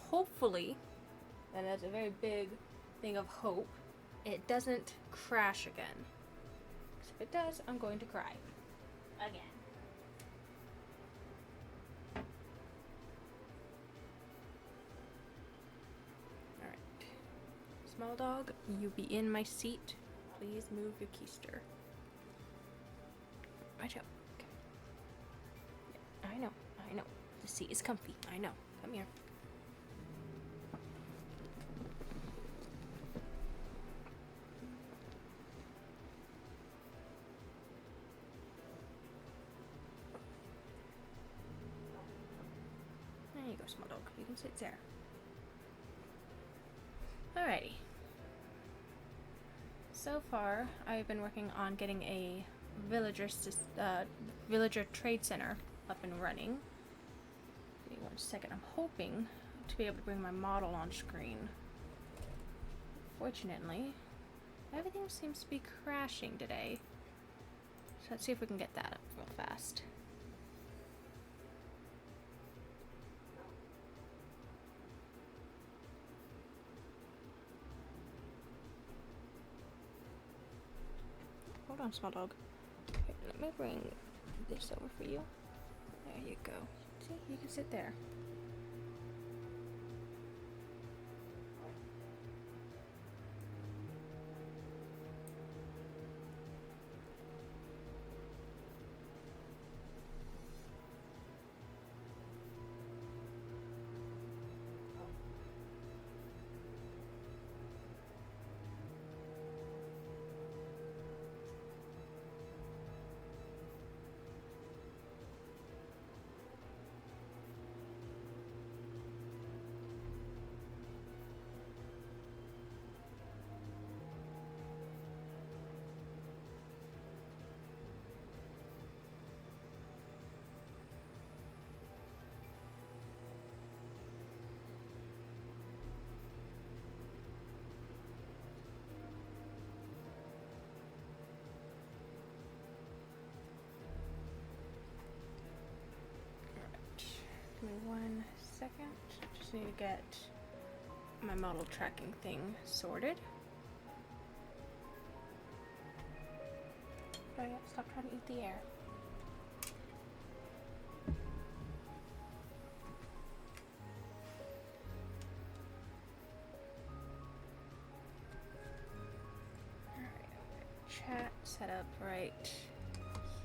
hopefully, and that's a very big thing of hope, it doesn't crash again. Because if it does, I'm going to cry. Again. Alright. Small dog, you be in my seat. Please move your keister. Right up. Okay. Yeah, I know. The seat is comfy. I know. Come here. There you go, small dog. You can sit there. Alrighty. So far, I've been working on getting a villager trade center up and running. Give me 1 second. I'm hoping to be able to bring my model on screen. Fortunately, everything seems to be crashing today. So let's see if we can get that up real fast. Hold on, small dog. Okay, let me bring this over for you. There you go. See, you can sit there. Give me 1 second. Just need to get my model tracking thing sorted. Oh yeah, stop trying to eat the air. Alright, chat set up right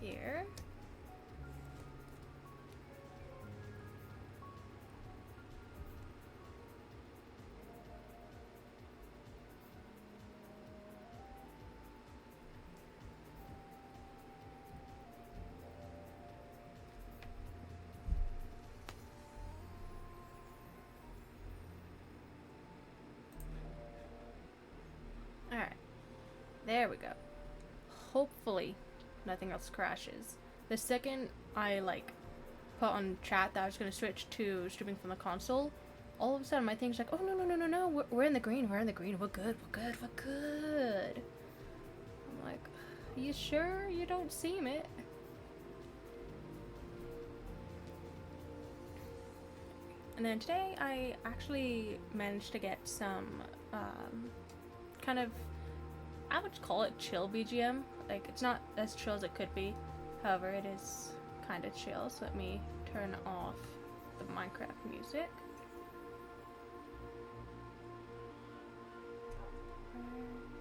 here. Alright, there we go. Hopefully nothing else crashes. The second I put on chat that I was going to switch to streaming from the console, all of a sudden my thing's like, oh no, we're in the green, we're good, we're good. I'm like, you sure you don't seem it? And then today I actually managed to get some kind of, I would call it chill BGM. Like, it's not as chill as it could be. However, it is kind of chill. So let me turn off the Minecraft music.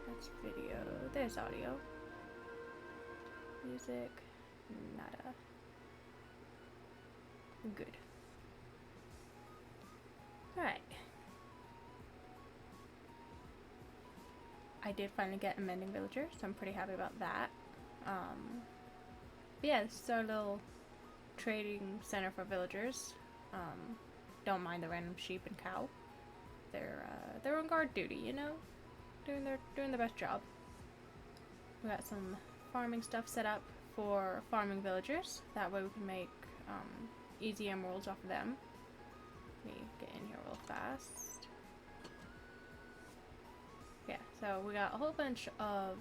That's video. There's audio. Music. Nada. Good. Alright. I did finally get a mending villager, so I'm pretty happy about that. But yeah, this is our little trading center for villagers. Don't mind the random sheep and cow. They're on guard duty, you know, doing their best job. We got some farming stuff set up for farming villagers. That way we can make easy emeralds off of them. Let me get in here real fast. Yeah, so we got a whole bunch of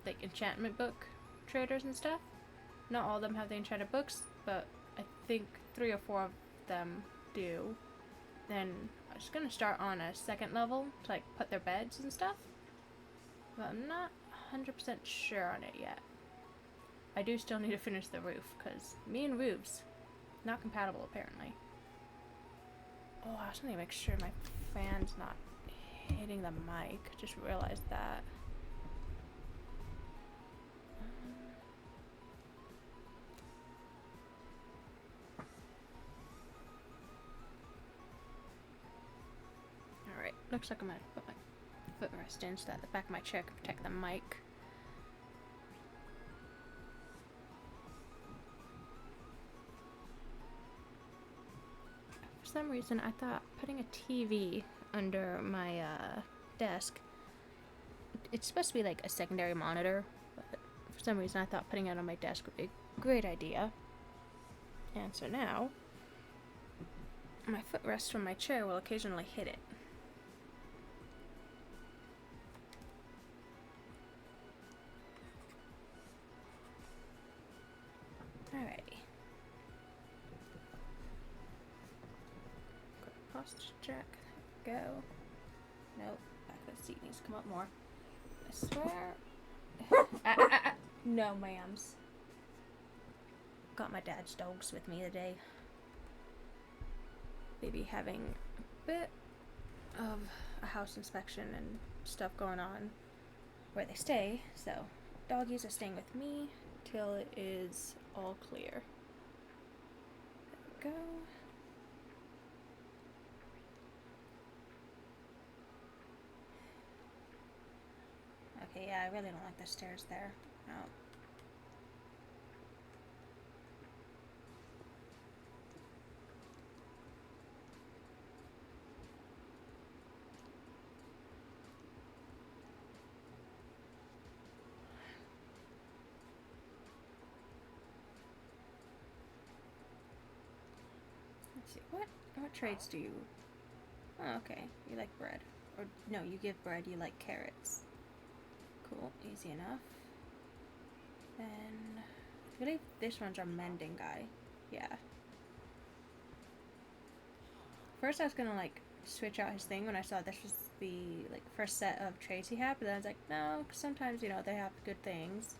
like enchantment book traders and stuff. Not all of them have the enchanted books, but I think 3 or 4 of them do. Then I was gonna start on a second level to like put their beds and stuff. But I'm not 100% sure on it yet. I do still need to finish the roof, because me and roofs, not compatible apparently. Oh, I also need to make sure my fan's not hitting the mic. Just realized that. Alright, looks like I'm gonna put my footrest in so that the back of my chair can protect the mic. For some reason, I thought putting a TV under my desk, it's supposed to be like a secondary monitor, but for some reason I thought putting it on my desk would be a great idea. And so now, my footrest from my chair will occasionally hit it. Alrighty. Quick posture check. Go. Nope. Back of the seat needs to come up more. I swear. No, ma'ams. Got my dad's dogs with me today. They be having a bit of a house inspection and stuff going on where they stay, so doggies are staying with me till it is all clear. There we go. Okay, yeah, I really don't like the stairs there. No. Let's see, what traits do you... Oh, okay, you like bread. Or, no, you give bread, you like carrots. Cool, easy enough. Then, I believe this one's our mending guy. Yeah. First I was gonna, like, switch out his thing when I saw this was the, like, first set of traits he had, but then I was like, no, 'cause sometimes, you know, they have good things.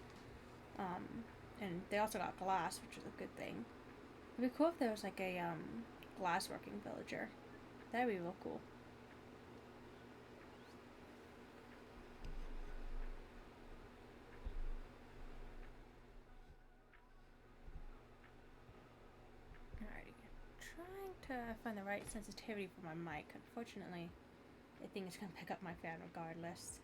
And they also got glass, which is a good thing. It'd be cool if there was, like, a, glass-working villager. That'd be real cool. Trying to find the right sensitivity for my mic. Unfortunately, I think it's gonna pick up my fan regardless.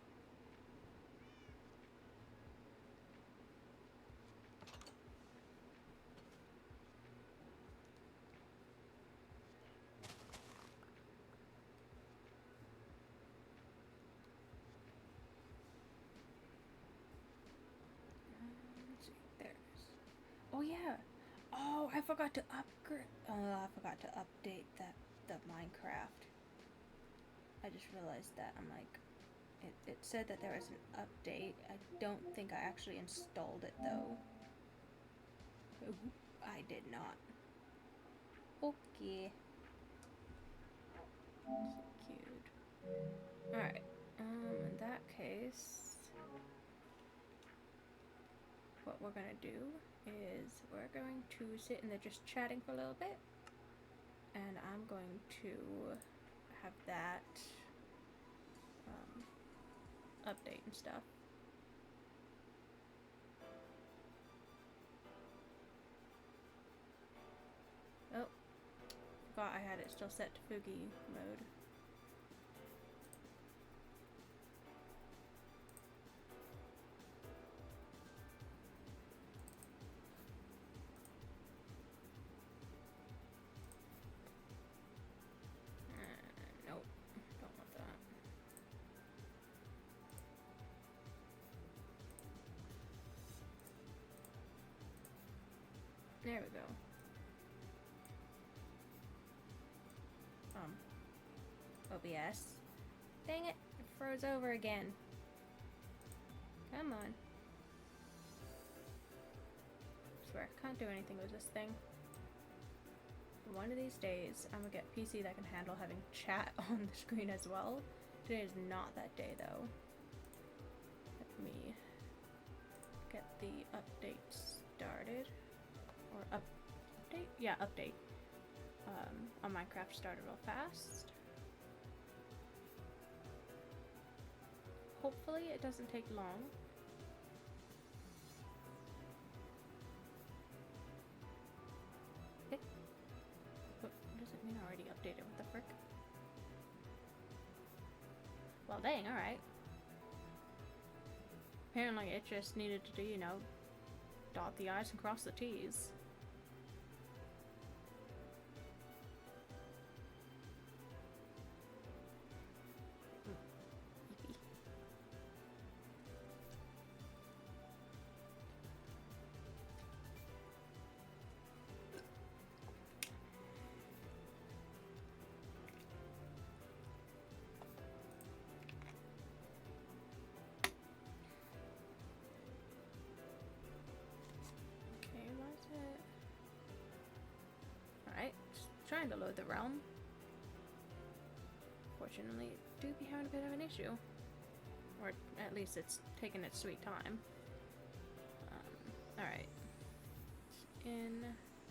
Let's see. There it is. Oh yeah. Oh, I forgot to upgrade. Oh, I forgot to update the Minecraft. I just realized that. I'm like, it said that there was an update. I don't think I actually installed it though. I did not. Okay. So cute. Alright. In that case, what we're gonna do is we're going to sit in there just chatting for a little bit, and I'm going to have that update and stuff. Oh, forgot I had it still set to Fugi mode. Nope, don't want that. There we go. OBS. Dang it, it froze over again. Come on. Swear, can't do anything with this thing. one of these days, I'm gonna get a PC that can handle having chat on the screen as well. Today is not that day, though. Let me get the update started. Or update? Yeah, update. On Minecraft started real fast. Hopefully it doesn't take long. What does it mean already updated? What the frick? Well, dang, alright. Apparently it just needed to do, you know, dot the I's and cross the T's. Alright, just trying to load the realm. Fortunately, do be having a bit of an issue. Or at least it's taking its sweet time. Alright. In.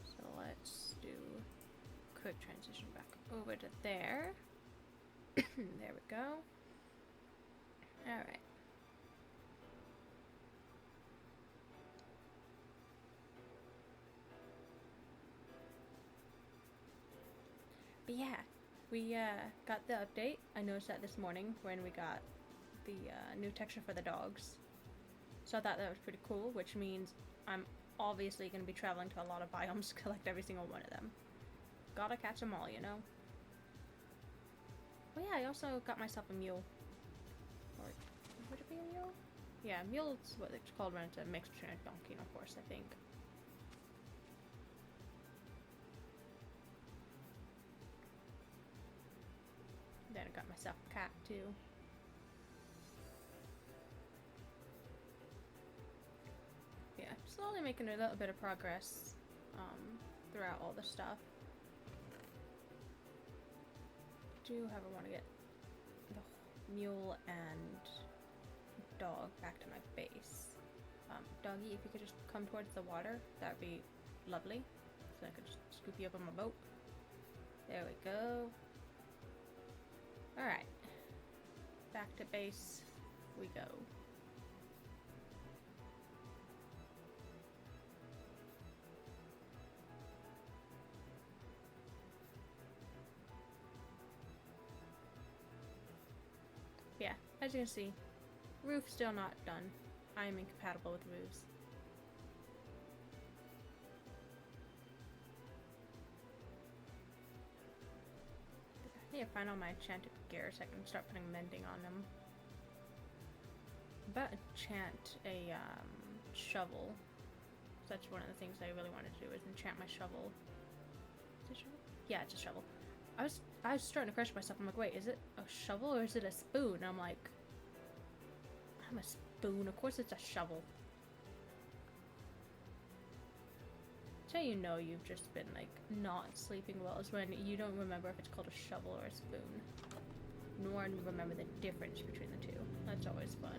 So let's do quick transition back over to there. There we go. Alright. But yeah, we got the update. I noticed that this morning when we got the new texture for the dogs. So I thought that was pretty cool, which means I'm obviously going to be traveling to a lot of biomes to collect every single one of them. Gotta catch them all, you know? Oh yeah, I also got myself a mule. Or, would it be a mule? Yeah, mule's what it's called when it's a mixed between a donkey and a horse, I think. Then I got myself a cat, too. Yeah, slowly making a little bit of progress throughout all the stuff. However, want to get the mule and dog back to my base. Doggy, if you could just come towards the water, that would be lovely. So I could just scoop you up on my boat. There we go. Alright. Back to base we go. Yeah, as you can see, roof still not done. I am incompatible with roofs. I need to find all my enchanted gear so I can start putting mending on them. I'm about to enchant a shovel. So that's one of the things I really wanted to do is enchant my shovel. Is it a shovel? Yeah, it's a shovel. I was starting to question myself. I'm like, wait, is it a shovel or is it a spoon? And I'm like, I'm a spoon. Of course it's a shovel. That's how you know you've just been, like, not sleeping well is when you don't remember if it's called a shovel or a spoon. Nor remember the difference between the two. That's always fun.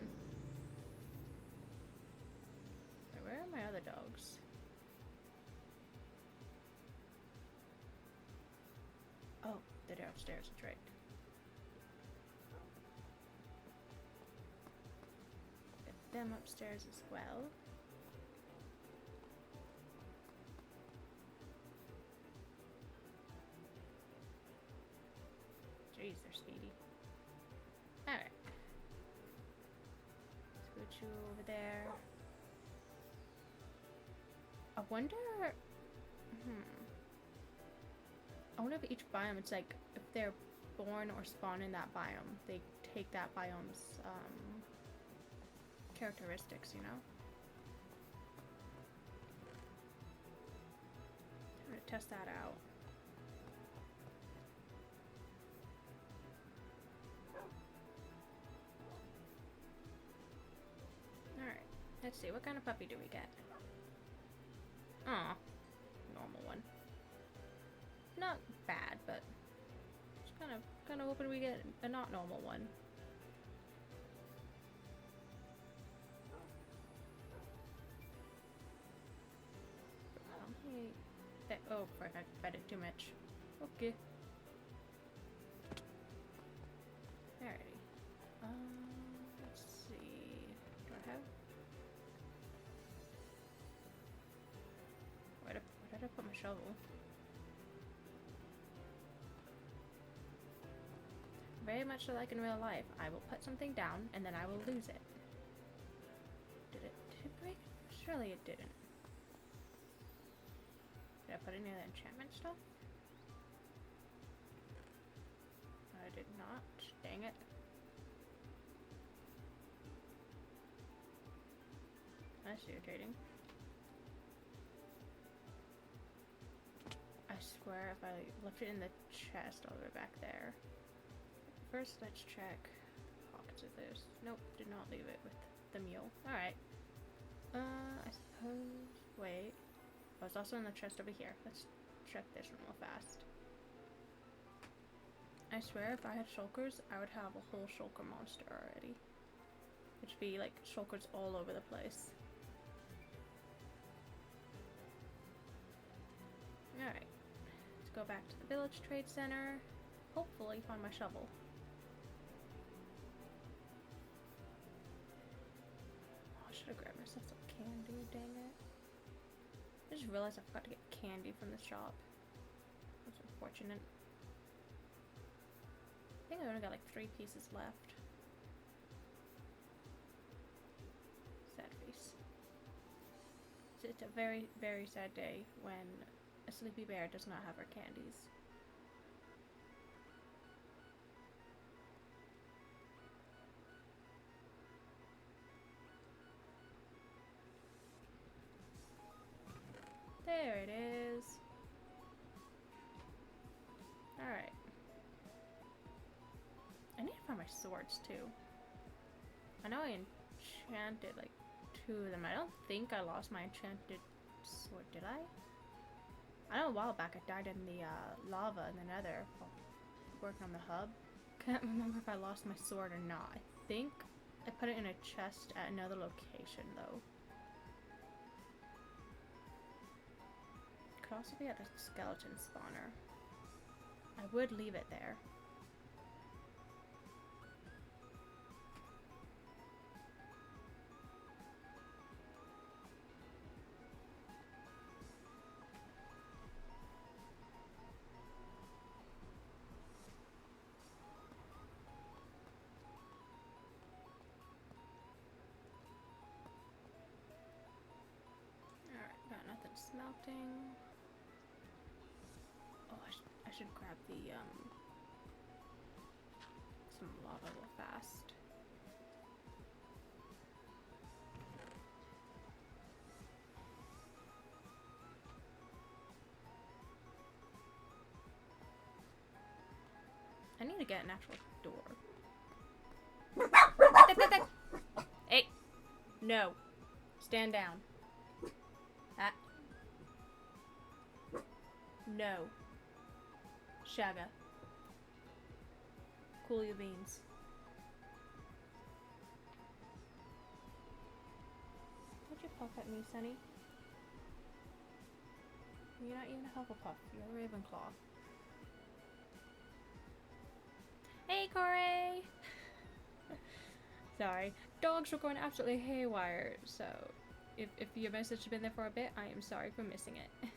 Where are my other dogs? Oh, they're upstairs, that's right. Get them upstairs as well. Jeez, they're speedy. Alright. Scoot you over there. I wonder... I wonder if each biome, it's like, if they're born or spawn in that biome, they take that biome's, characteristics, you know? I'm gonna test that out. Alright, let's see, what kind of puppy do we get? Aw, normal one. Kinda hoping we get a not normal one. Oh, frick, I fed it too much. Okay. Alrighty. Let's see. Do I have? Where did I put my shovel? Very much so like in real life, I will put something down and then I will lose it. Did it break? Surely it didn't. Did I put any of the enchantment stuff? I did not. Dang it. That's irritating. I swear if I left it in the chest all the way back there. First, let's check pockets of this. Nope, did not leave it with the mule. Alright. I suppose... Wait. Oh, it's also in the chest over here. Let's check this one real fast. I swear if I had shulkers, I would have a whole shulker monster already. Which would be like shulkers all over the place. Alright. Let's go back to the village trade center. Hopefully find my shovel. Oh, I should have grabbed myself some candy, dang it. I just realized I forgot to get candy from the shop. That's unfortunate. I think I only got like 3 pieces left. Sad face. It's a very, very sad day when a sleepy bear does not have her candies. There it is. Alright. I need to find my swords too. I know I enchanted like 2 of them. I don't think I lost my enchanted sword, did I? I know a while back I died in the lava in the nether while working on the hub. Can't remember if I lost my sword or not. I think I put it in a chest at another location though. Could also be at a skeleton spawner. I would leave it there. Alright, got nothing smelting. Oh, I should grab the, some lava real fast. I need to get an actual door. Hey! No. Stand down. Ah. No. Shagga. Cool your beans. Why'd you puff at me, Sunny? You're not even a Hufflepuff. You're a Ravenclaw. Hey, Corey! Sorry. Dogs were going absolutely haywire, so if your message has been there for a bit, I am sorry for missing it.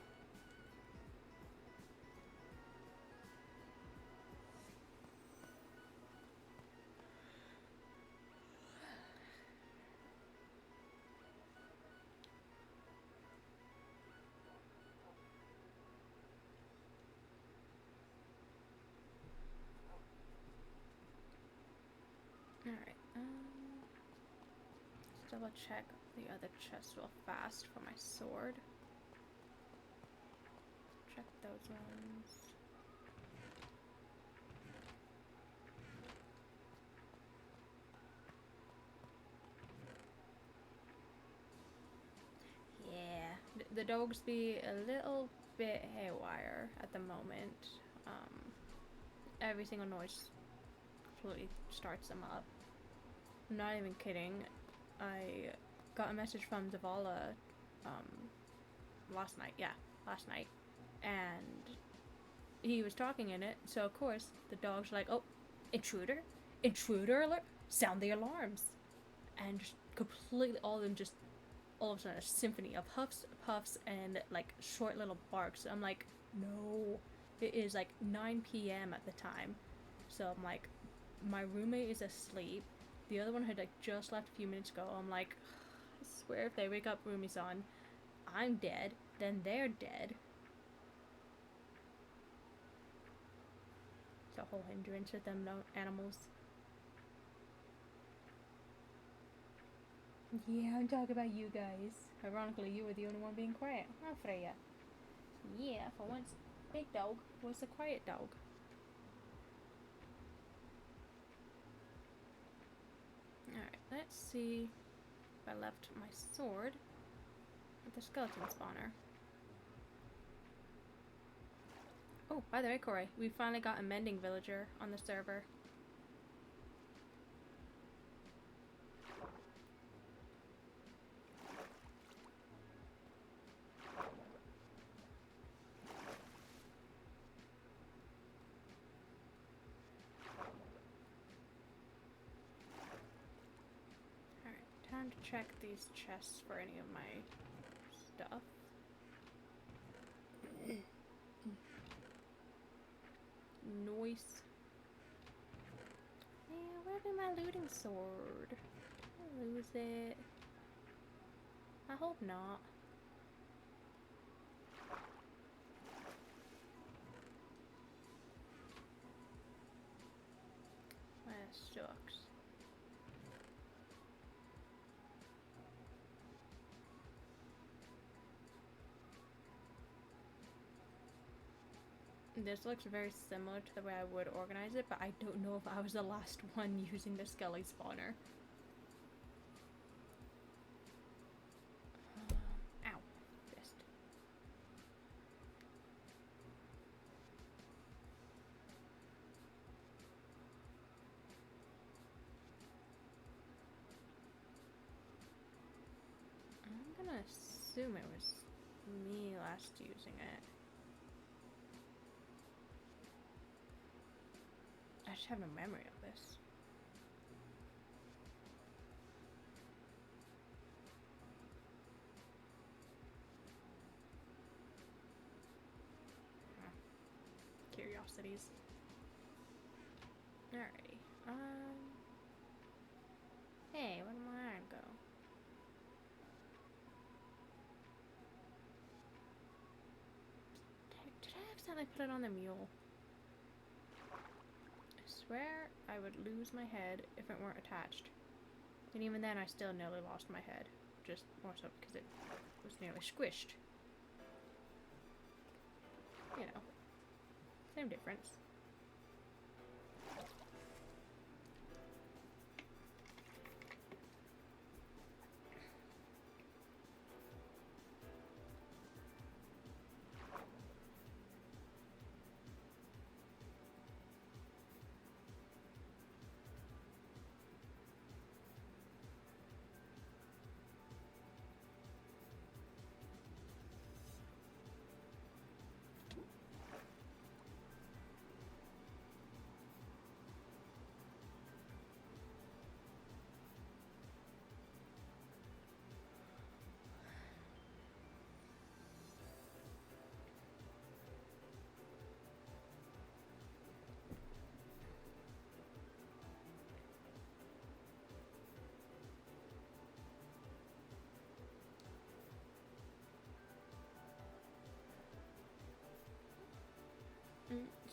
Alright, let's double check the other chest real fast for my sword. Check those ones. Yeah, the dogs be a little bit haywire at the moment. every single noise completely starts them up. I'm not even kidding. I got a message from Zavala last night. Yeah, last night. And he was talking in it, so of course the dogs were like, oh, intruder? Intruder alert? Sound the alarms. And just completely, all of them just, all of a sudden, a symphony of huffs, puffs, and like short little barks. I'm like, no. It is like 9 p.m. at the time. So I'm like, my roommate is asleep. The other one had like just left a few minutes ago. I'm like, I swear if they wake up Rumi-san, I'm dead. Then they're dead. It's a whole hindrance with them animals. Yeah, I'm talking about you guys. Ironically, you were the only one being quiet, huh, Freya? Yeah, for once, Big Dog was the quiet dog. Alright, let's see if I left my sword at the skeleton spawner. Oh, by the way, Corey, we finally got a mending villager on the server. Alright, time to check these chests for any of my stuff. Noise. Yeah, where be my looting sword? Did I lose it? I hope not. That sucks. This looks very similar to the way I would organize it, but I don't know if I was the last one using the Skelly spawner. Ow. Fist. I'm gonna assume it was me last using it. I just have no memory of this. Curiosities. Alrighty. Hey, where did my iron go? Did I accidentally put it on the mule? I swear I would lose my head if it weren't attached. And even then I still nearly lost my head. Just more so because it was nearly squished. You know. Same difference.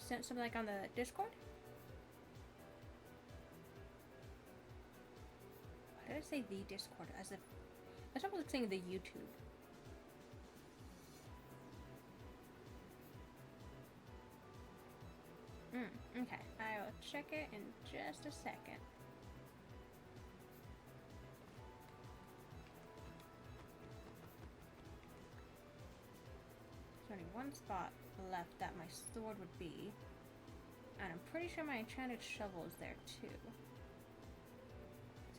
Sent something like on the Discord? Why did I say the Discord as if I thought I was saying the YouTube. Okay, I'll check it in just a second. There's only one spot left that my sword would be. And I'm pretty sure my enchanted shovel is there too.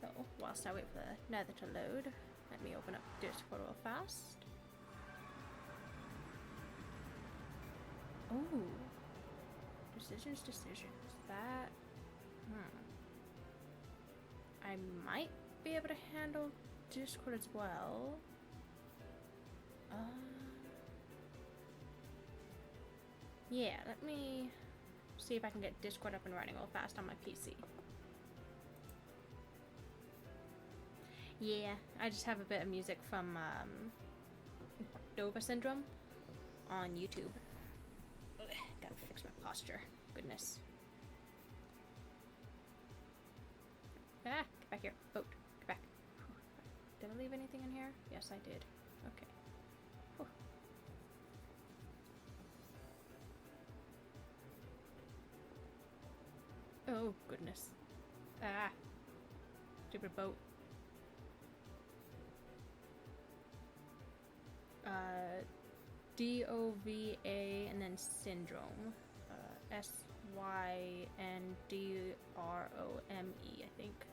So, whilst I wait for the nether to load, let me open up Discord real fast. Oh. Decisions. That... I might be able to handle Discord as well. Yeah, let me see if I can get Discord up and running real fast on my PC. Yeah, I just have a bit of music from Nova Syndrome on YouTube. Ugh, gotta fix my posture. Goodness. Ah, get back here. Boat, get back. Did I leave anything in here? Yes, I did. Okay. Whew. Oh, goodness. Ah. Stupid boat. D-O-V-A and then syndrome. S-Y-N-D-R-O-M-E, I think.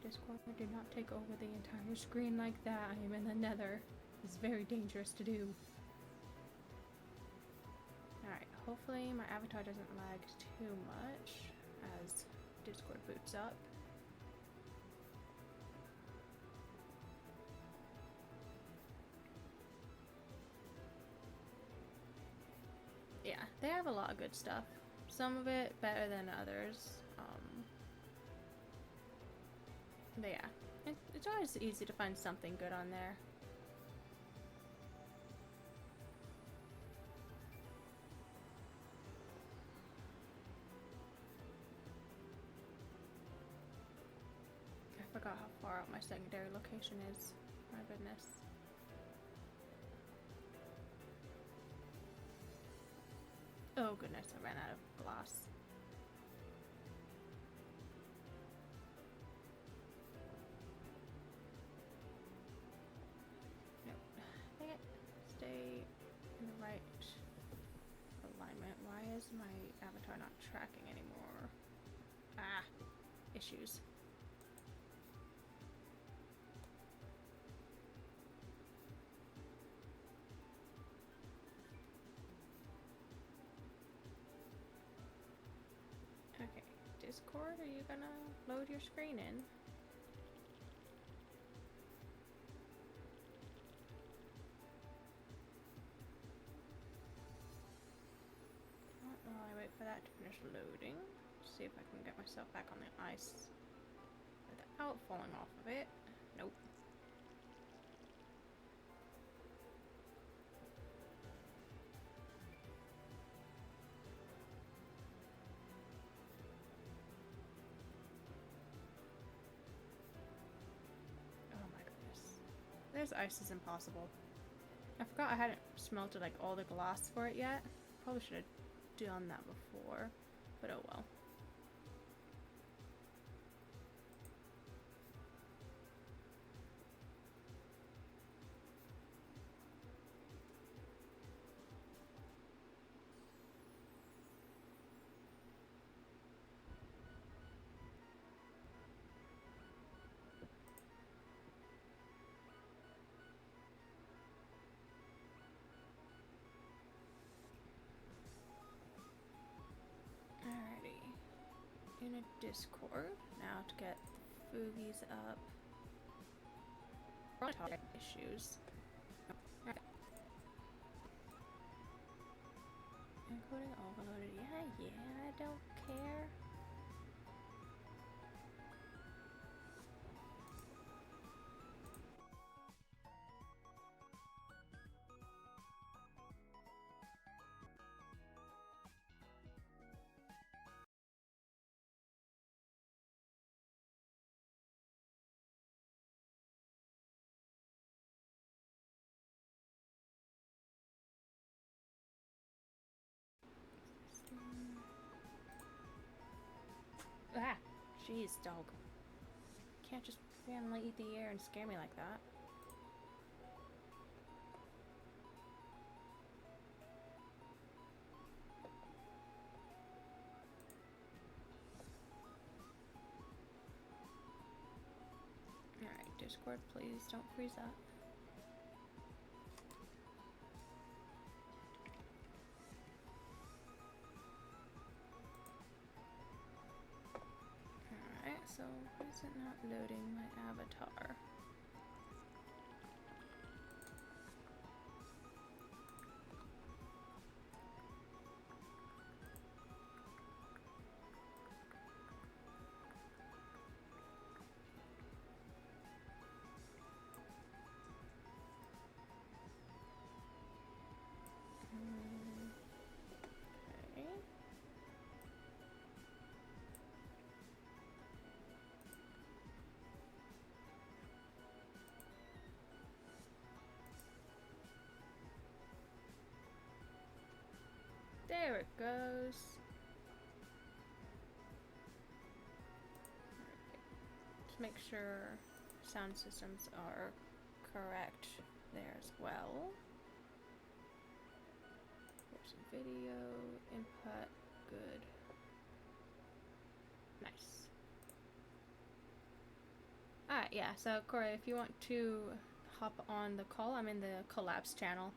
Discord did not take over the entire screen like that. I am in the nether. It's very dangerous to do. Alright, hopefully my avatar doesn't lag too much as Discord boots up. Yeah, they have a lot of good stuff. Some of it better than others. But yeah, it's always easy to find something good on there. I forgot how far out my secondary location is. My goodness. Oh goodness, I ran out of glass. Nope. Dang it. Stay in the right alignment. Why is my avatar not tracking anymore? Ah, issues. Okay, Discord, are you gonna load your screen in? While I wait for that to finish loading, see if I can get myself back on the ice without falling off of it. Nope. This ice is impossible. I forgot I hadn't smelted like all the glass for it yet. Probably should have done that before, but oh well. In a Discord now to get the Foogies up. Issues. Right. Including overloaded. Yeah, I don't care. Ah, jeez, dog. Can't just randomly eat the air and scare me like that. Discord, please don't freeze that. Alright, so why is it not loading my avatar? Okay. There it goes. Just make sure sound systems are correct there as well. There's a video input. Good. Nice. Alright, yeah, so Corey, if you want to hop on the call, I'm in the collapse channel.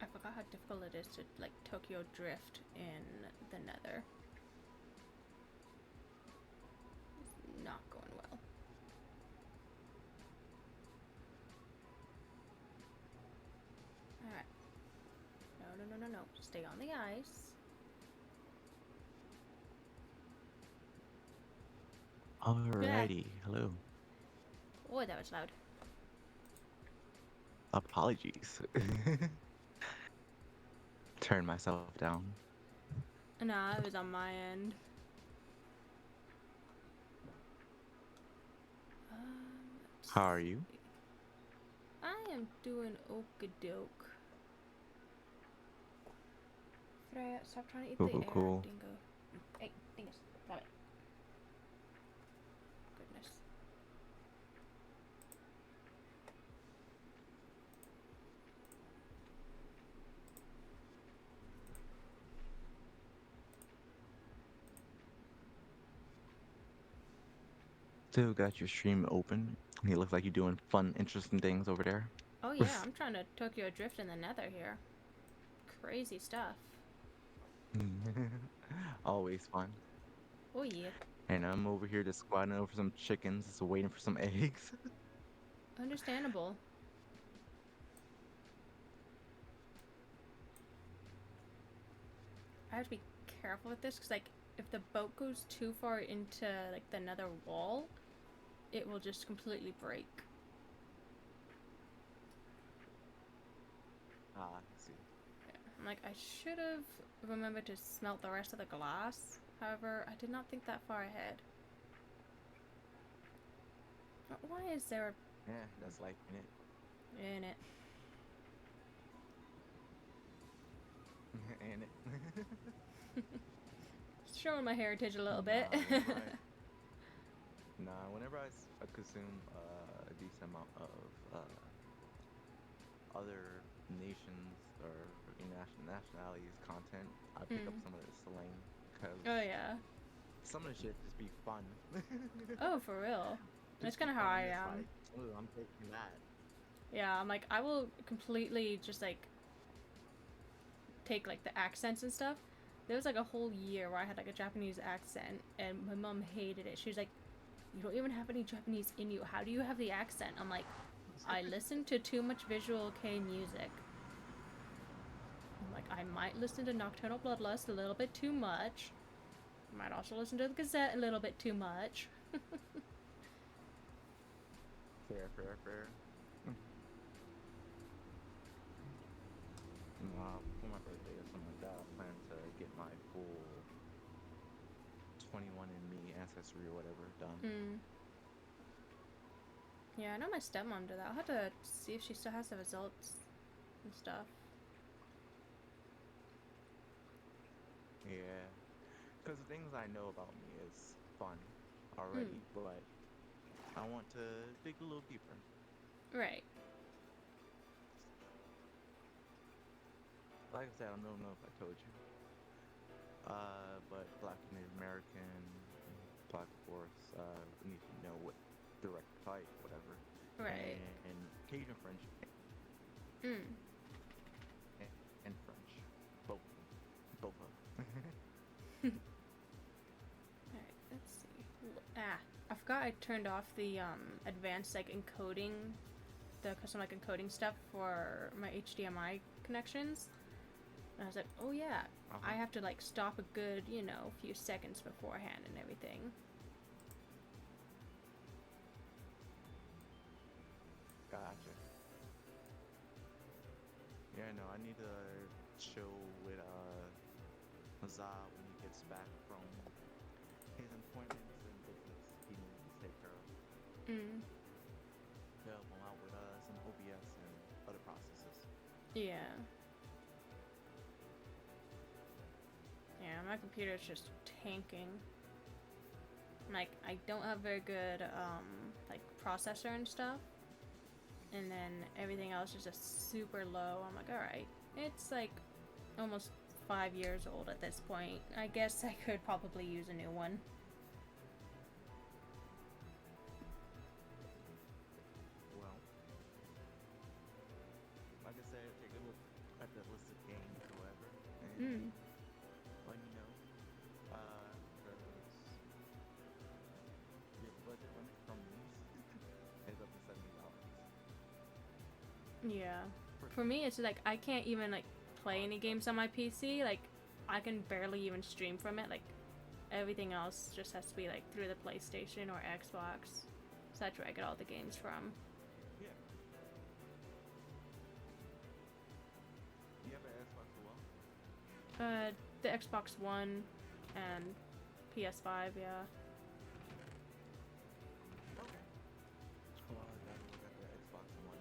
I forgot how difficult it is to like Tokyo Drift in the Nether. It's not going well. Alright. No. Stay on the ice. Alrighty, hello. Oh, that was loud. Apologies. Turn myself down. Nah, it was on my end. How are you? See. I am doing okie-doke. Freya, stop trying to eat the air, Cool. dingo. Hey, dingus, stop it. Goodness. Still got your stream open. It looks like you're doing fun, interesting things over there. Oh yeah, I'm trying to Tokyo Drift in the Nether here. Crazy stuff. Always fun. Oh yeah. And I'm over here just squatting over some chickens, just waiting for some eggs. Understandable. I have to be careful with this because, like, if the boat goes too far into, like, the nether wall, it will just completely break. Ah, I see. Yeah. I'm like, I should have remembered to smelt the rest of the glass. However, I did not think that far ahead. But why is there Yeah, that's life in it. in it? Ain't it? Showing my heritage a little Nah, bit. whenever I consume a decent amount of other nations or nationalities content, I pick up some of the slang because Oh yeah. some of the shit just be fun. Oh, for real. That's Just kind be of how fun. I It's am. like, oh, I'm taking that. Yeah, I'm like, I will completely just like take like the accents and stuff. There was like a whole year where I had like a Japanese accent and my mom hated it. She was like, you don't even have any Japanese in you. How do you have the accent? I'm like, I listen to too much visual kei music. I'm like, I might listen to Nocturnal Bloodlust a little bit too much. I might also listen to the Gazette a little bit too much. Fair. For my birthday or something like that, I plan to get my full 21andMe ancestry or whatever done. Yeah, I know my stepmom did that. I'll have to see if she still has the results and stuff. Yeah. Because the things I know about me is fun Mm, already, but I want to dig a little deeper. right. Like I said, I don't know if I told you. But Black Native American, Black of course, need to know what direct fight, whatever, Right. and Cajun French Mm. and French, both of them, both of them. Alright, let's see. I forgot I turned off the advanced like encoding, the custom like encoding stuff for my HDMI connections. And I was like, oh yeah, I Uh-huh. have to like stop a good, few seconds beforehand and everything. Gotcha. Yeah, no, I need to chill with Mazah when he gets back from his appointments and business he needs to take care of. Mm. Help him out with some OBS and other processes. Yeah. Yeah, my computer's just tanking. Like, I don't have very good, like, processor and stuff. And then everything else is just super low. I'm like, alright. It's like almost 5 years old at this point. I guess I could probably use a new one. Well, like I said, take a look at the list of games or whatever, and Mm. let me know. Because your budget limit from me is up to $70. Yeah. For For me, it's like I can't even like play any games on my PC. Like, I can barely even stream from it. Like, everything else just has to be like through the PlayStation or Xbox. So that's where I get all the games from. yeah, you have an Xbox as well. The Xbox One and PS5, yeah. Okay. Well, I gotta look at the Xbox One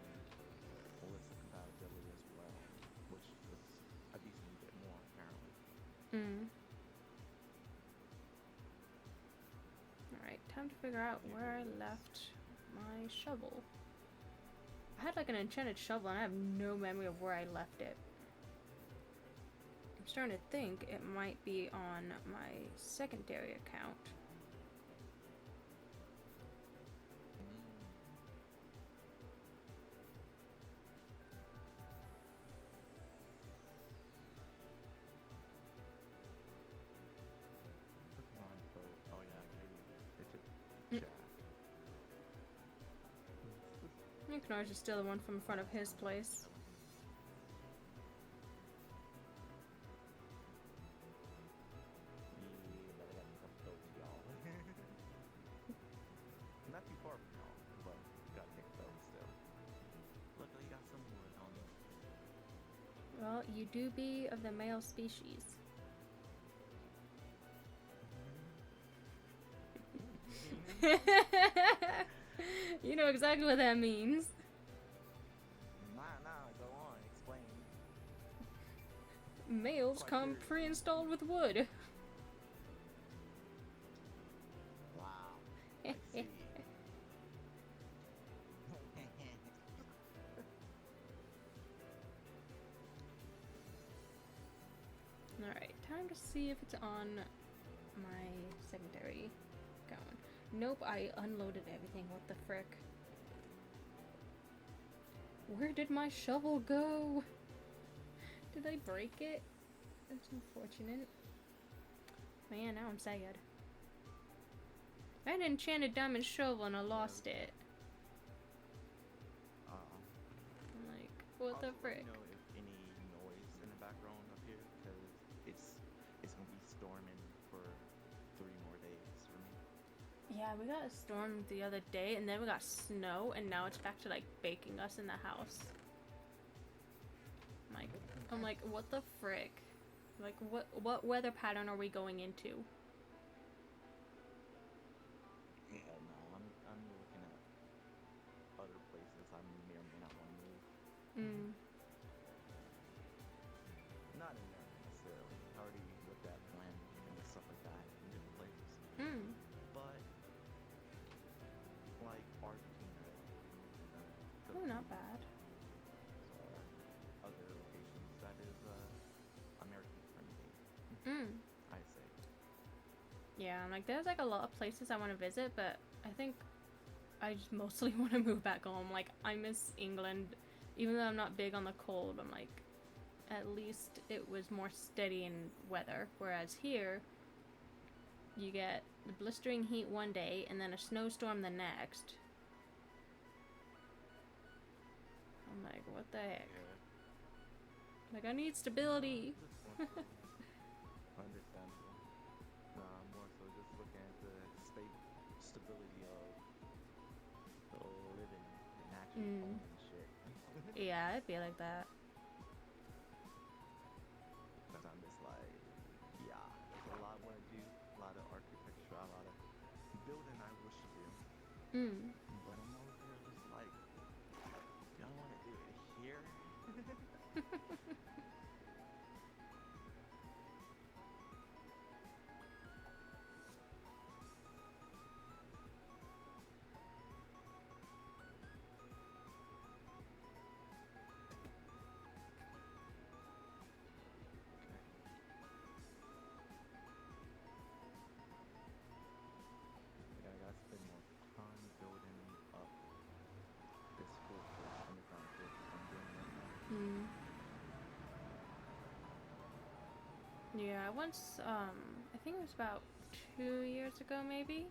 list of compatibility as well, which is a decent bit more apparently. Mm. Alright, time to figure out It where I is. left my shovel. I had like an enchanted shovel and I have no memory of where I left it. I'm starting to think it might be on my secondary account. Mm. Pokemon Boat. Oh yeah, I gave you. It's a Mm. chat. You can always just steal the one from in front of his place. Yeah, but I got some boats, y'all. Not too far from y'all, but gotta take a boat still. Luckily, got some wood on me. Well, you do be of the male species. You know exactly what that means. Nah, go on, explain. Males Quite come curious. pre-installed with wood. Wow, I see. Alright, time to see if it's on my secondary account. Nope, I unloaded everything. What the frick? Where did my shovel go? Did I break it? That's unfortunate. Man, now I'm sad. I had an enchanted diamond shovel and I lost it. I'm like, what the Also, let frick? me know if any noise in the background up here, because it's gonna be storming for 3 more days for me. Yeah, we got a storm the other day and then we got snow and now it's back to like baking us in the house. I'm like, what the frick? Like, what weather pattern are we going into? Yeah, no, I'm looking at other places I may or may not want to move. Mm. Not in there necessarily. I already looked at not bad. So other locations that is American friendly, Mm. I say. Yeah, like there's like a lot of places I want to visit, but I think I just mostly want to move back home. Like I miss England, even though I'm not big on the cold. I'm like, at least it was more steady in weather. Whereas here, you get the blistering heat one day and then a snowstorm the next. I'm like, what the heck? Yeah. Like I need stability. Just more so understandable. More so just looking at the stability of living and actually Mm. owning shit. Yeah, it'd be like that. Because I'm just like, yeah, there's a lot I want to do, a lot of architecture, a lot of building I wish to do. Mm. But I'm over here just like, y'all want to do it here? Yeah, I gotta spend more time building up this fortress, underground fortress I'm doing right now. Mm. Yeah, once, I think it was about 2 years ago, maybe,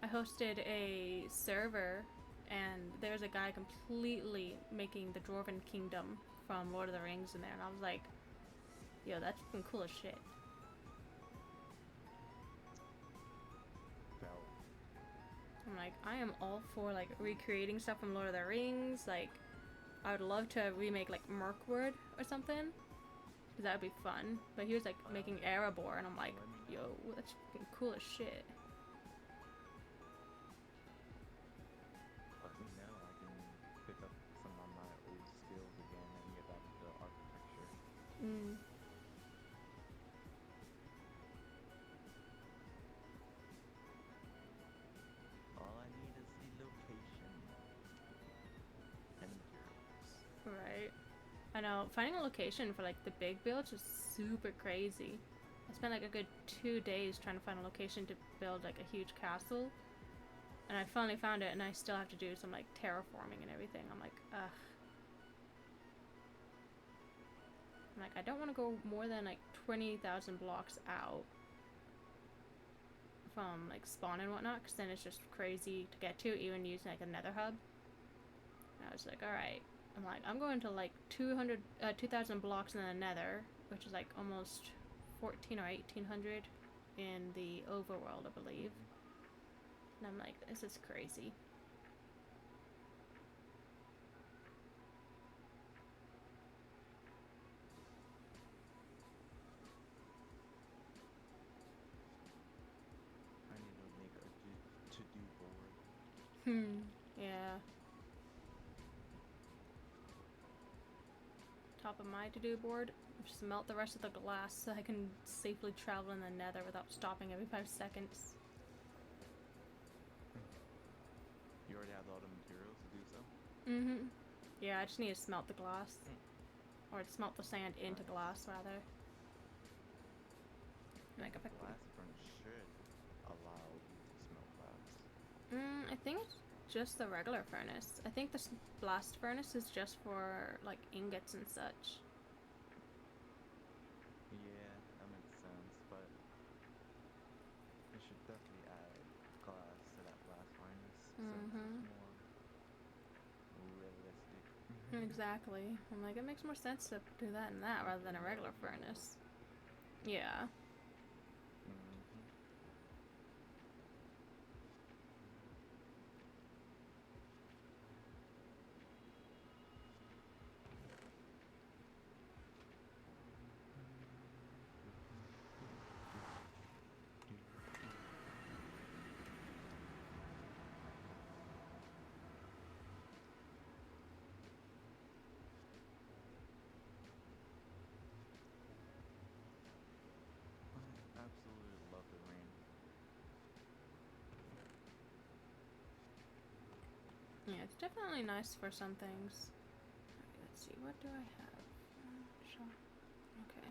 I hosted a server, and there's a guy completely making the Dwarven Kingdom from Lord of the Rings in there, and I was like, yo, that's fucking cool as shit. Felt I'm like, I am all for, like, recreating stuff from Lord of the Rings, like, I would love to remake, like, Mirkwood or something, because that would be fun, but he was, like, making Erebor, and I'm like, let me yo, know. that's fucking cool as shit. Let me know. I can pick up some of my old skills again and get back into architecture. Mm. All I need is the location and materials. Right. I know, finding a location for like the big builds is super crazy. I spent like a good 2 days trying to find a location to build like a huge castle. And I finally found it and I still have to do some like terraforming and everything. I'm like, ugh. I'm like, I don't want to go more than like 20,000 blocks out from like spawn and whatnot, because then it's just crazy to get to, even using like a nether hub. And I was like, alright. I'm like, I'm going to like 2,000 blocks in the nether, which is like almost 14 or 1,800 in the overworld, I believe. And I'm like, this is crazy. I need to make a to-do board. Yeah. Top of my to-do board, just melt the rest of the glass so I can safely travel in the nether without stopping every 5 seconds. You already have all the materials to do so? Mm-hmm. Yeah, I just need to smelt the glass. Mm. Or smelt the sand into Nice. glass, rather. Like The if I can... glass furnace should allow you to smelt glass. I think it's just the regular furnace. I think the blast furnace is just for, like, ingots and such. Yeah, that makes sense, but it should definitely add glass to that blast furnace since it's Mm-hmm. more realistic. Exactly. I'm like, it makes more sense to do that in that rather Make than it a more regular usable. furnace. Yeah. Mm-hmm. Yeah, it's definitely nice for some things. Alright, let's see, what do I have? Sure. Okay.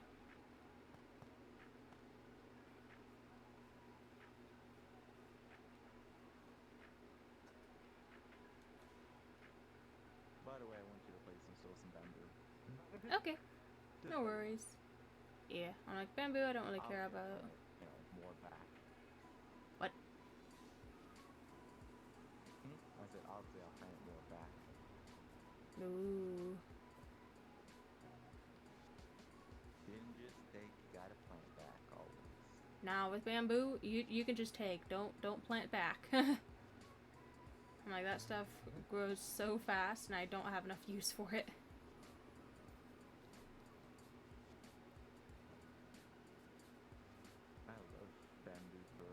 By the way, I want you to place and still some bamboo. Okay, Just no so worries. Yeah, I'm like, bamboo I don't really I'll care get, about. more back. What? I said, obviously, I'll plant more back. Ooh. Didn't just take, you gotta plant back always. Now with bamboo, you can just take. Don't plant back. I'm like, that stuff grows so fast and I don't have enough use for it. I love bamboo for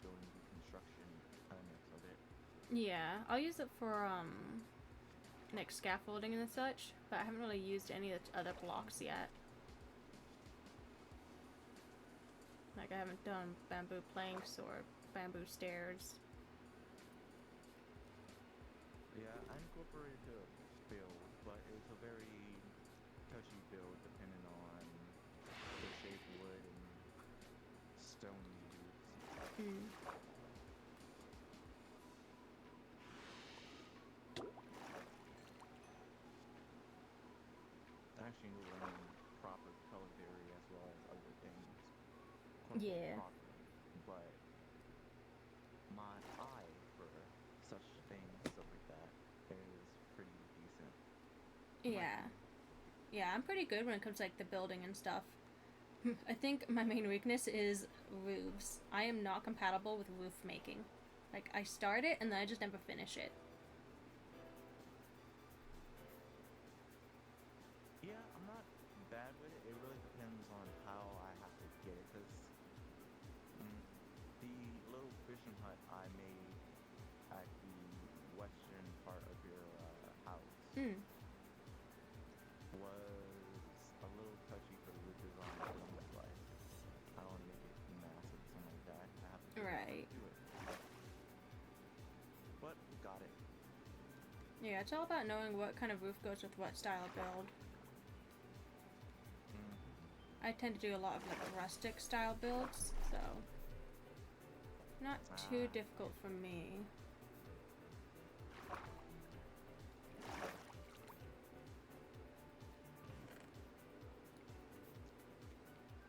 building the construction elements of it. Yeah, I'll use it for like scaffolding and such, but I haven't really used any of the other blocks yet. Like, I haven't done bamboo planks or bamboo stairs. Yeah, I incorporated the build, but it's a very touchy build depending on the shape wood and stone you use. Mm. Actually, learning proper color theory as well as other things. Yeah. Properly. But my eye for such things, stuff like that, is pretty decent. Yeah. Yeah, I'm pretty good when it comes to like the building and stuff. I think my main weakness is roofs. I am not compatible with roof making. Like, I start it and then I just never finish it. Yeah, I'm not bad with it. It really depends on how I have to get it. Because the little fishing hut I made at the western part of your house Mm. was a little touchy for the roof design. Like, I don't want to make it massive or something like that. I have to Right. do it. But we got it. Yeah, it's all about knowing what kind of roof goes with what style build. I tend to do a lot of like rustic style builds, so not too difficult for me.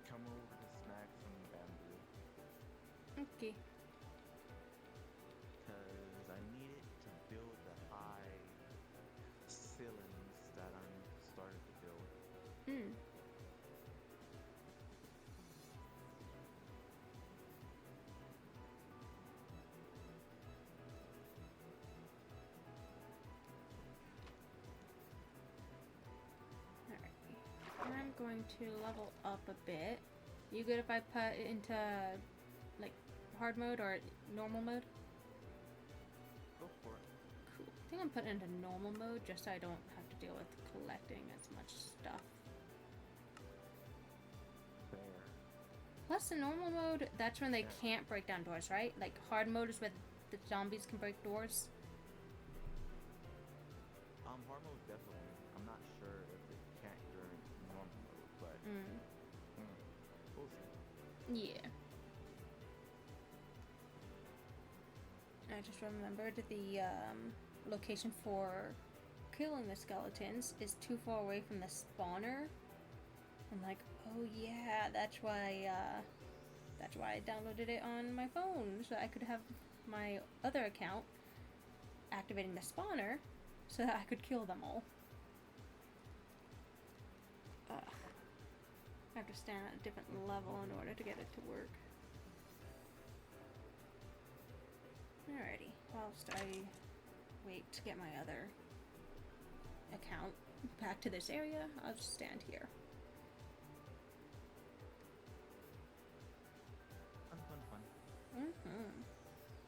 Come over to snag some bamboo. Okay. Because I need it to build the high ceilings that I'm starting to build. Mm. Alright. I'm going to level up a bit. You good if I put it into like hard mode or normal mode? Go for it. Cool. I think I'm putting it into normal mode just so I don't have to deal with collecting as much stuff. Fair. Plus, in normal mode, that's when they Yeah. can't break down doors, right? Like, hard mode is when the zombies can break doors. Hard mode definitely. I'm not sure if it can't during normal mode, but we'll see. Yeah. I just remembered the location for killing the skeletons is too far away from the spawner. I'm like, oh yeah, that's why I downloaded it on my phone so I could have my other account activating the spawner so that I could kill them all. Ugh. I have to stand at a different level in order to get it to work. Alrighty, whilst I wait to get my other account back to this area, I'll just stand here. Fun.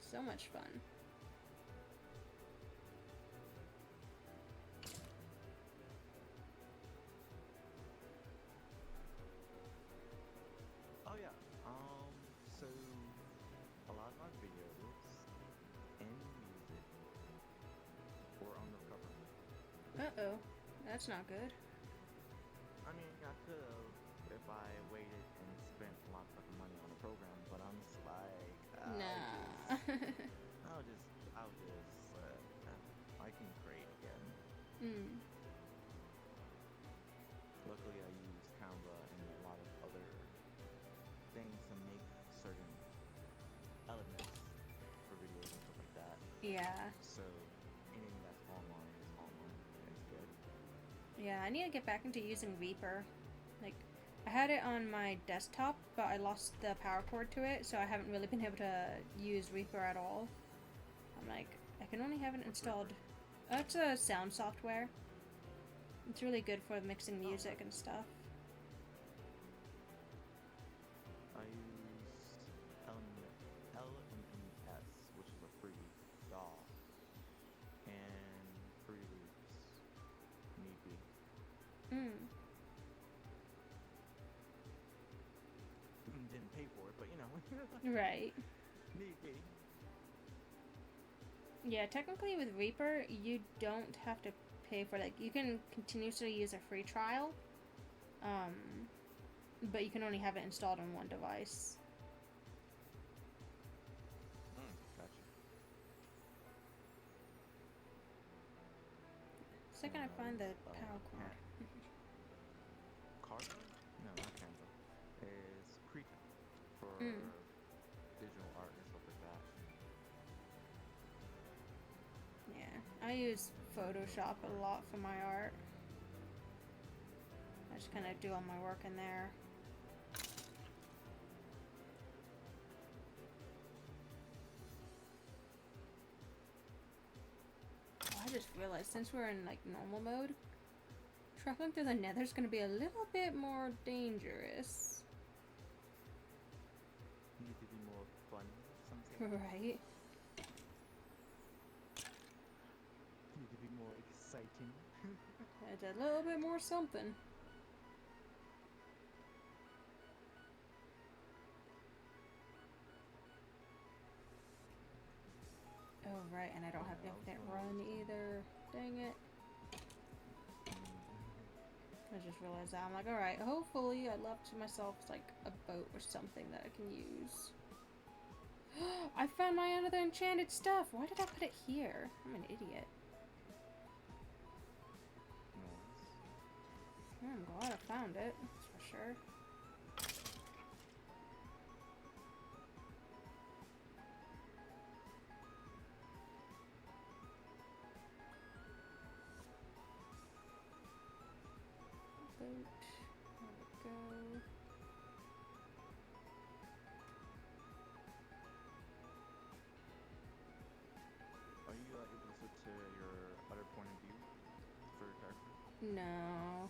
So much fun. Oh yeah. So a lot of my videos and music Uh-oh. That's not good. I mean, I could have if I waited and spent a lot of money on a program, but I'm just like, Nah. I can create again. Mm. Luckily, I use Canva and a lot of other things to make certain elements for videos and stuff like that. Yeah. So anything that's online is online and it's good. Yeah, I need to get back into using Reaper. Like, I had it on my desktop, but I lost the power cord to it, so I haven't really been able to use Reaper at all. I'm like, I can only have it installed. It's a sound software. It's really good for mixing music and stuff. I use LMS, which is a free DAW, and Free Loops, need be. Mm. Didn't pay for it, but you know, Right. need be. Yeah, technically with Reaper, you don't have to pay for, like, you can continuously use a free trial, but you can only have it installed on one device. Gotcha. Second I find the power cord. Canva? No, not Canva. Is Krita for digital art and stuff like that. Yeah, I use Photoshop a lot for my art. I just kind of do all my work in there. Oh, I just realized since we're in like normal mode, traveling through the nether's gonna be a little bit more dangerous. Need to be more fun, something. Right? Need to be more exciting. It's a little bit more something. Oh, right, and I don't have infinite run either. Dang it. I just realized that. I'm like, alright, hopefully I left to myself like a boat or something that I can use. I found my other enchanted stuff! Why did I put it here? I'm an idiot. Nice. I'm glad I found it, that's for sure. Boat. There we go. Are you able to switch to your other point of view for your character? No.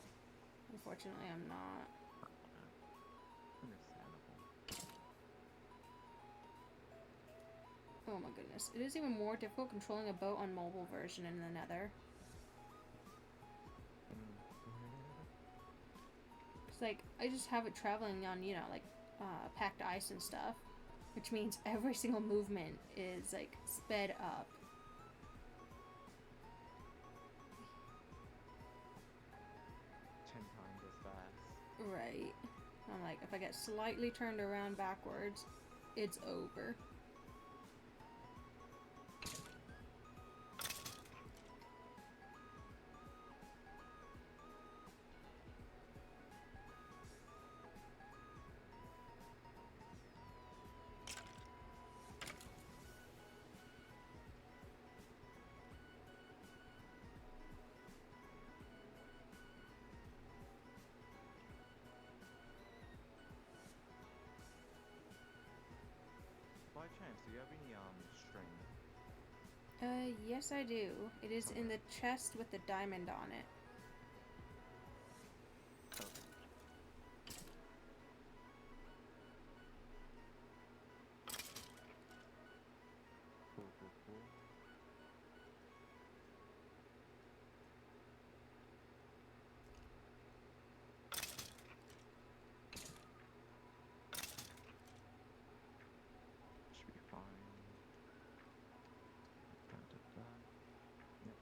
Unfortunately, I'm not. Understandable. Oh my goodness. It is even more difficult controlling a boat on mobile version in the Nether. It's like, I just have it traveling on, you know, like, packed ice and stuff. Which means every single movement is, like, sped up. As fast. Right. I'm like, if I get slightly turned around backwards, it's over. By chance, do you have any string? Yes I do. It is in the chest with the diamond on it. Okay. Cool, cool, cool. Should be fine. Dun, dun, dun. Yep.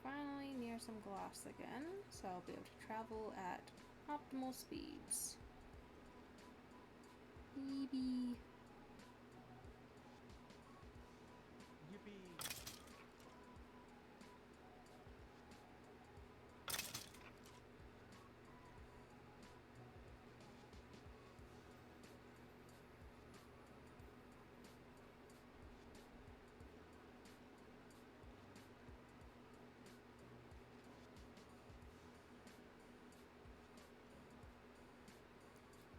finally near some glass again, so I'll be able to travel at optimal speeds. Baby. Yippee!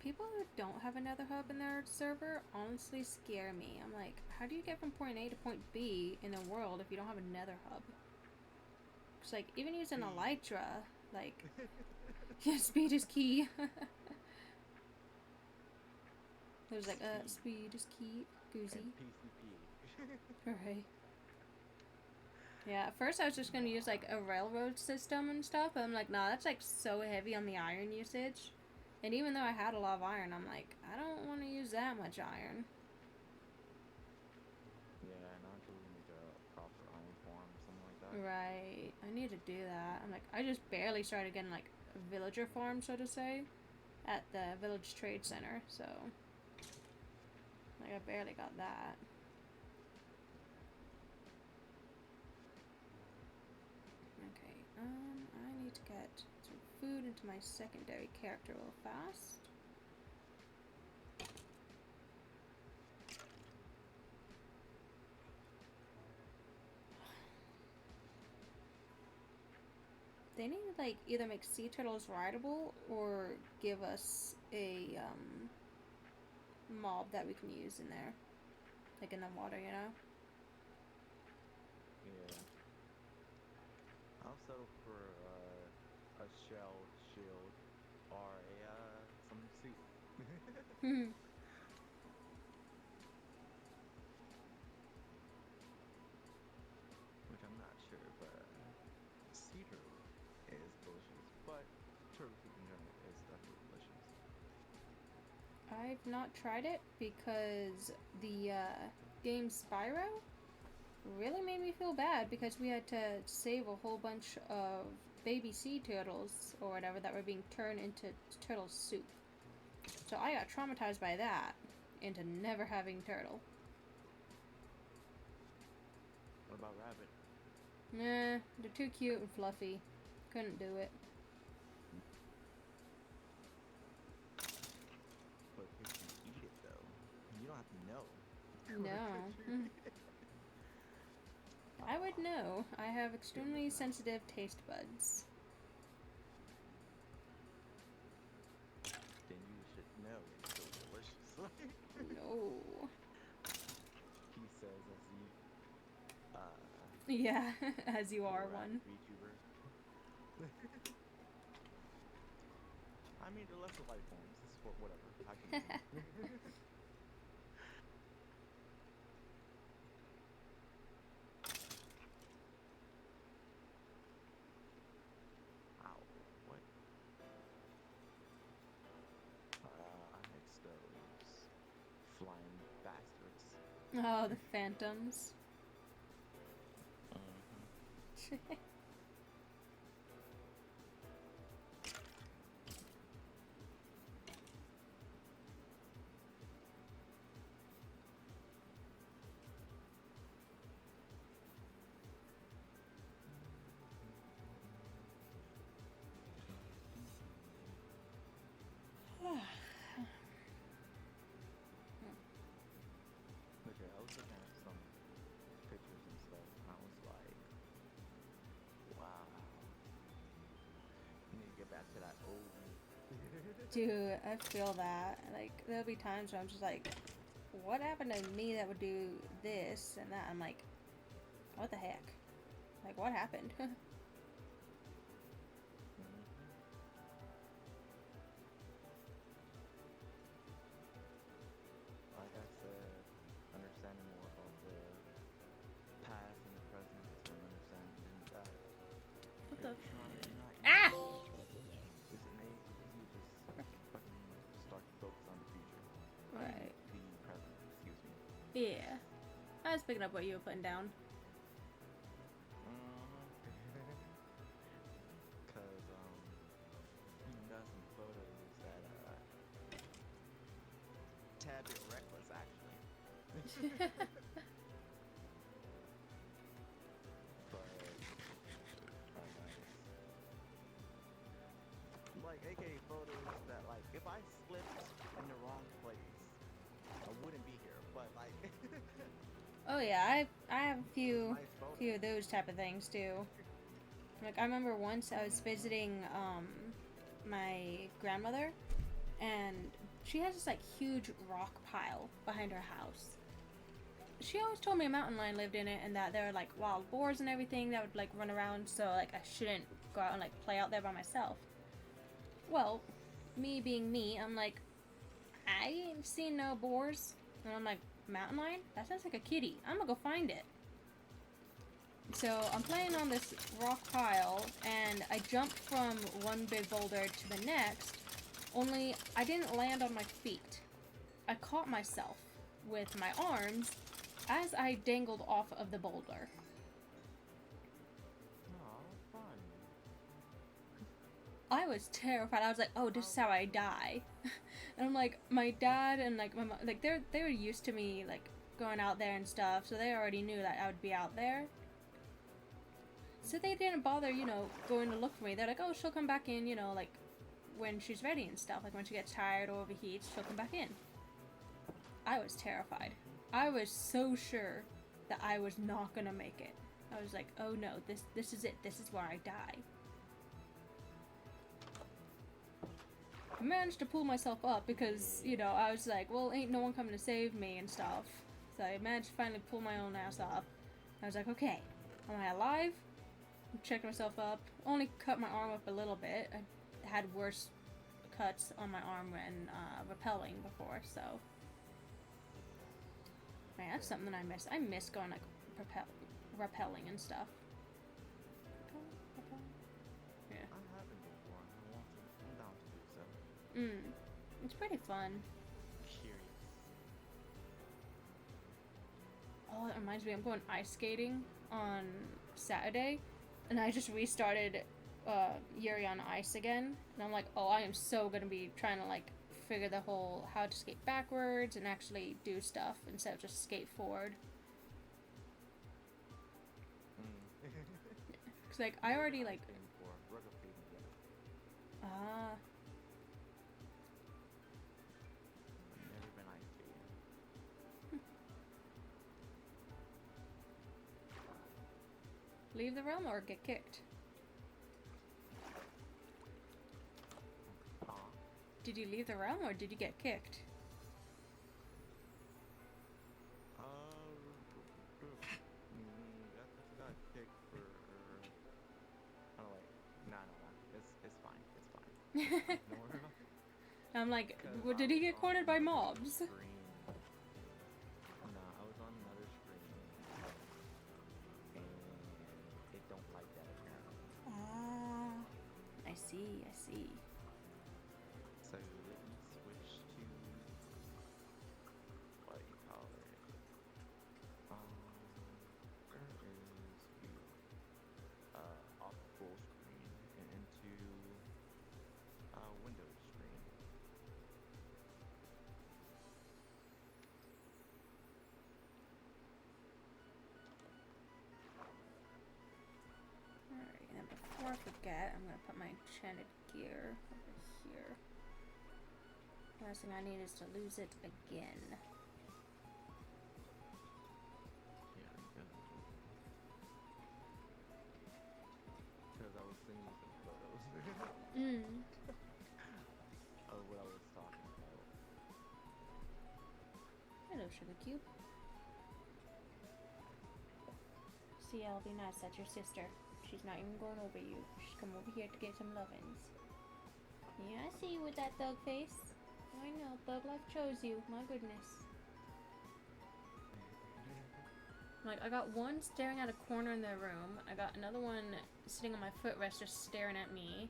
People who don't have another hub in their server honestly scare me. I'm like, how do you get from point A to point B in the world if you don't have another hub? It's like, even using Speed. Elytra, like, yeah, speed is key. There's like, speed is key, Goozy. And PCP. Right. Yeah, at first I was just gonna use like a railroad system and stuff, but I'm like, nah, that's like so heavy on the iron usage. And even though I had a lot of iron, I'm like, I don't want to use that much iron. Yeah, not until we make a proper iron farm or something like that. Right. I need to do that. I'm like, I just barely started getting like a villager farm, so to say, at the village trade center. So, like, I barely got that. Okay. I need to get some food into my secondary character real fast. They need to like either make sea turtles rideable or give us a mob that we can use in there, like in the water, you know. Yeah. I'll settle for a shell shield or a some suit. Which I'm not sure, but sea turtle is delicious. But turtle soup in general is definitely delicious. I've not tried it because the game Spyro really made me feel bad because we had to save a whole bunch of baby sea turtles or whatever that were being turned into turtle soup. So I got traumatized by that into never having turtle. What about rabbit? Nah, they're too cute and fluffy. Couldn't do it. But if you eat it though, you don't have to know. No. I would know. I have extremely sensitive taste buds. Then you should know it's so delicious. No. He says as he Yeah, as you are rabbit one. VTuber. I mean, they're lesser life forms. This is for whatever. I can eat them. Ow, what? It's those flying bastards. Oh, the phantoms. Okay, I was looking at some pictures and stuff, and I was like, wow. You need to get back to that old. Dude, I feel that. Like, there'll be times where I'm just like, what happened to me that would do this and that? I'm like, what the heck? Like, what happened? Like I said, understanding more about the past and the present and understanding that What the? you're not Ah! this innate you just fucking start to focus on the future. Right. The present, excuse me. Yeah. I was picking up what you were putting down. tad bit reckless, actually. But nice. Like AKA photos that like if I slipped in the wrong place, I wouldn't be here. But like Oh yeah, I have a nice few of photos. those type of things too. Like I remember once I was visiting my grandmother, and she has this like huge rock pile behind her house. She always told me a mountain lion lived in it, and that there were like wild boars and everything that would like run around, so like I shouldn't go out and like play out there by myself. Well, me being me, I'm like, I ain't seen no boars. And I'm like, mountain lion? That sounds like a kitty. I'm gonna go find it. So I'm playing on this rock pile, and I jumped from one big boulder to the next, only I didn't land on my feet. I caught myself with my arms as I dangled off of the boulder. Aw, fun. I was terrified. I was like, "Oh, this is how I die." And I'm like, my dad and like my mom, like they were used to me like going out there and stuff, so they already knew that I would be out there. So they didn't bother, going to look for me. They're like, "Oh, she'll come back in, like when she's ready and stuff. Like when she gets tired or overheats, she'll come back in." I was terrified. I was so sure that I was not gonna make it. I was like, "Oh no, this is it. This is where I die." I managed to pull myself up because, I was like, well, ain't no one coming to save me and stuff. So I managed to finally pull my own ass up. I was like, okay, am I alive? Checked myself up. Only cut my arm up a little bit. I had worse cuts on my arm when rappelling before, so. Man, that's something that I miss. I miss going like rappelling and stuff. Yeah. I haven't before. I'm down to do so. It's pretty fun. Curious. Oh, that reminds me, I'm going ice skating on Saturday, and I just restarted Yuri on Ice again, and I'm like, oh, I am so gonna be trying to like figure the whole how to skate backwards and actually do stuff instead of just skate forward. Cause like I already like Roller skating, yeah. ah. Never been ice skating. Leave the realm or get kicked. Did you leave the realm or did you get kicked? I got kicked for. Oh wait, nah. It's fine. It's fine. Ignore. I'm like, Because did I he was get on cornered by another mobs? screen. Nah, I was on another screen, and it don't like that apparently. Ah, I see. So let me switch to what do you call it? Where is you? Off full screen and into Windows screen. Alright, and then before I forget, I'm gonna put my enchanted gear over here. Last thing I need is to lose it again. Yeah, because I was seeing some photos of what I was talking about. Hello, Sugar Cube. See, I'll be nice. That's your sister. She's not even going over you. She's come over here to get some lovin's. Yeah, I see you with that thug face. I know, Thug Life chose you. My goodness. Like, I got one staring at a corner in their room. I got another one sitting on my footrest just staring at me.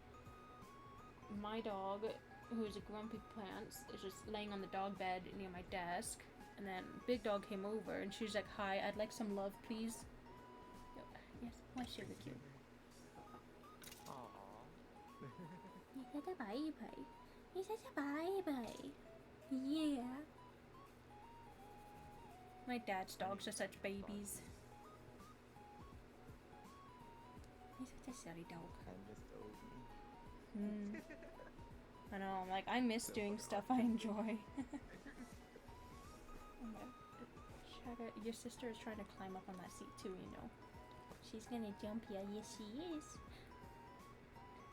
My dog, who is a grumpy pants, is just laying on the dog bed near my desk. And then Big Dog came over and she's like, hi, I'd like some love, please. Yes, my Sugar Cube. Aww. He's such a baby. He's such a baby. Yeah. My dad's I dogs need are such some babies. sauces. He's such a silly dog. I miss Obi. Hmm. I know, I'm like, I miss So doing fucking stuff I artistic. enjoy. Oh my- your sister is trying to climb up on that seat too, you know. She's gonna jump ya. Yes, she is.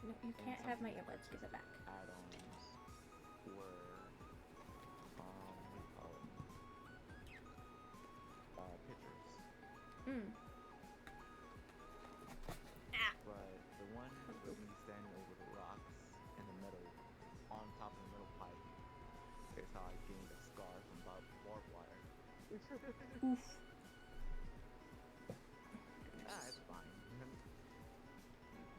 No, you And can't some have of my the earbuds. Give it back. add-ons were, what do you call them? Pictures. Hmm. Ah. But the one with me standing over the rocks in the middle, on top of the middle pipe, is how I gained a scar from barbed wire. Oof. It's fine.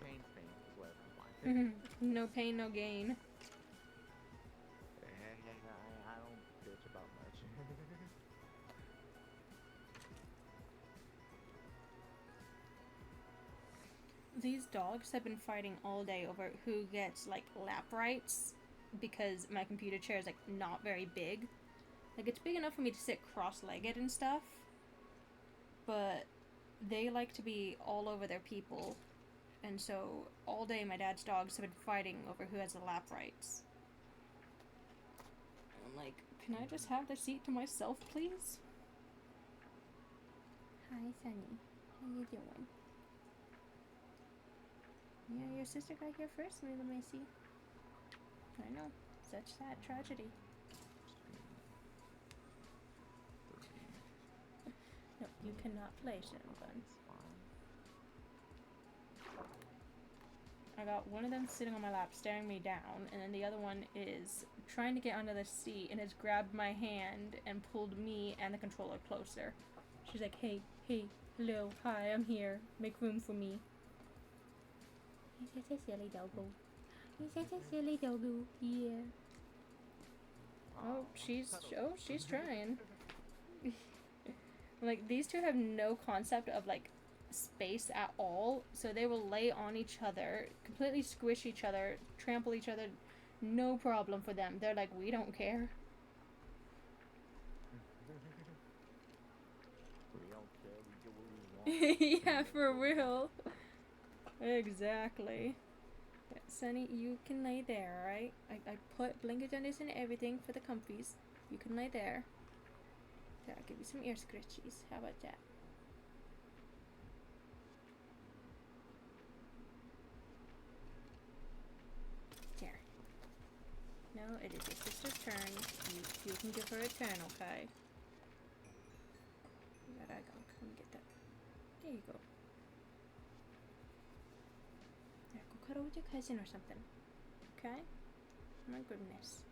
Pain's pain. It's whatever. It's fine. No pain, no gain. I don't bitch about much. These dogs have been fighting all day over who gets like lap rights because my computer chair is like not very big. Like it's big enough for me to sit cross-legged and stuff, but they like to be all over their people. And so all day my dad's dogs have been fighting over who has the lap rights. I'm like, can I just have the seat to myself, please? Hi, Sunny. How you doing? Yeah, your sister got here first, little Missy. I know. Such sad tragedy. No, you cannot play, Shinobun. It's fine. I got one of them sitting on my lap staring me down, and then the other one is trying to get under the seat and has grabbed my hand and pulled me and the controller closer. She's like, hey, hello, hi, I'm here. Make room for me. He's such a silly doggo. He's such a silly doggo. Yeah. She's trying. Like, these two have no concept of, like, space at all, so they will lay on each other, completely squish each other, trample each other, no problem for them. They're like, we don't care. We don't care. We get what we want. Yeah, for real. Exactly. Yeah, Sunny, you can lay there, alright? I put blanket unders and everything for the comfies. You can lay there. There, I'll give you some ear scratchies. How about that? There. No, it is your sister's turn. You can give her a turn, okay? Where did I go? Come get that. There you go. There, go cuddle with your cousin or something. Okay? My goodness.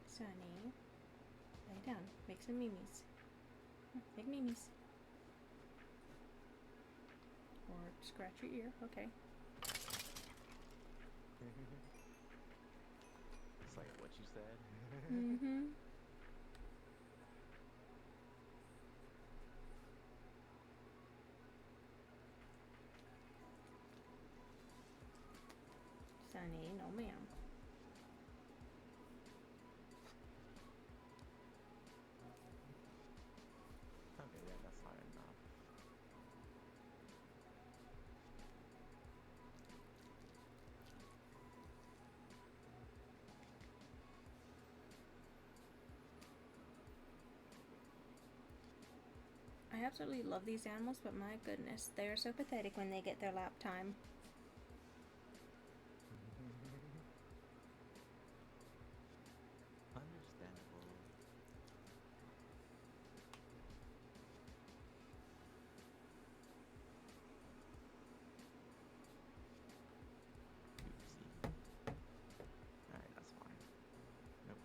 Sunny, lay down. Make some memes. Make memes. Or scratch your ear. Okay. It's like what you said. Mm-hmm. Sunny, no ma'am. Okay, yeah, that's hard enough. I absolutely love these animals, but my goodness, they are so pathetic when they get their lap time. Understandable. Oopsie. Alright, that's fine. Nope.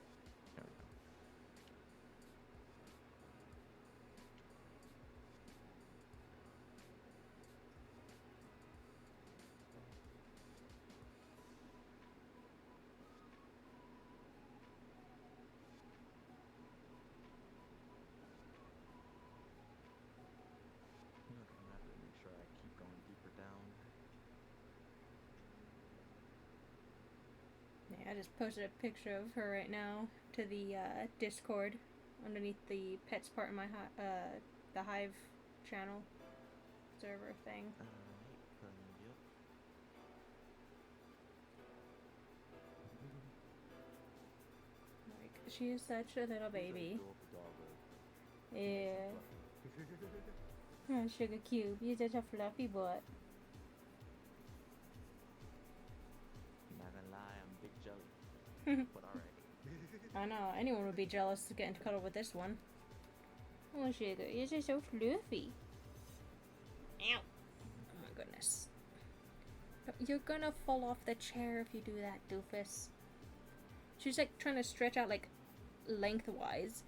There we go. I just posted a picture of her right now to the Discord underneath the pets part in my the Hive channel server thing. Alright, yep. Like, she is such a little baby. Yeah. Oh, Sugar Cube, you're such a fluffy butt. Not gonna lie, I'm big jelly. But alright. I know, anyone would be jealous to get into cuddle with this one. Oh, Sugar, you're just so fluffy. Ow. Oh my goodness. You're gonna fall off the chair if you do that, doofus. She's like trying to stretch out like lengthwise,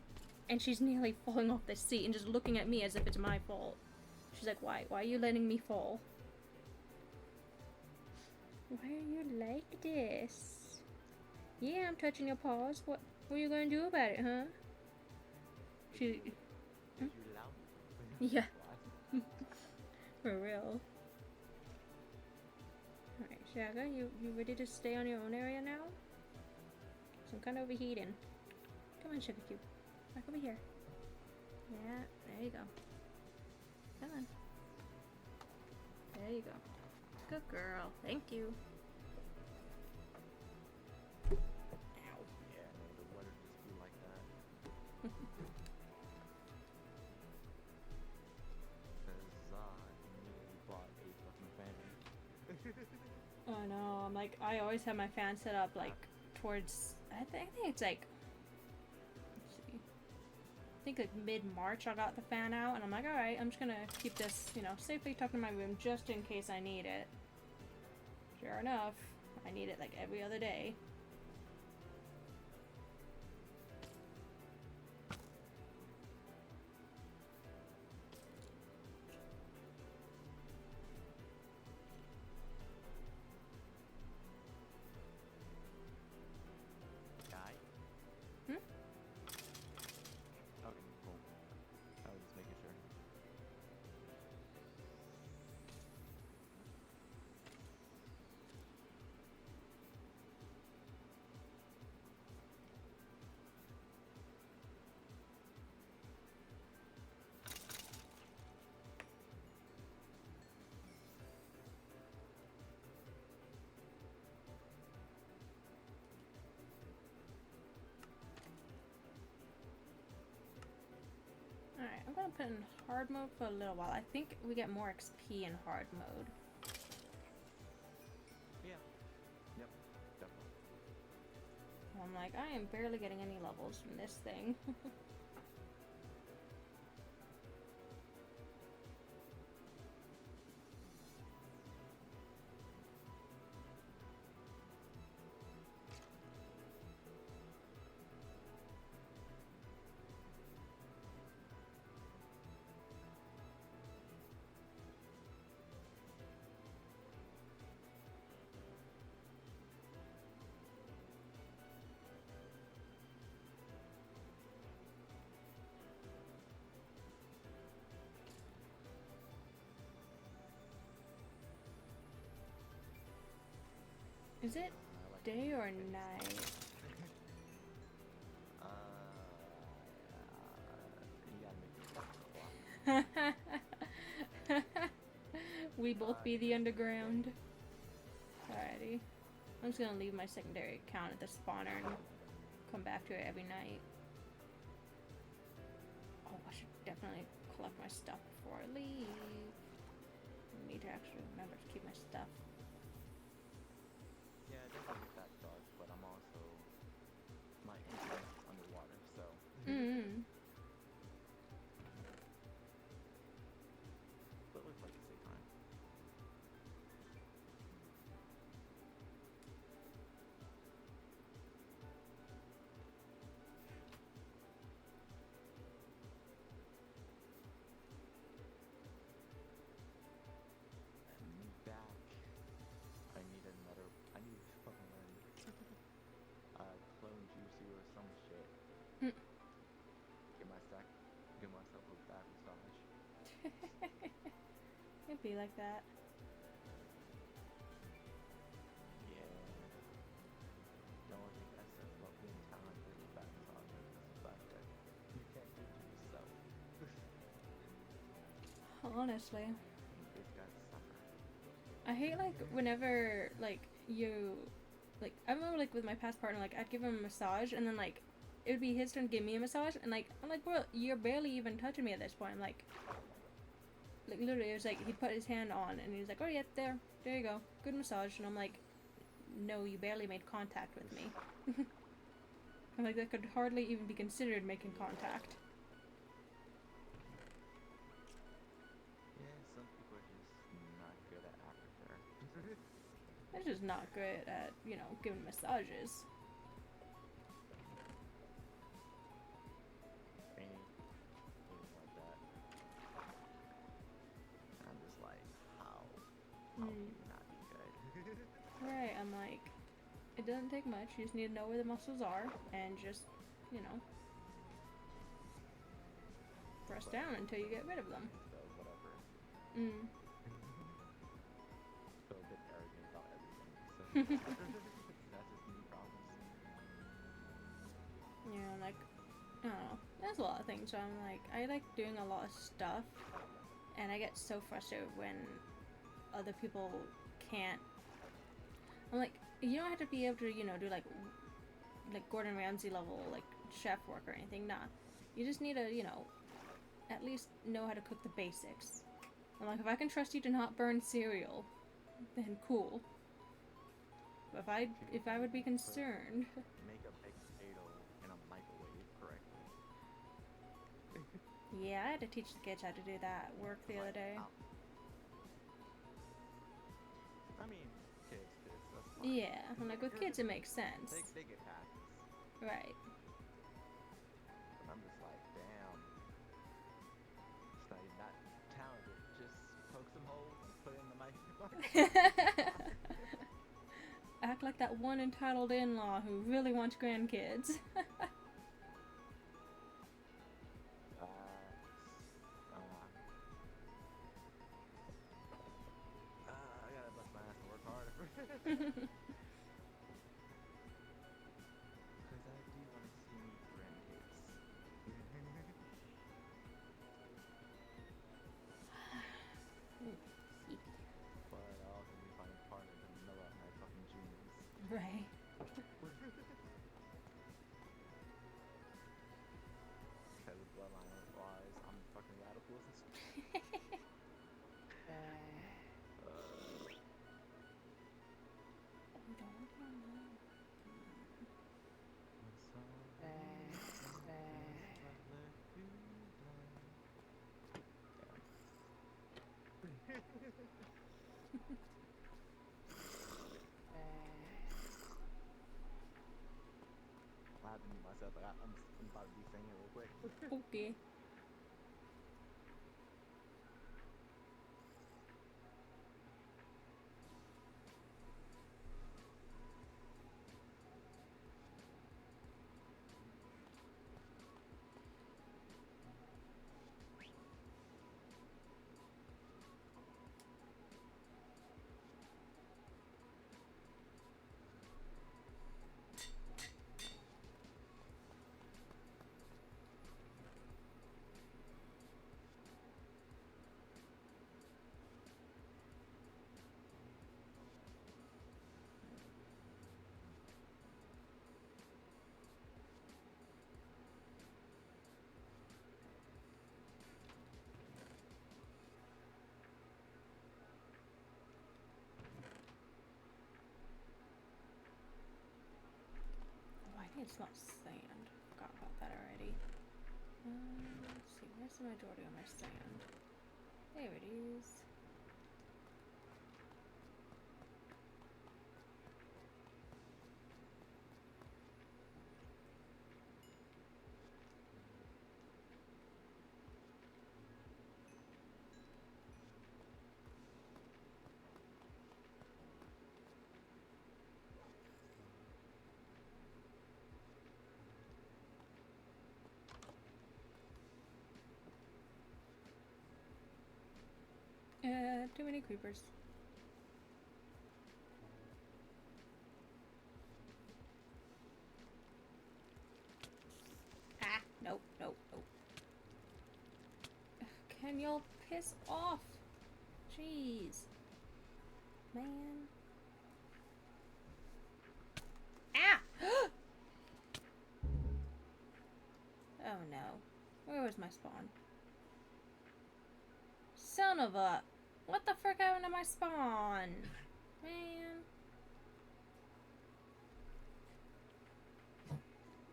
and she's nearly falling off the seat and just looking at me as if it's my fault. She's like, why? Why are you letting me fall? Why are you like this? Yeah, I'm touching your paws. What are you gonna do about it, huh? She... Did you allow me? Yeah. What? For real. Alright, Shaga, you ready to stay on your own area now? So I'm kind of overheating. Come on, Sugar Cube. Back over here. Yeah, there you go. Come on. There you go. Good girl. Thank you. Ow. Yeah, no, the weather just be like that. Cause I nearly bought a fucking fan. Oh no, I'm like, I always have my fan set up like towards, I think it's like, let's see, I think like mid-March I got the fan out, and I'm like, alright, I'm just gonna keep this, you know, safely tucked in my room just in case I need it. Sure enough, I need it like every other day. Guy? Hmm? Okay, cool. I was just making sure. Alright, I'm gonna put in hard mode for a little while. I think we get more XP in hard mode. Yeah. Yep. Definitely. I'm like, I am barely getting any levels from this thing. Is it I like day or face. night? You gotta make it clock. We both be the underground. Alrighty. I'm just gonna leave my secondary account at the spawner and come back to it every night. Oh, I should definitely collect my stuff before I leave. I need to actually remember to keep my stuff. Yeah, I definitely get that charge, but I'm also my internet's underwater, so Mm-hmm. but it looks like it's safe time. And back. I need another. I need to fucking learn. Clone Jutsu or some shit. Mm. Give myself a back massage. It'd be like that. Yeah. Don't honestly. This guy suffer. I hate like whenever like you like I remember like with my past partner like I'd give him a massage and then like it would be his turn to give me a massage and like I'm like bro you're barely even touching me at this point. I'm like literally it was like he'd put his hand on and he was like oh yeah there you go good massage and I'm like no you barely made contact with me. I'm like that could hardly even be considered making contact. Yeah, some people are just not good at aftercare. I'm just not good at you know giving massages. Me, things like that. I'm just like, how can you not be good? Right, I'm like, it doesn't take much. You just need to know where the muscles are and just, you know, press But down until you get rid of them. so whatever. Mm. Feel a bit arrogant about everything. So that's just me problems. Yeah, like, I don't know. There's a lot of things. So I'm like, I like doing a lot of stuff, and I get so frustrated when other people can't. I'm like, you don't have to be able to, you know, do like Gordon Ramsay level like chef work or anything. Nah, you just need to, you know, at least know how to cook the basics. I'm like, if I can trust you to not burn cereal, then cool. But if I would be concerned. Make a baked potato in a microwave correctly. Yeah, I had to teach the kids how to do that at work the other day. I mean, kids, that's fine. Yeah, I'm like, with kids it makes sense. They get past this. Right. And I'm just like, damn. It's like not talented. Just poke some holes and put it in the microwave. Act like that one entitled in-law who really wants grandkids. I gotta bust my ass and work harder. Because I do want to see me grandkids. But I also do find it harder to know out my fucking genes. Right. Because bloodline wise, I'm fucking radical as I have to mute myself. I'm about to be singing real quick. Okay. Oh, I think it's not sand. Forgot about that already. Let's see, where's the majority of my sand? There it is. Too many creepers. Ah, nope. Can Can y'all piss off? Jeez. Man. Ah! Oh no. Where was my spawn? Son of a... What the frick happened to my spawn? Man.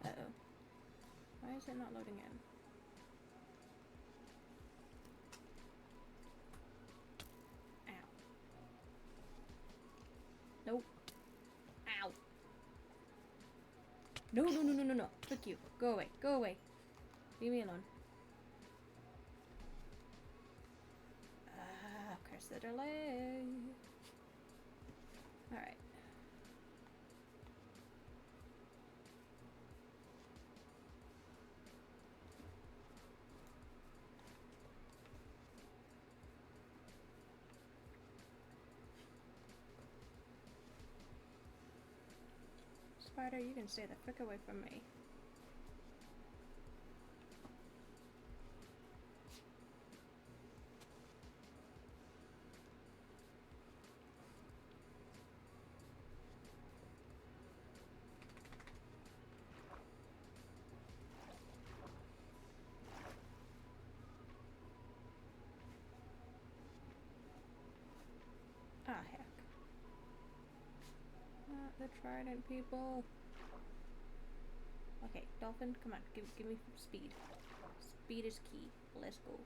Uh-oh. Why is it not loading in? Ow. Nope. Ow. No, no, no, no, no, no. Frick you. Go away. Go away. Leave me alone. Ah, curse the delay. Alright. Spider, you can stay the frick away from me. Ah, heck. Not the trident people. Okay, Dolphin, come on, give me speed. Speed is key. Let's go.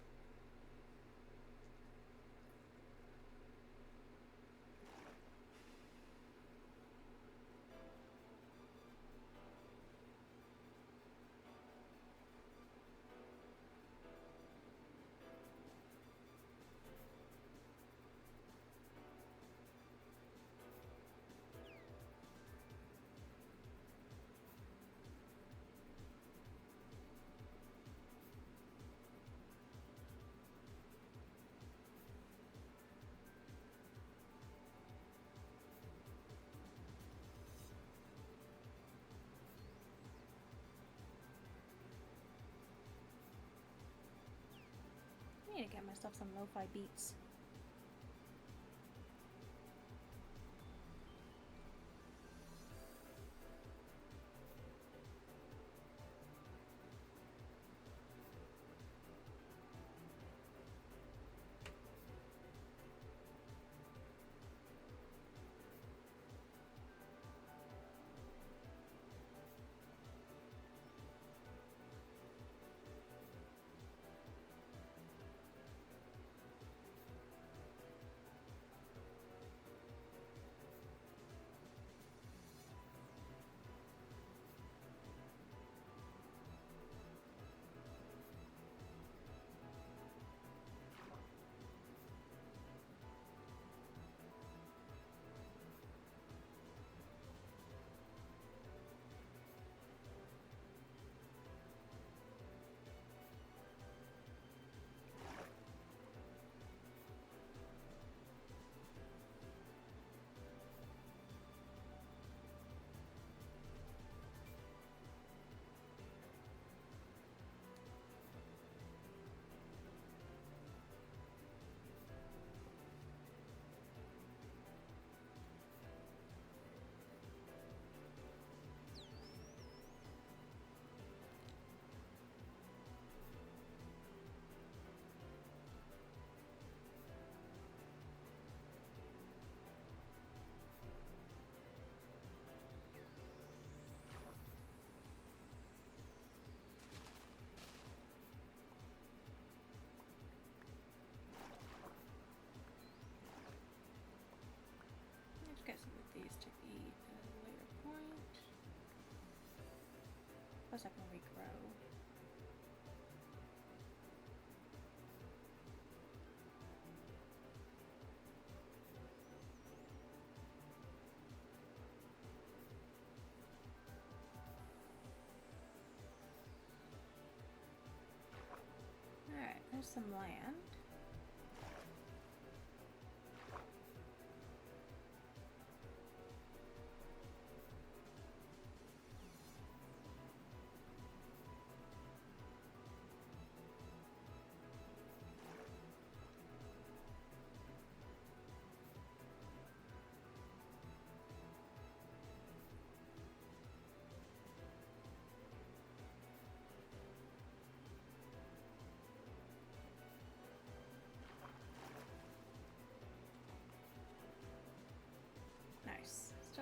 I need to get myself some lo-fi beats. Let's get some of these to eat at a later point. Plus I can regrow. Alright, there's some land.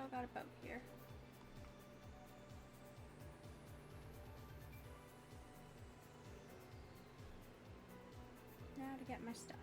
still got a boat here. Now to get my stuff.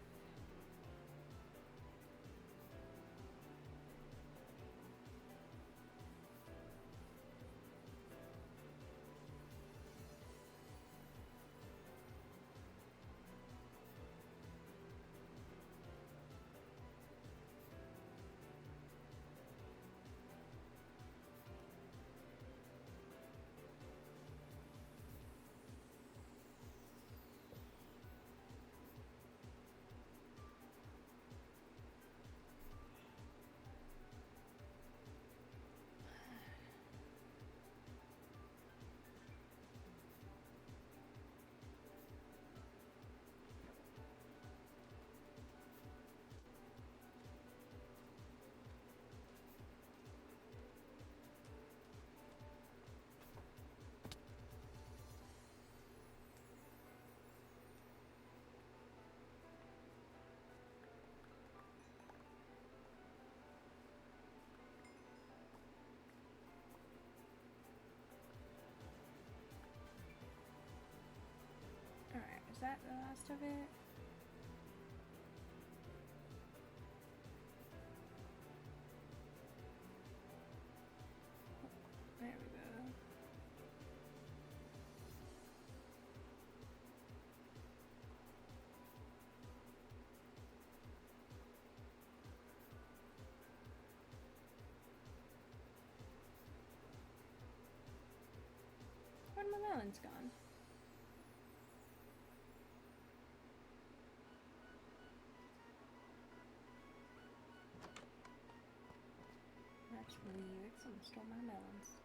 Alright, is that the last of it? There we go. Where'd my melons gone? That's weird. Someone stole my melons.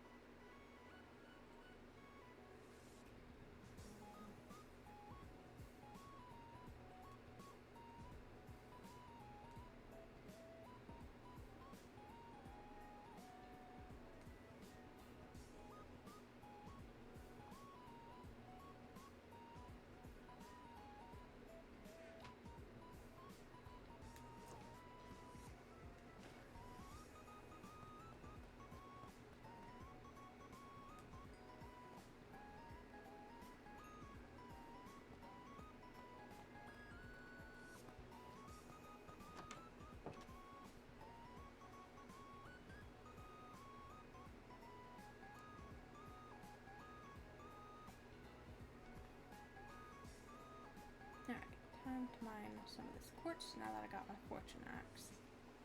Alright, time to mine some of this quartz now that I got my fortune axe.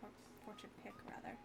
Or fortune pick, rather.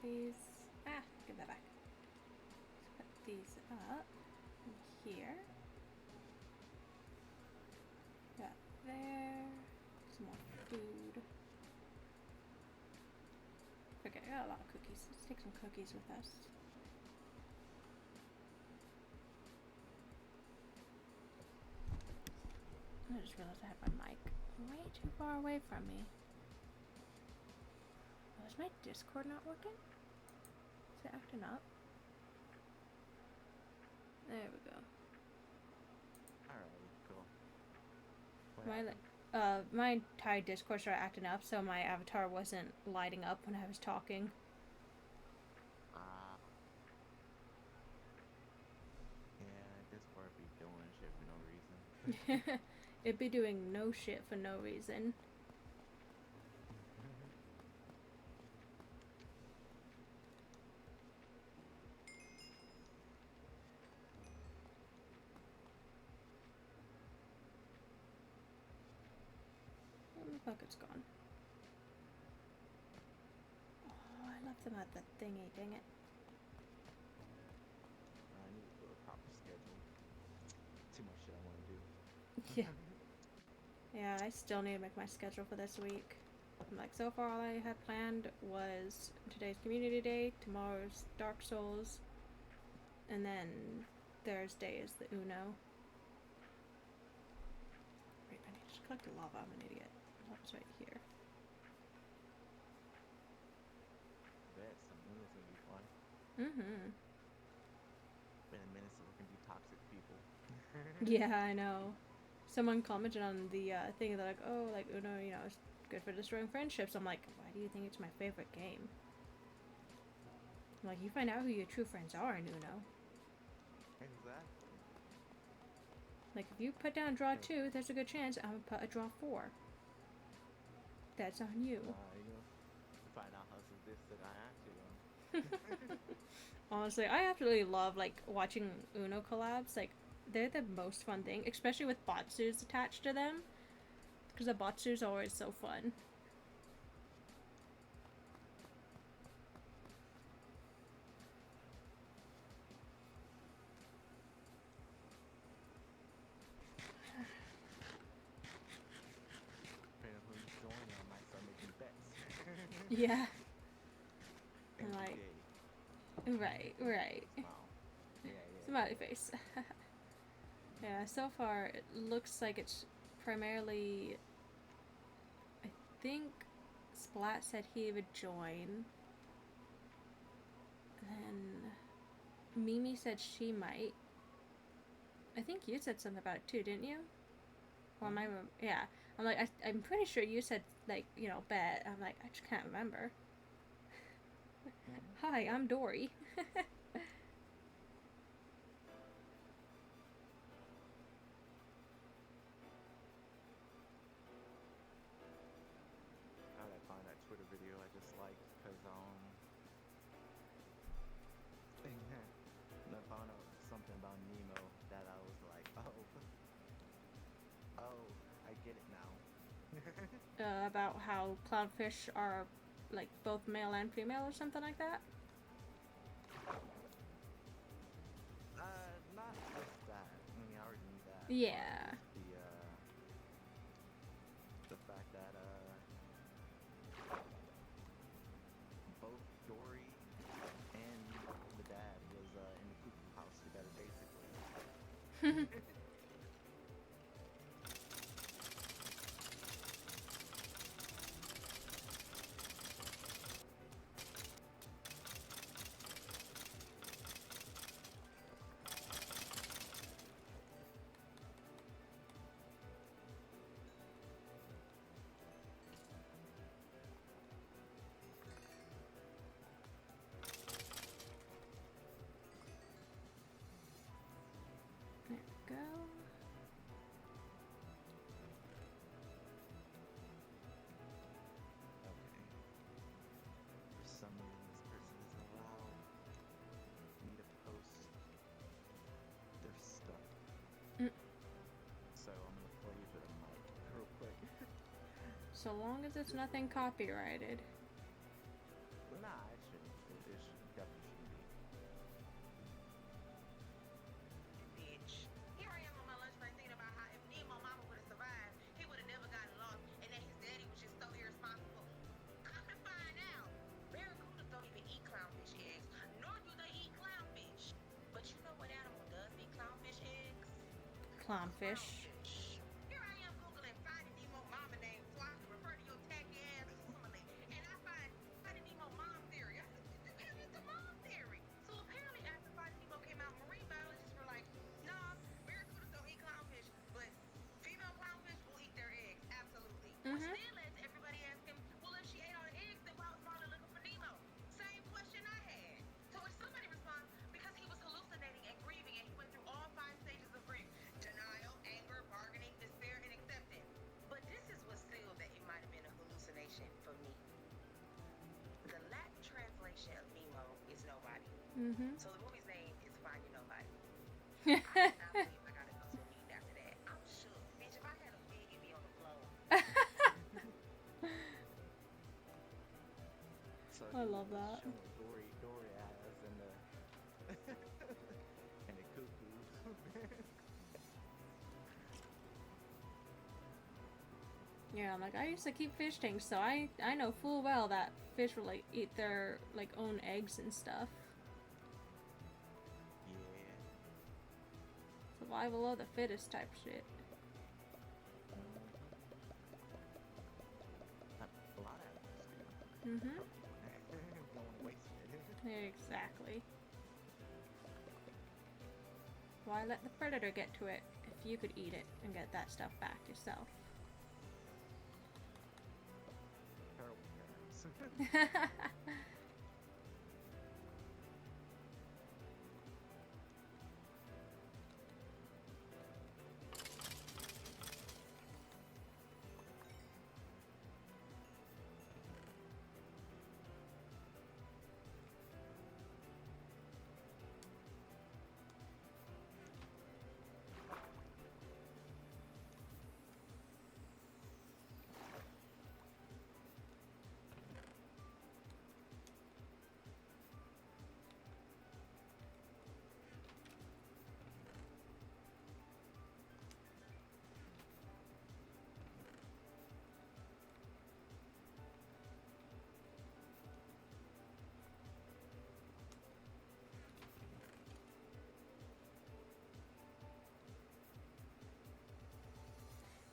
these. Ah, give that back. Let's put these up here. Got there. Some more food. Okay, I got a lot of cookies. Let's take some cookies with us. I just realized I had my mic way too far away from me. Oh, is my Discord not working? Is it acting up? There we go. Alright, cool. What My happened? my entire Discord started acting up, so my avatar wasn't lighting up when I was talking. Ah. Yeah, Discord be doing shit for no reason. It'd be doing no shit for no reason. The bucket's gone. Oh, I left them at the thingy, dang it. I need to do a proper schedule. Too much shit I want to do. Yeah. Yeah, I still need to make my schedule for this week. I'm like, so far all I had planned was today's community day, tomorrow's Dark Souls, and then Thursday is the Uno. Wait, I need to collect the lava, I'm an idiot. Lava's right here. Bet some Uno's gonna be fun. Mm-hmm. Been a minute so we can be toxic people. Yeah, I know. Someone commented on the thing, they're like, oh, like Uno, you know, it's good for destroying friendships. I'm like, why do you think it's my favorite game? I'm like, you find out who your true friends are in Uno. Exactly. Like, if you put down draw Yeah. 2, there's a good chance I'm gonna put a draw 4. That's on you. You know, to find out how sadistic I actually am. Honestly, I absolutely love, like, watching Uno collabs. Like, they're the most fun thing, especially with botsus attached to them. Because the botsus are always so fun. Depending on who you join, I might start making bets. Yeah. And Like, yay. right. Smile. Yeah. Smiley face. Yeah, so far it looks like it's primarily. I think Splat said he would join. Then Mimi said she might. I think you said something about it too, didn't you? Or am I? Yeah. I'm like, I'm pretty sure you said, like, you know, bet. I'm like, I just can't remember. Hi, I'm Dory. I gotta find that Twitter video I just liked because I found out something about Nemo that I was like, oh, I get it now. About how clownfish are, like, both male and female or something like that. Not just that. I mean, I already knew that. Yeah. The fact that both Dory and the dad was in the cuckoo house together, basically. There we go. Okay. For some reason, this person doesn't allow me to post their stuff. So I'm gonna play you to the mic real quick. So long as it's nothing copyrighted. Nah, it shouldn't. clownfish. Here I am googling Finding Nemo mama name so I can refer to your tacky ass family, and I find Finding Nemo mom theory. I said, what the hell is the mom theory? So apparently, after Finding Nemo came out, marine biologists were like, nah, barracudas don't eat clownfish, but female clownfish will eat their eggs, absolutely. Which Mm-hmm. then led to everybody asking, well, if she ate all the eggs, then why was Marlin looking for Nemo? Same question I had. To which somebody responds, because he was hallucinating and grieving, and he went through all 5 stages of grief: denial, anger, bargaining, despair, and acceptance. But this is what sealed that it might have been a hallucination for me. The Latin translation of Nemo is nobody. Mm-hmm. So the movie's name is Finding Nobody. I cannot believe I gotta go to a meeting after that. I'm shook. Bitch, if I had a wig, it'd be on the floor. So I he love was that. showing Dory eyes and the and the cuckoo. Yeah, I'm like, I used to keep fish tanks, so I know full well that fish will like eat their like own eggs and stuff. Yeah. Survival of the fittest type shit. A lot of animals do. Mm-hmm. Don't want to waste it. Exactly. Why let the predator get to it if you could eat it and get that stuff back yourself? Terrible parents.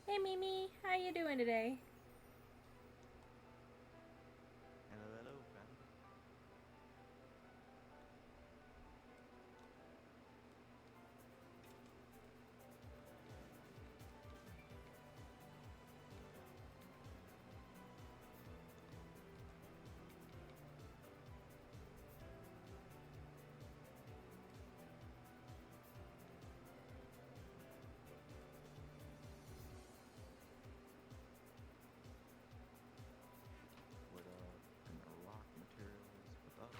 Hey Mimi, how you doing today? Hello, friend. What and the rock materials with us.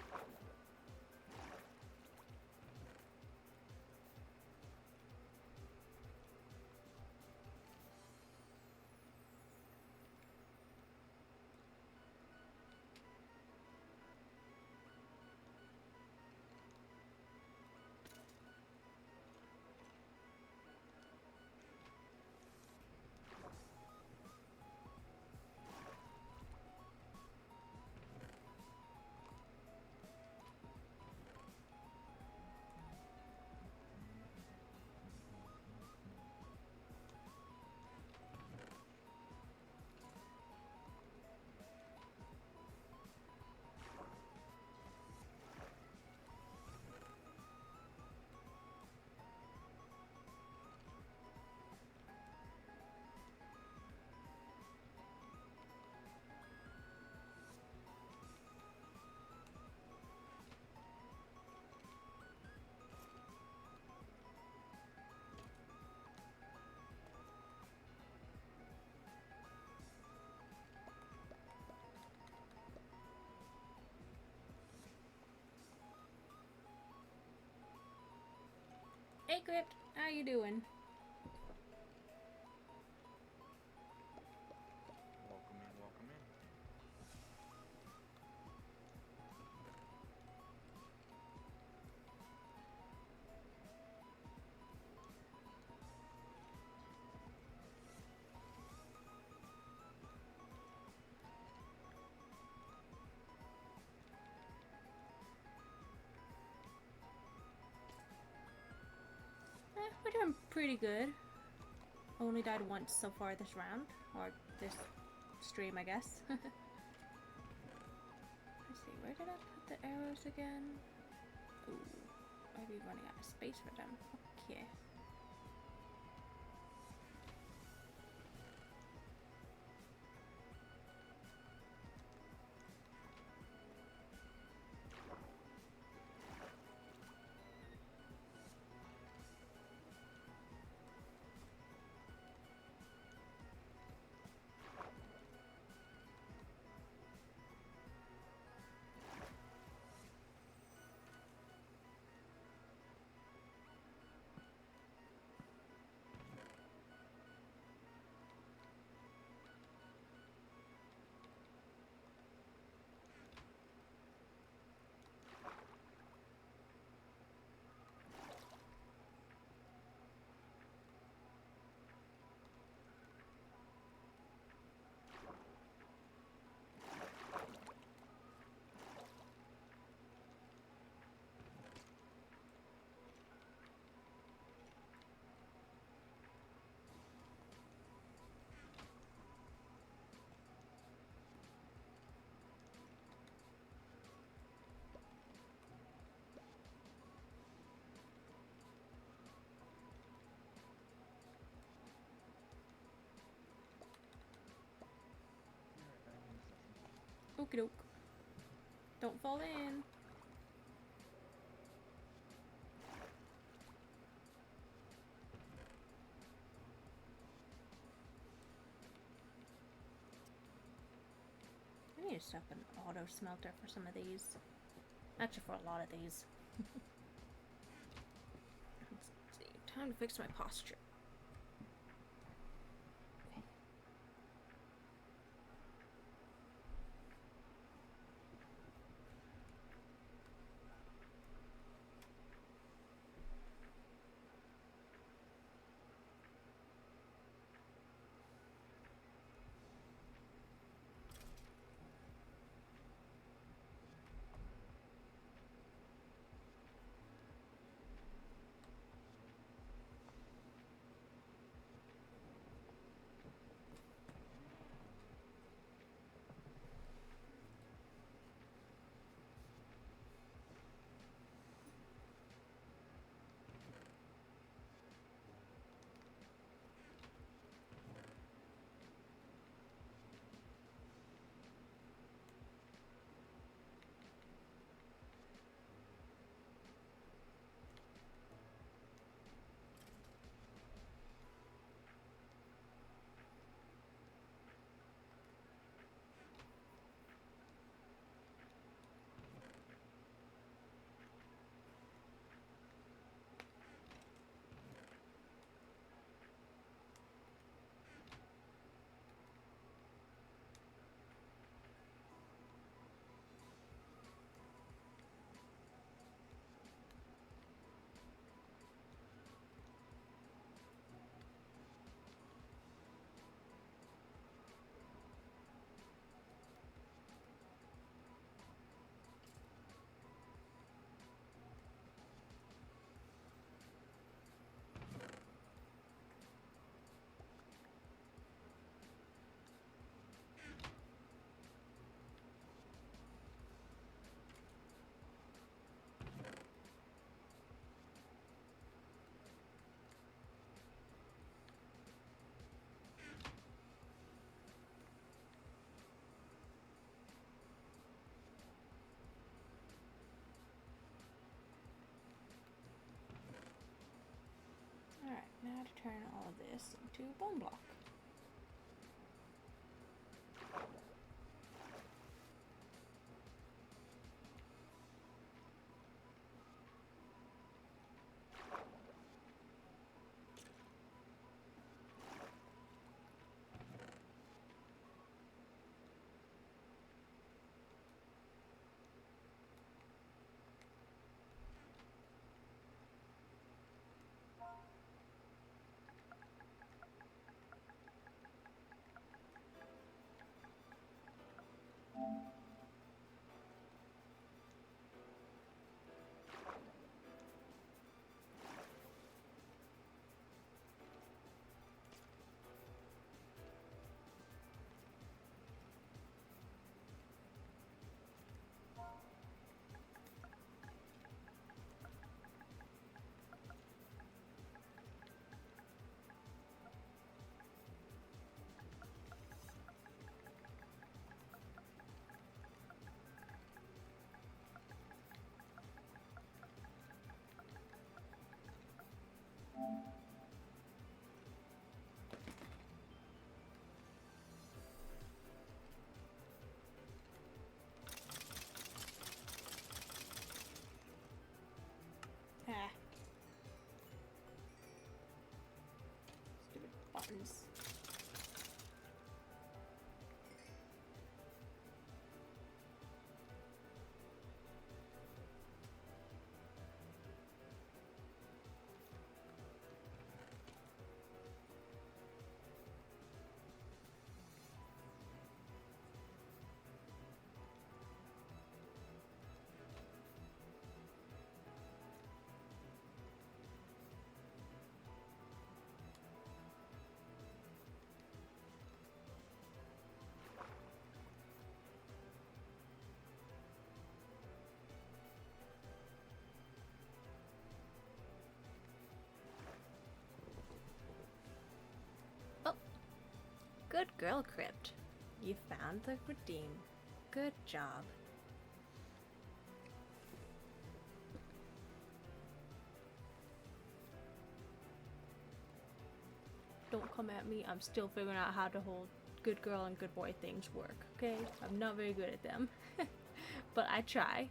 Hey Crypt, how you doing? Welcome in, welcome in. We're doing pretty good. Only died once so far this round. Or this stream, I guess. Let's see, where did I put the arrows again? Ooh, might be running out of space for them. Okay. Okie doke. Don't fall in. I need to set up an auto smelter for some of these. Actually, for a lot of these. Let's see. Time to fix my posture. Alright, now to turn all of this into bone block. Good girl, Crypt. You found the redeem. Good job. Don't come at me. I'm still figuring out how the whole good girl and good boy things work, okay? I'm not very good at them. But I try.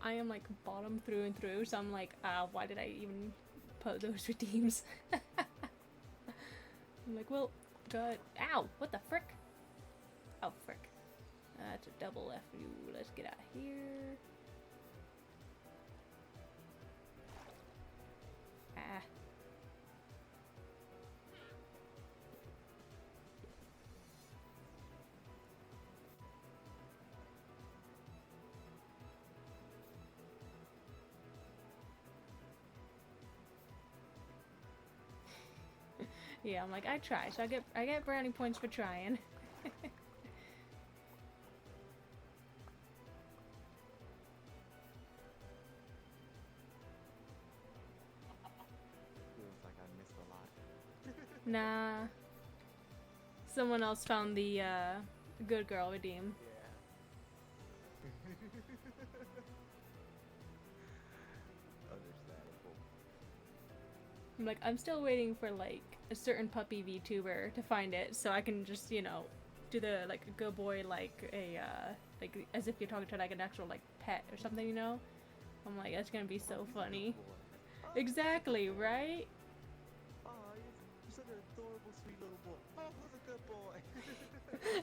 I am like bottom through and through, so I'm like, why did I even put those redeems? I'm like, well, God, ow, what the frick? Oh, frick. That's a double F you. Let's get out of here. Ah. Yeah, I'm like, I try, so I get brownie points for trying. Feels like I missed a lot. Nah. Someone else found the good girl redeem. Yeah. Understandable. I'm like, I'm still waiting for like a certain puppy VTuber to find it, so I can just, you know, do the like a good boy like a like as if you're talking to like an actual like pet or something, you know? I'm like, that's gonna be so funny. Exactly, right? Oh, you're such an adorable, sweet little boy. Oh, who's a good boy?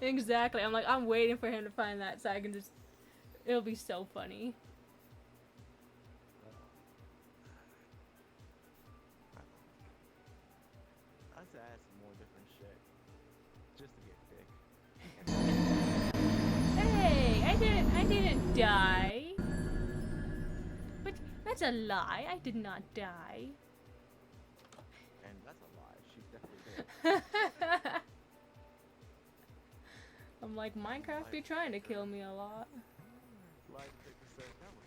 Exactly. I'm like, I'm waiting for him to find that so I can just. It'll be so funny. I have to add some more different shit. Just to get dick. Hey, I didn't die. But that's a lie. I did not die. And that's a lie. She definitely did. I'm like, Minecraft be trying to kill me a lot. Lie detector said that was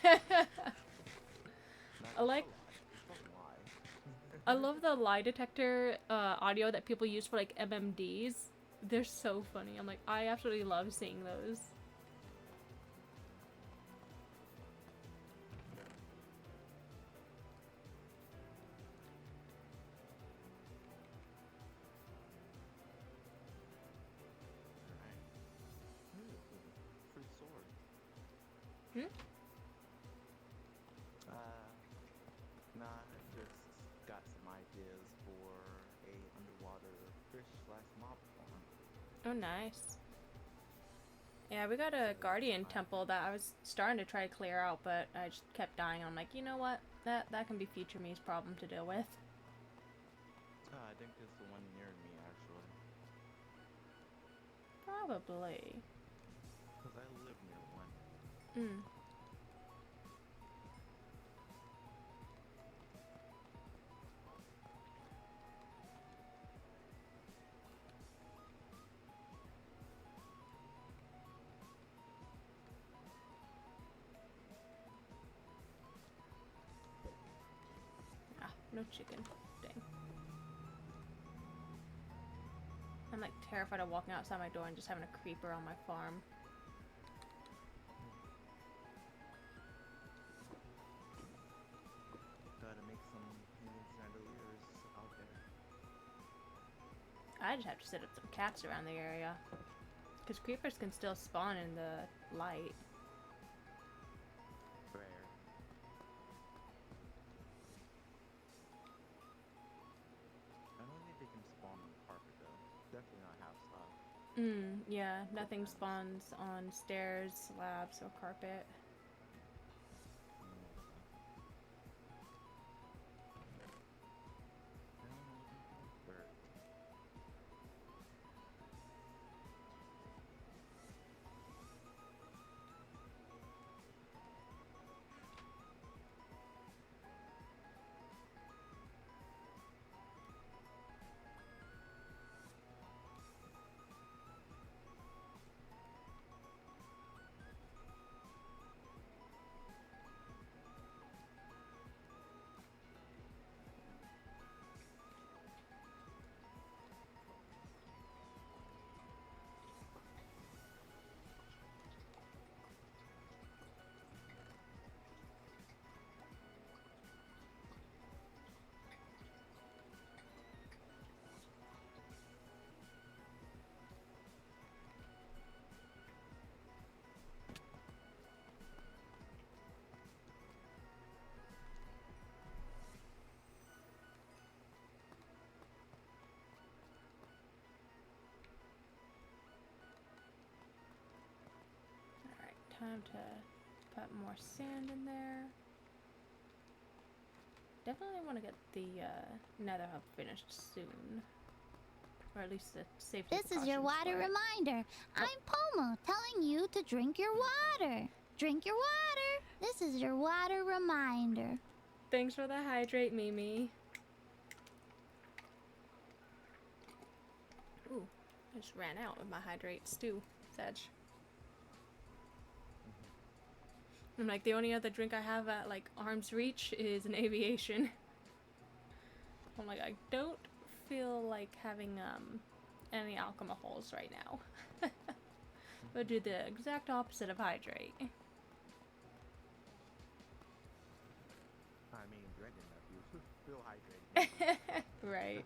a lie. I like. I love the lie detector audio that people use for like MMDs. They're so funny. I'm like, I absolutely love seeing those. Free sword. Hmm? Nah, I just got some ideas for a underwater fish/mob farm. Oh, nice. Yeah, we got a guardian temple that I was starting to try to clear out, but I just kept dying. I'm like, you know what? That can be future me's problem to deal with. I think it's the one near me, actually. Probably. Because I live near one. Hmm. Ah, no chicken. Dang. I'm like terrified of walking outside my door and just having a creeper on my farm. Gotta make some chandeliers out there. I just have to set up some caps around the area. Because creepers can still spawn in the light. Rare. I don't think they can spawn on carpet, though. Definitely not house top. Yeah, nothing spawns on stairs, slabs, or carpet. Bird. time to put more sand in there. Definitely want to get the nether hub finished soon. Or at least the safety This is your precautions water for it. reminder. I'm Pomo, telling you to drink your water. Drink your water. This is your water reminder. Thanks for the hydrate, Mimi. Ooh, I just ran out with my hydrates too, Sedge. I'm like, the only other drink I have at like arm's reach is an aviation. I'm like, I don't feel like having any alcohols right now. But do the exact opposite of hydrate. I mean, drinking that you feel hydrated. Right.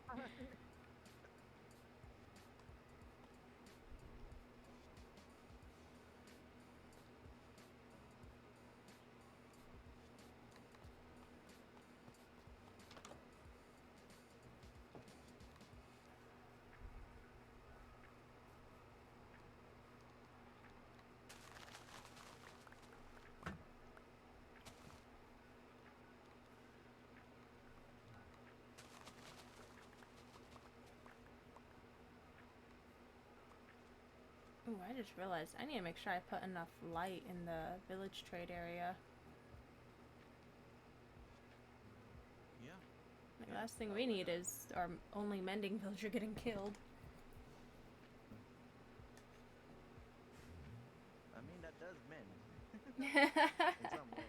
Ooh, I just realized I need to make sure I put enough light in the village trade area. Yeah. Like, last thing we need is our only mending villager getting killed. I mean, that does mend. In some ways.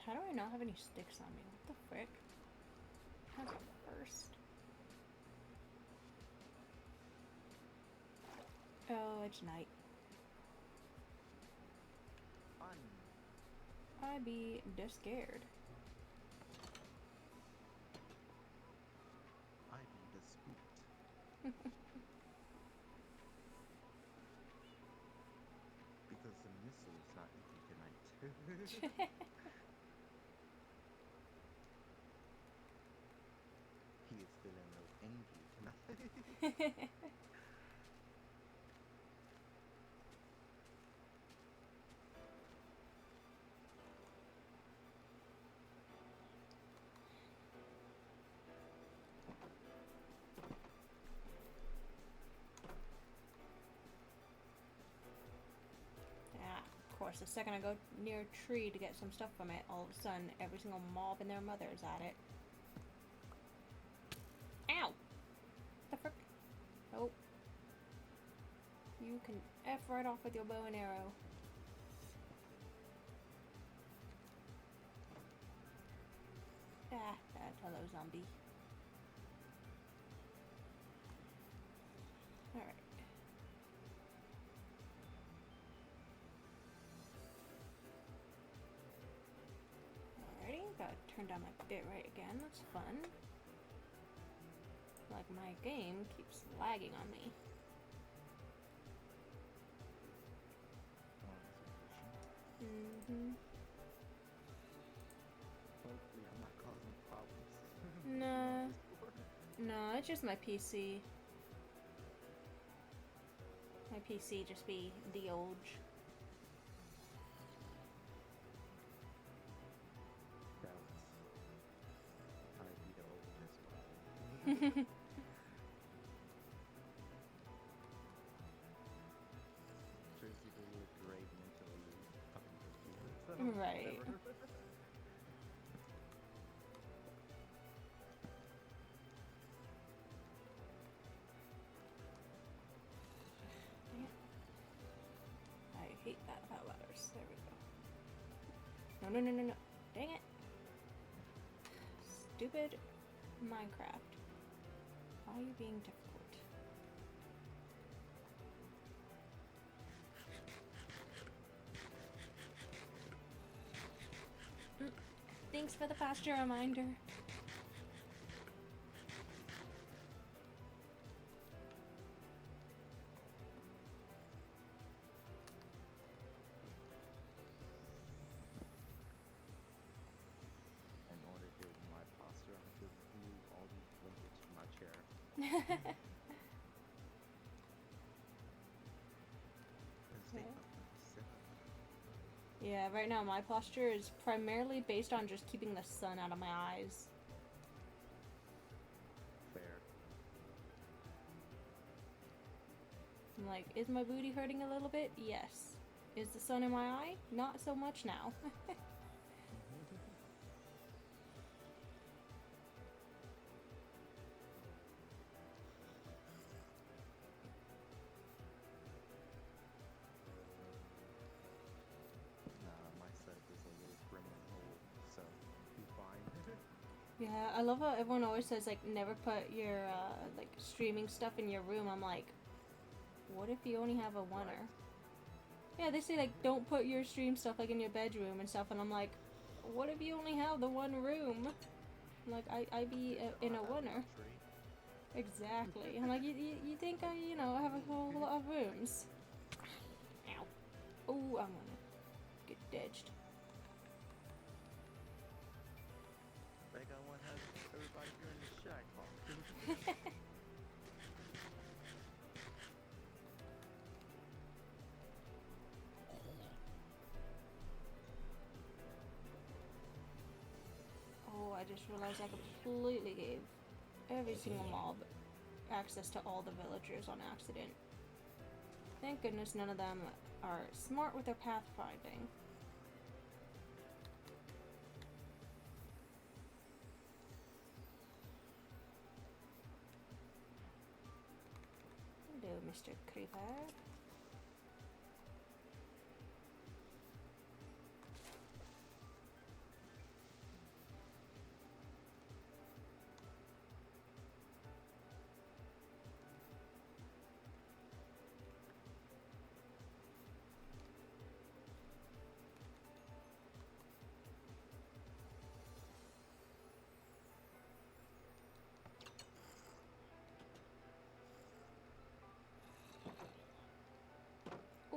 How do I not have any sticks on me? What the frick? That's a first. Oh, it's night. Fun. I be just scared. I be the spooked. Because the missile's not empty tonight. He is feeling a little angry tonight. Ah, of course, the second I go near a tree to get some stuff from it, all of a sudden every single mob and their mother is at it. Ow! The frick? Oh. You can F right off with your bow and arrow. Ah, hello zombie. Alright. Alrighty, gotta turn down my bitrate again, that's fun. Like my game keeps lagging on me. Oh, that's unfortunate. Mm-hmm. Hopefully I'm not causing problems. No. Discord. No, it's just my PC. My PC just be the old. Doubts. I'd be the old as well. Sure, people will grade mentally fucking confused. So Right. whatever. Dang it. I hate that about ladders. There we go. No, no, no, no, no. Dang it. Stupid Minecraft. Why are you being difficult? Thanks for the faster reminder. In order to build my posture, I have to remove all these blankets from my chair and stay Yeah. up and sit up. Yeah, right now my posture is primarily based on just keeping the sun out of my eyes. Fair. I'm like, is my booty hurting a little bit? Yes. Is the sun in my eye? Not so much now. My set is a little criminal hole, so be fine. Yeah, I love how everyone always says like never put your like streaming stuff in your room. I'm like, what if you only have a oneer? Yeah, they say like don't put your stream stuff like in your bedroom and stuff, and I'm like, what if you only have the one room? I'm like I be in a oneer. Exactly. I'm like you think I have a whole lot of rooms? Ow. Oh, I'm gonna get ditched. Like I want to have everybody here in the shack talk. Oh, I just realized I completely gave every single mob access to all the villagers on accident. Thank goodness none of them are smart with their pathfinding. Hello, Mr. Creeper.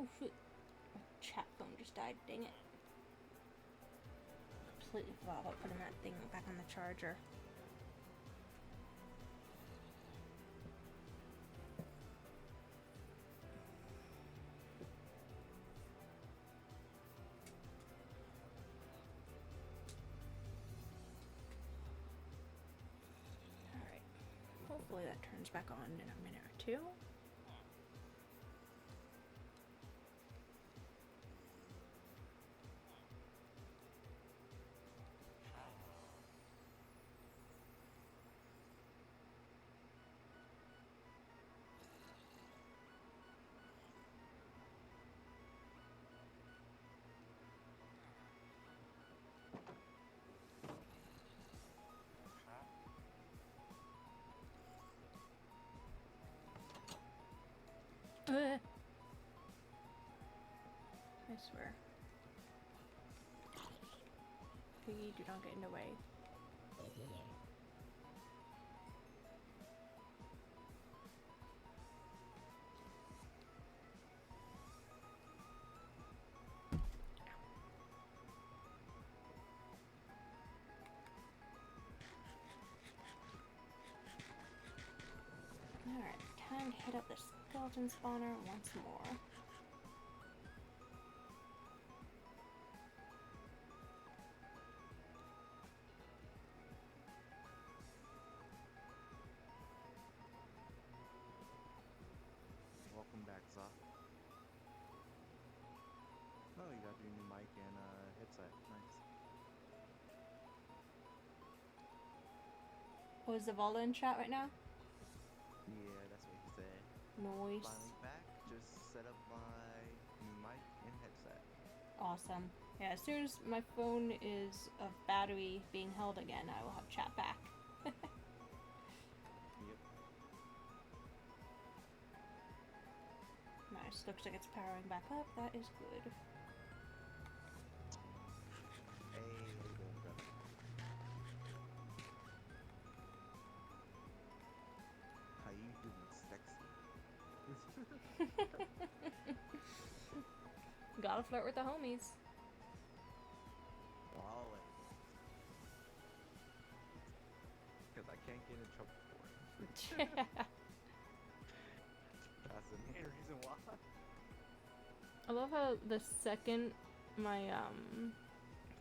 Oh shoot. My chat phone just died, dang it. Completely forgot about putting that thing back on the charger. Alright. Hopefully that turns back on in a minute or two. I swear. Piggy, do not get in the way. hit up the skeleton spawner once more. Welcome back, Zoth. Oh, you got your new mic and headset. Nice. Was Zavala in chat right now? Yeah, that's what he said. Nice. Finally back. Just set up my new mic and headset. Awesome. Yeah, as soon as my phone is of battery being held again, I will have chat back. Yep. Nice. Looks like it's powering back up. That is good. Hey, how you doing, brother? How you doing, sexy? Gotta flirt with the homies. Always. Because I can't get in trouble for it. That's the main reason why. I love how the second my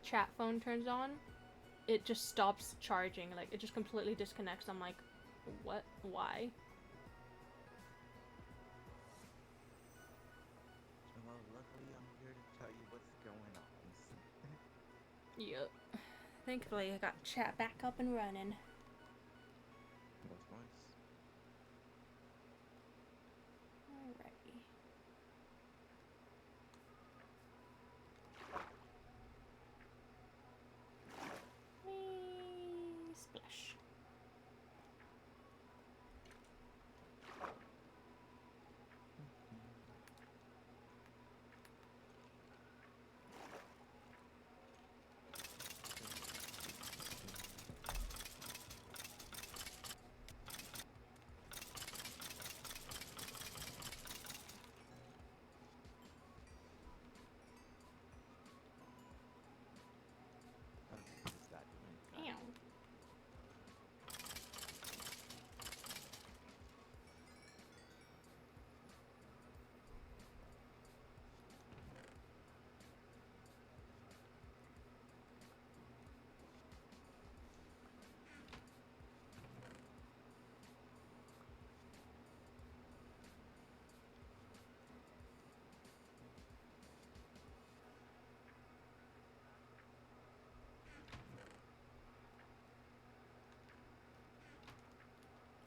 chat phone turns on, it just stops charging. Like, it just completely disconnects. I'm like, what? Why? Well, luckily I'm here to tell you what's going on. Yep. Thankfully, I got chat back up and running. That's nice. Alrighty. Whee! Splash. What's that doing? Ow.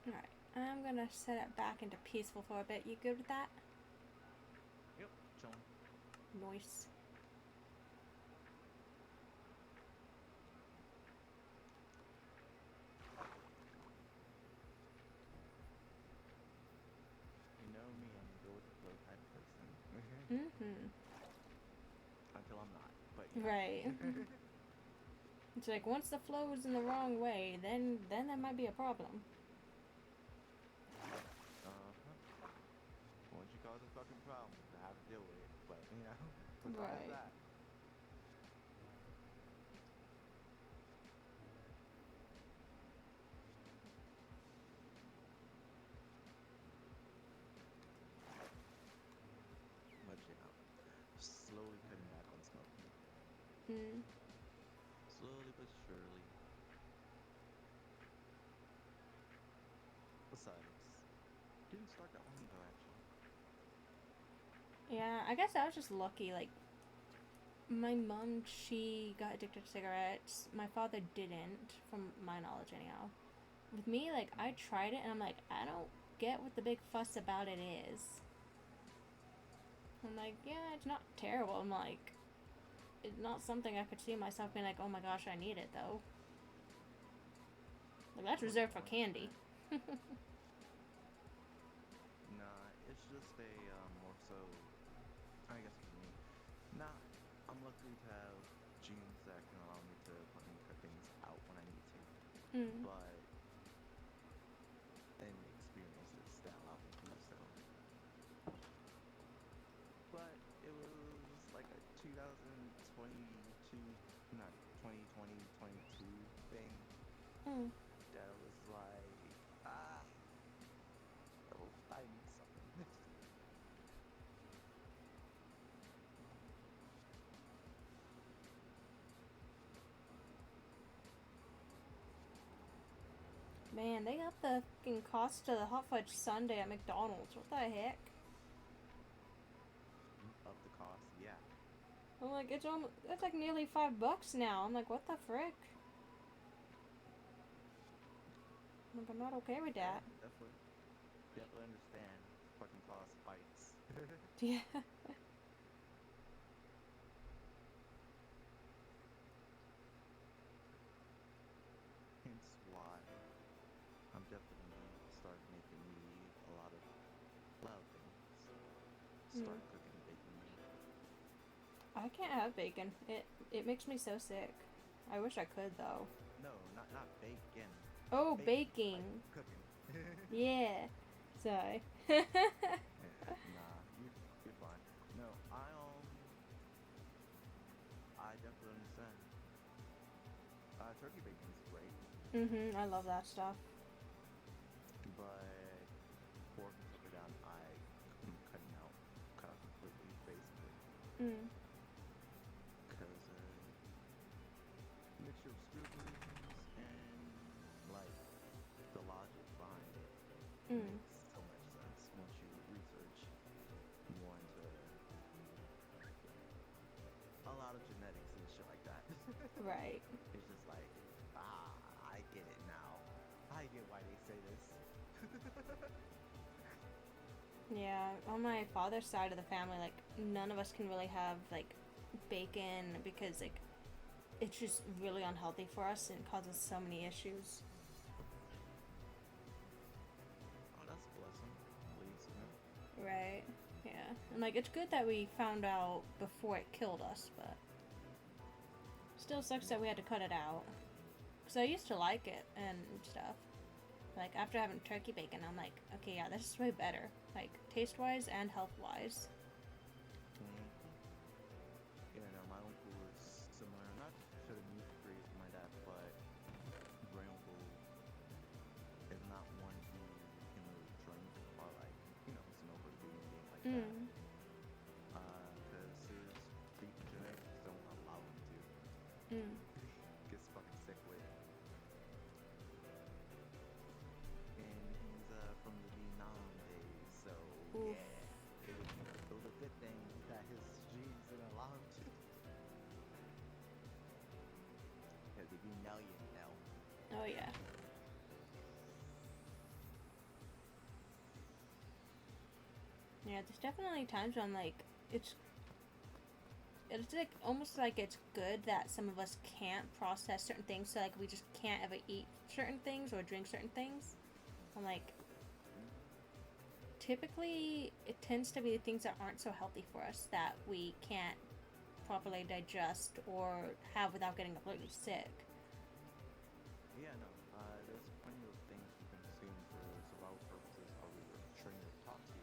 Alright, I'm gonna set it back into peaceful for a bit. You good with that? Yep, chilling. Nice. You know me, I'm a go with the flow type person. Mm-hmm. Until I'm not, but yeah. Right. It's like, once the flow is in the wrong way, then that might be a problem. Uh-huh. Once you cause a fucking problem, I have to deal with it. But, you know, besides Right. that. But, you know, slowly cutting back on smoking. Mm. Slowly but surely. Besides, didn't start that long ago, actually. Yeah, I guess I was just lucky. Like, my mom, she got addicted to cigarettes. My father didn't, from my knowledge anyhow. With me, like, I tried it and I'm like, I don't get what the big fuss about it is. I'm like, yeah, it's not terrible. I'm like, it's not something I could see myself being like, oh my gosh, I need it though. Like, that's reserved for candy. Nah, it's just a more so, I guess for me. Nah, I'm lucky to have genes that can allow me to fucking cut things out when I need to. Mm. But, and experiences that allow me to do so. But it was like a 2022, not 2020, 22 thing Mm. that was like, I need Man, they got the fucking cost of the hot fudge sundae at McDonald's. What the heck? Up the cost, yeah. I'm like, it's like nearly $5 now. I'm like, what the frick? I'm like, I'm not okay with that. Definitely understand. Fucking cost spikes. Yeah. Hence why I'm definitely gonna start making me a lot of things. Start cooking and baking me. I can't have bacon. It makes me so sick. I wish I could though. No, not bacon. Oh, Baking. baking. Like cooking. Yeah. Sorry. Nah, you're fine. No, I definitely understand. Turkey bacon is great, I love that stuff. but pork and stuff like that, I'm cutting out, cut out completely, basically, Mm. because mixture of scribblings and like the logic behind it Mm. makes so much sense once you research more into a lot of genetics and shit like that. Right. It's just like, I get it now. I get why they say this. Yeah, on my father's side of the family, like none of us can really have like bacon because like it's just really unhealthy for us and causes so many issues. Oh, that's a blessing, at least, you know? Right. Yeah. And like it's good that we found out before it killed us, but still sucks that we had to cut it out. Cuz I used to like it and stuff. Like after having turkey bacon, I'm like, okay, yeah, this is way better. Like taste-wise and health-wise. Yeah, no, my uncle was similar, not to the meat or anything like that, but my uncle is not one who can really drink or like, some overdoing things like that. Mm. Because his beef genetics don't allow him to. Mm. Gets fucking sick with it. And he's from the Vietnam days, so Oof. yeah, it was a good thing that his genes didn't allow him to. Because if you know, you know. Oh yeah. Yeah, there's definitely times when I'm like, it's like almost like it's good that some of us can't process certain things, so like we just can't ever eat certain things or drink certain things. I'm like, typically it tends to be the things that aren't so healthy for us that we can't properly digest or have without getting completely sick. Yeah, no. There's plenty of things you can consume for survival purposes, how we were trained or taught to,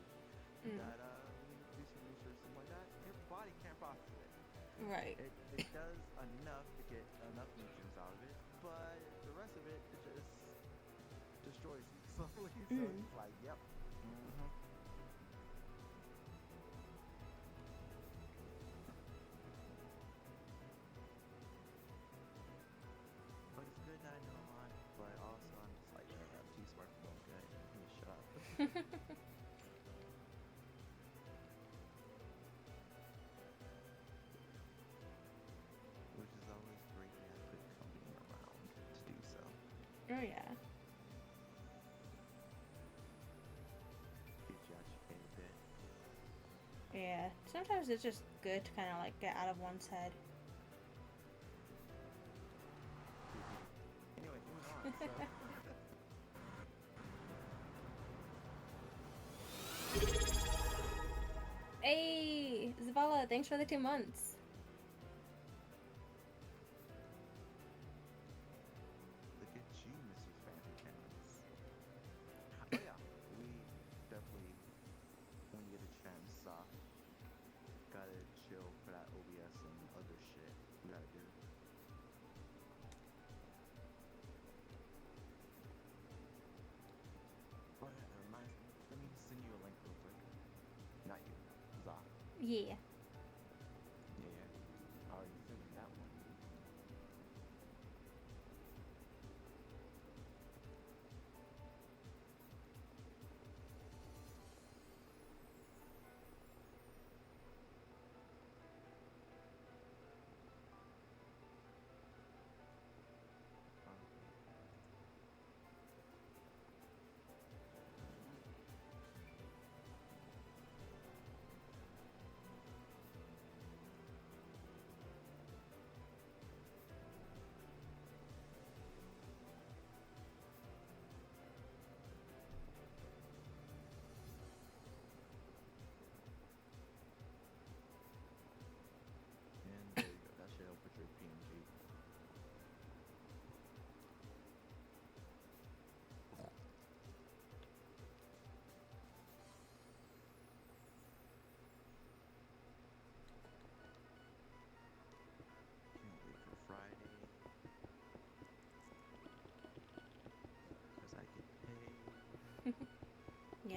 that when you do some research, something like that, your body can't process it. Right. It does enough to get enough nutrients out of it, but the rest of it just destroys you slowly. So it's like, yep. But it's good that I know a lot, but also I'm just like, I'm too smart for my own good. I need to shut up. Which is always great to have good company around to do so. Oh yeah. Get you educated a bit. Yeah. Sometimes it's just good to kind of like get out of one's head. Anyway, moving on. Hey, Zavala, thanks for the 2 months. Look at you, Mr. Fancy Cannons. Oh yeah, we definitely, when you get a chance, gotta chill for that OBS and other shit we gotta do. Oh yeah, that reminds me. Let me send you a link real quick. Not you, Za. Yeah. Yeah. I already sent you that one.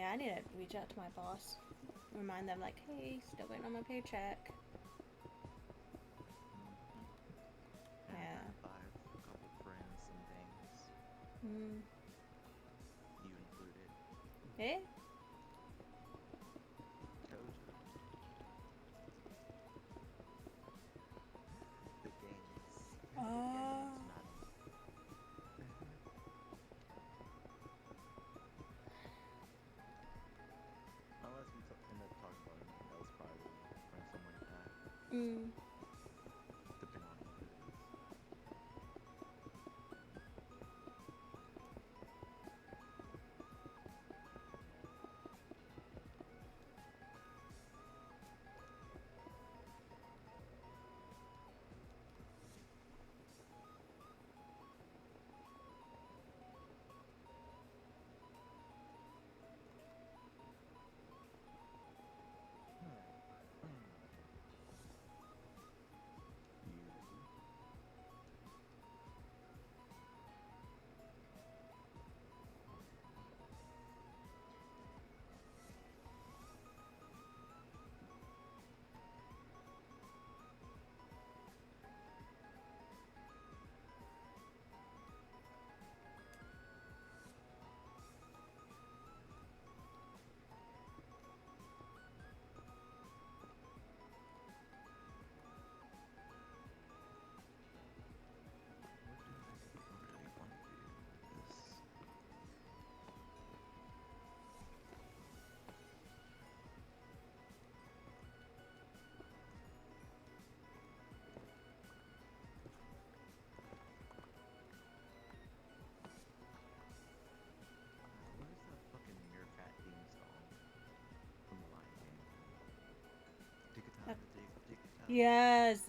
Yeah, I need to reach out to my boss. Remind them, like, hey, still waiting on my paycheck. And Yeah. I've a couple friends and things, Mm. you included. Eh? Told you. The games. The games, madam. Unless we end up talking about anything else privately or something like that, Mm. depending on what it is. You. What do I really want to do with this? Where's that fucking Meerkat theme song from The Lion King? Ticketana, ticketana. Yes,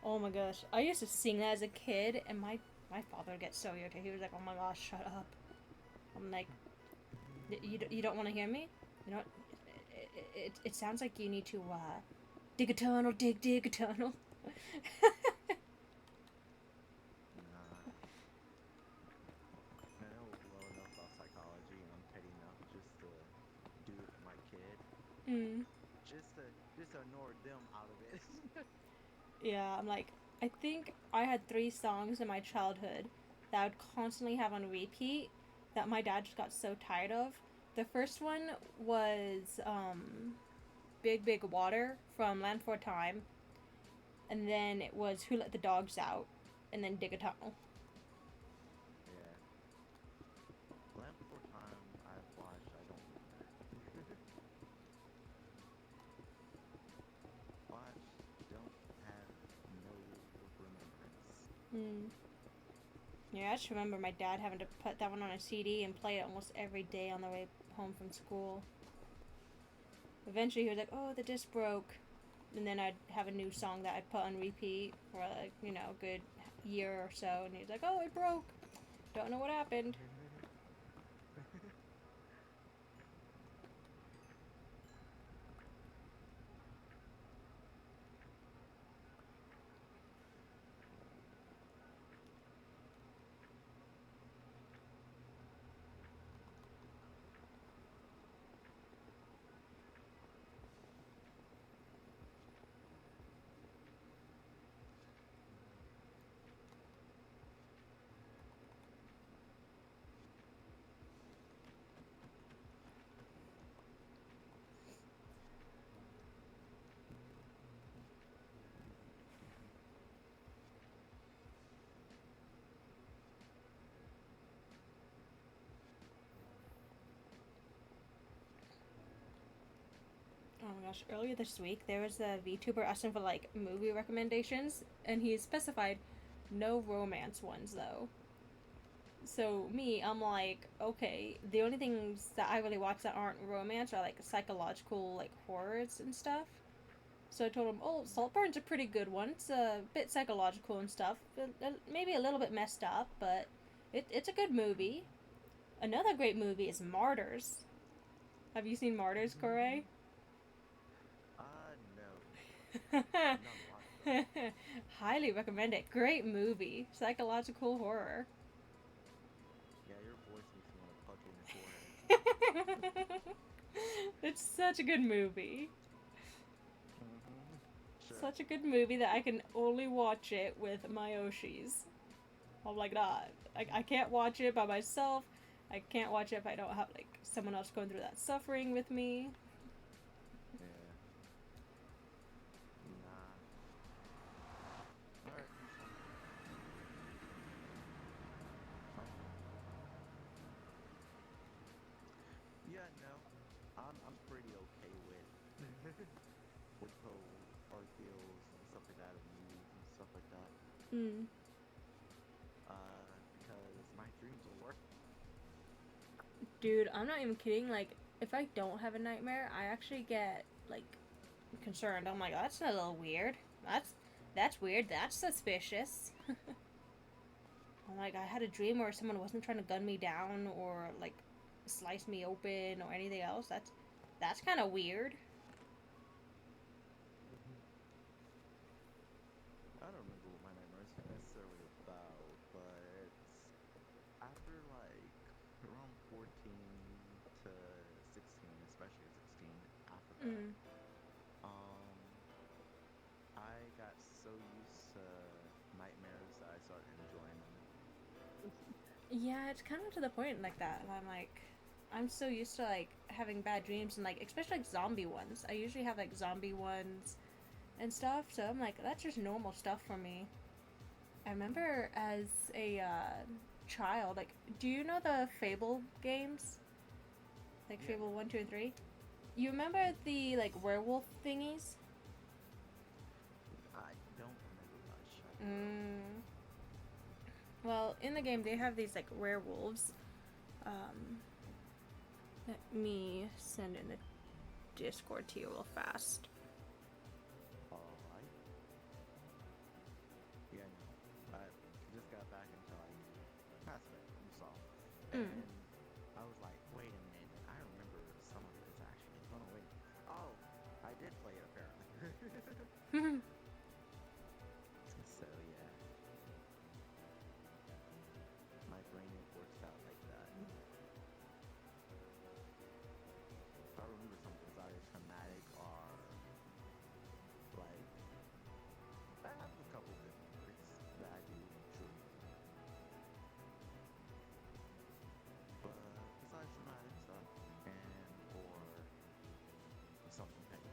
oh my gosh. I used to sing that as a kid, and my father would get so irritated. He was like, oh my gosh, shut up. I'm like, you don't want to hear me? You know what? It sounds like you need to, dig a tunnel, dig a tunnel. Nah. I know well enough about psychology, and I'm petty enough just to do it for my kid, Mm. just to ignore them out of it. Yeah, I'm like, I think I had 3 songs in my childhood that I would constantly have on repeat that my dad just got so tired of. The first one was Big Big Water from Land for Time, and then it was Who Let the Dogs Out, and then Dig a Tunnel. Yeah. Land Before Time I've watched, I don't remember. Watched, don't have no remembrance. Mm. Yeah, I just remember my dad having to put that one on a CD and play it almost every day on the way home from school. Eventually, he was like, "Oh, the disc broke," and then I'd have a new song that I'd put on repeat for like a good year or so, and he's like, "Oh, it broke. Don't know what happened." Oh my gosh, earlier this week there was a VTuber asking for like movie recommendations, and he specified no romance ones though. So me, I'm like, okay, the only things that I really watch that aren't romance are like psychological like horrors and stuff. So I told him, oh, Saltburn's a pretty good one. It's a bit psychological and stuff, maybe a little bit messed up, but it's a good movie. Another great movie is Martyrs. Have you seen Martyrs, Corey? No. Not watched though. Highly recommend it. Great movie. Psychological horror. Yeah, your voice makes me want to punch you in your forehead. It's such a good movie. Sure. Such a good movie that I can only watch it with my Oshis. I'm like, nah, I can't watch it by myself. I can't watch it if I don't have like someone else going through that suffering with me. Yeah. Nah. Alright, yeah, no. I'm pretty okay with with whole ordeals and stuff like that and movies and stuff like that. Mm. Because my dreams will work. Dude, I'm not even kidding. Like, if I don't have a nightmare, I actually get like concerned. I'm like, that's a little weird. That's weird. That's suspicious. I'm like, I had a dream where someone wasn't trying to gun me down or like slice me open or anything else. That's kind of weird. I don't remember what my nightmares are necessarily about, but after like around 14 to 16, especially 16, after that, Mm. I got so used to nightmares that I started enjoying them. Yeah, it's kind of to the point like that. And I'm like, I'm so used to like having bad dreams and like especially like zombie ones. I usually have like zombie ones and stuff. So I'm like, that's just normal stuff for me. I remember as a child, like, do you know the Fable games? Like Yeah. Fable 1, 2, and 3? You remember the like werewolf thingies? I don't remember much. Mm. Well, in the game they have these like werewolves. Let me send in the Discord to you real fast. Alright. Yeah, no. I just got back into like Mass Effect from Saw. Mm. And I was like, wait a minute, I remember some of this actually. Oh no, wait. Oh, I did play it apparently. So yeah. My brain works out like that. If I remember something that's either traumatic or like I have a couple good memories that I do truly. But besides traumatic stuff and or something petty.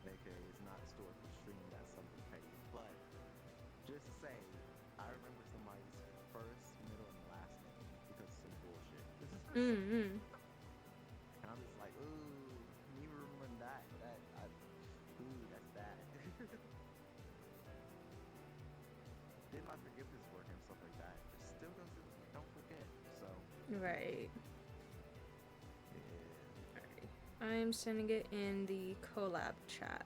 AKA it's not historical stream, that's something petty. But just to say, I remember somebody's first, middle, and last name because of some bullshit. Mm-hmm. And I'm just like, ooh, me remembering that, ooh, that's bad. Did my forgiveness work and stuff like that? It still doesn't, don't forget. So, Right. yeah. Alright. I'm sending it in the collab chat.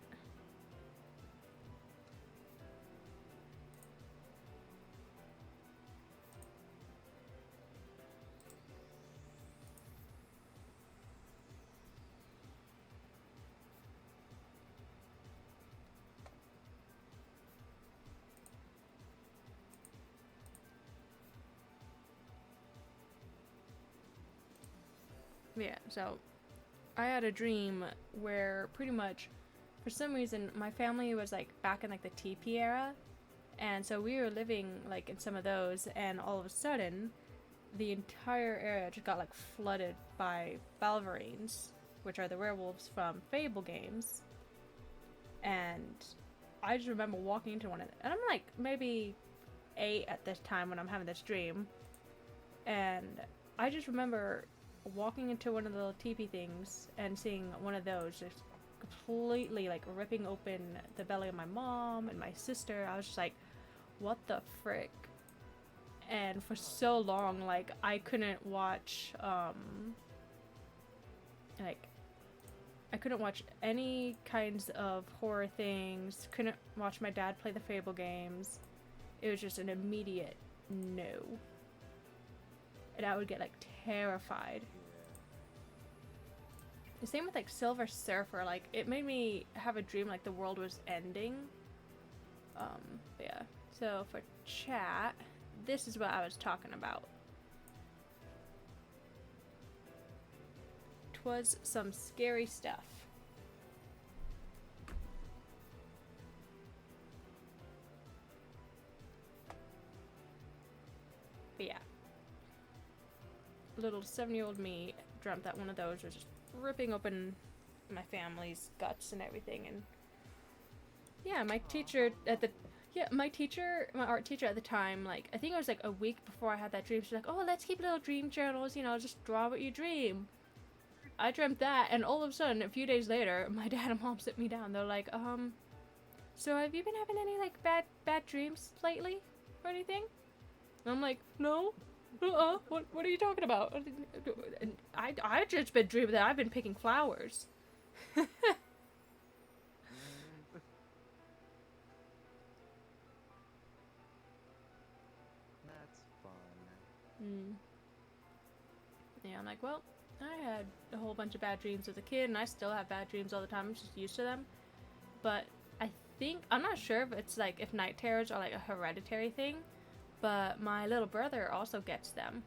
Yeah, so I had a dream where pretty much for some reason my family was like back in like the TP era, and so we were living like in some of those, and all of a sudden the entire area just got like flooded by Balverines, which are the werewolves from Fable games. And I just remember walking into one of them, and I'm like maybe 8 at this time when I'm having this dream, and I just remember walking into one of the little teepee things and seeing one of those just completely like ripping open the belly of my mom and my sister. I was just like, what the frick? And for so long, like, I couldn't watch like I couldn't watch any kinds of horror things, couldn't watch my dad play the Fable games. It was just an immediate no. And I would get like terrified. The same with like Silver Surfer, like it made me have a dream like the world was ending. But yeah, So for chat, this is what I was talking about. 'Twas some scary stuff. But yeah. Little 7-year-old me dreamt that one of those was just ripping open my family's guts and everything. And yeah, my teacher at the my art teacher at the time, like, I think it was like a week before I had that dream, she's like, oh, let's keep little dream journals, you know, just draw what you dream. I dreamt that, and all of a sudden, a few days later, my dad and mom sit me down. They're like, so have you been having any, like, bad dreams lately? Or anything? And I'm like, no. What are you talking about? I just been dreaming that I've been picking flowers. That's fun. Yeah, I'm like, well, I had a whole bunch of bad dreams as a kid, and I still have bad dreams all the time. I'm just used to them. But I'm not sure if it's like, if night terrors are like a hereditary thing, but my little brother also gets them.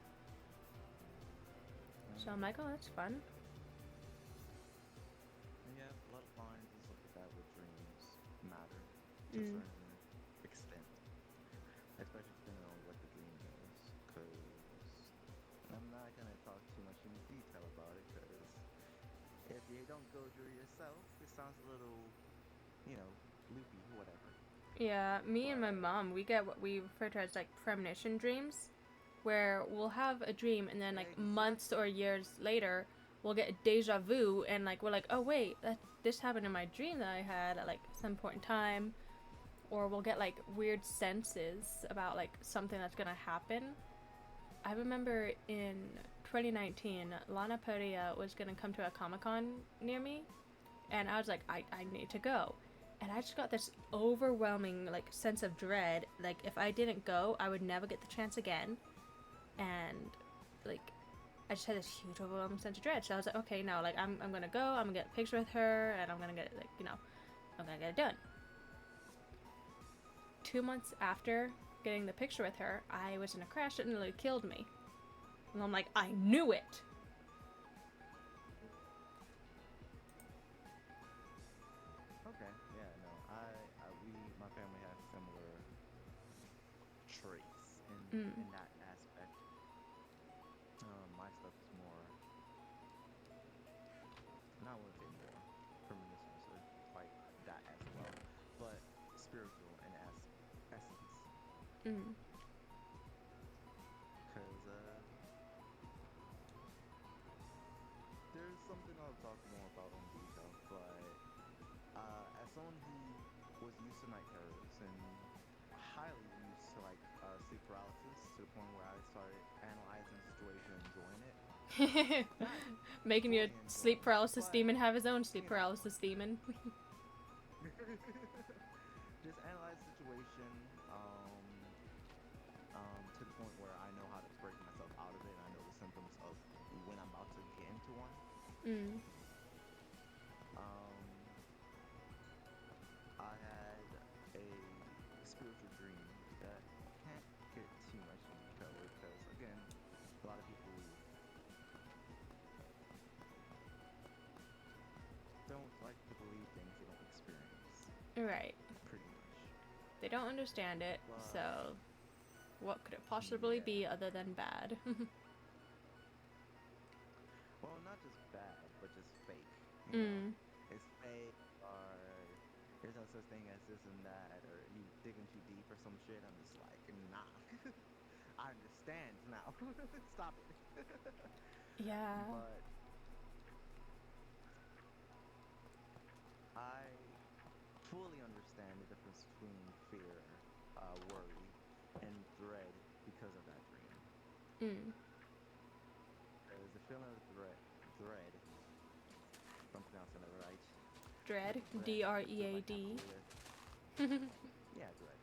So I'm like, oh, that's fun. Yeah, bloodlines and stuff like that with dreams matter to a certain extent. Especially depending on what the dream is. Because I'm not going to talk too much in detail about it, because if you don't go through it yourself, it sounds a little, loopy, whatever. Yeah, me and my mom, we get what we refer to as like premonition dreams, where we'll have a dream and then like months or years later, we'll get a deja vu, and like we're like, oh wait, this happened in my dream that I had at like some point in time, or we'll get like weird senses about like something that's gonna happen. I remember in 2019, Lana Parrilla was gonna come to a Comic-Con near me, and I was like, I need to go. And I just got this overwhelming, like, sense of dread. Like, if I didn't go, I would never get the chance again. And, like, I just had this huge overwhelming sense of dread. So I was like, okay, no, like, I'm gonna go, I'm gonna get a picture with her, and I'm gonna get, like, I'm gonna get it done. 2 months after getting the picture with her, I was in a crash that nearly killed me. And I'm like, I knew it! Okay, yeah, no, my family has similar traits in that aspect. My stuff is more, not want to say more, premonitions or like that as well, but spiritual in essence. Because there's something I'll talk more about in detail, but as someone who was used to night terrors and highly used to like sleep paralysis, to the point where I started analyzing the situation and enjoying it. Making your sleep paralysis but, demon have his own sleep paralysis demon. Just analyze the situation to the point where I know how to break myself out of it, and I know the symptoms of when I'm about to get into one. I had a spiritual dream that I can't get too much in detail with, because again, a lot of people don't like to believe things they don't experience. Right. Pretty much. They don't understand it, so what could it possibly be other than bad? Well, not just bad, but just fake. You know? It's fake, or there's no such thing as this and that, or you digging too deep or some shit. I'm just like, nah. I understand now. Stop it. Yeah. But I fully understand the difference between fear, worry, and dread because of that dream. Because the feeling of dread, if I'm pronouncing it right. Dread. D-R-E-A-D. Yeah, dread.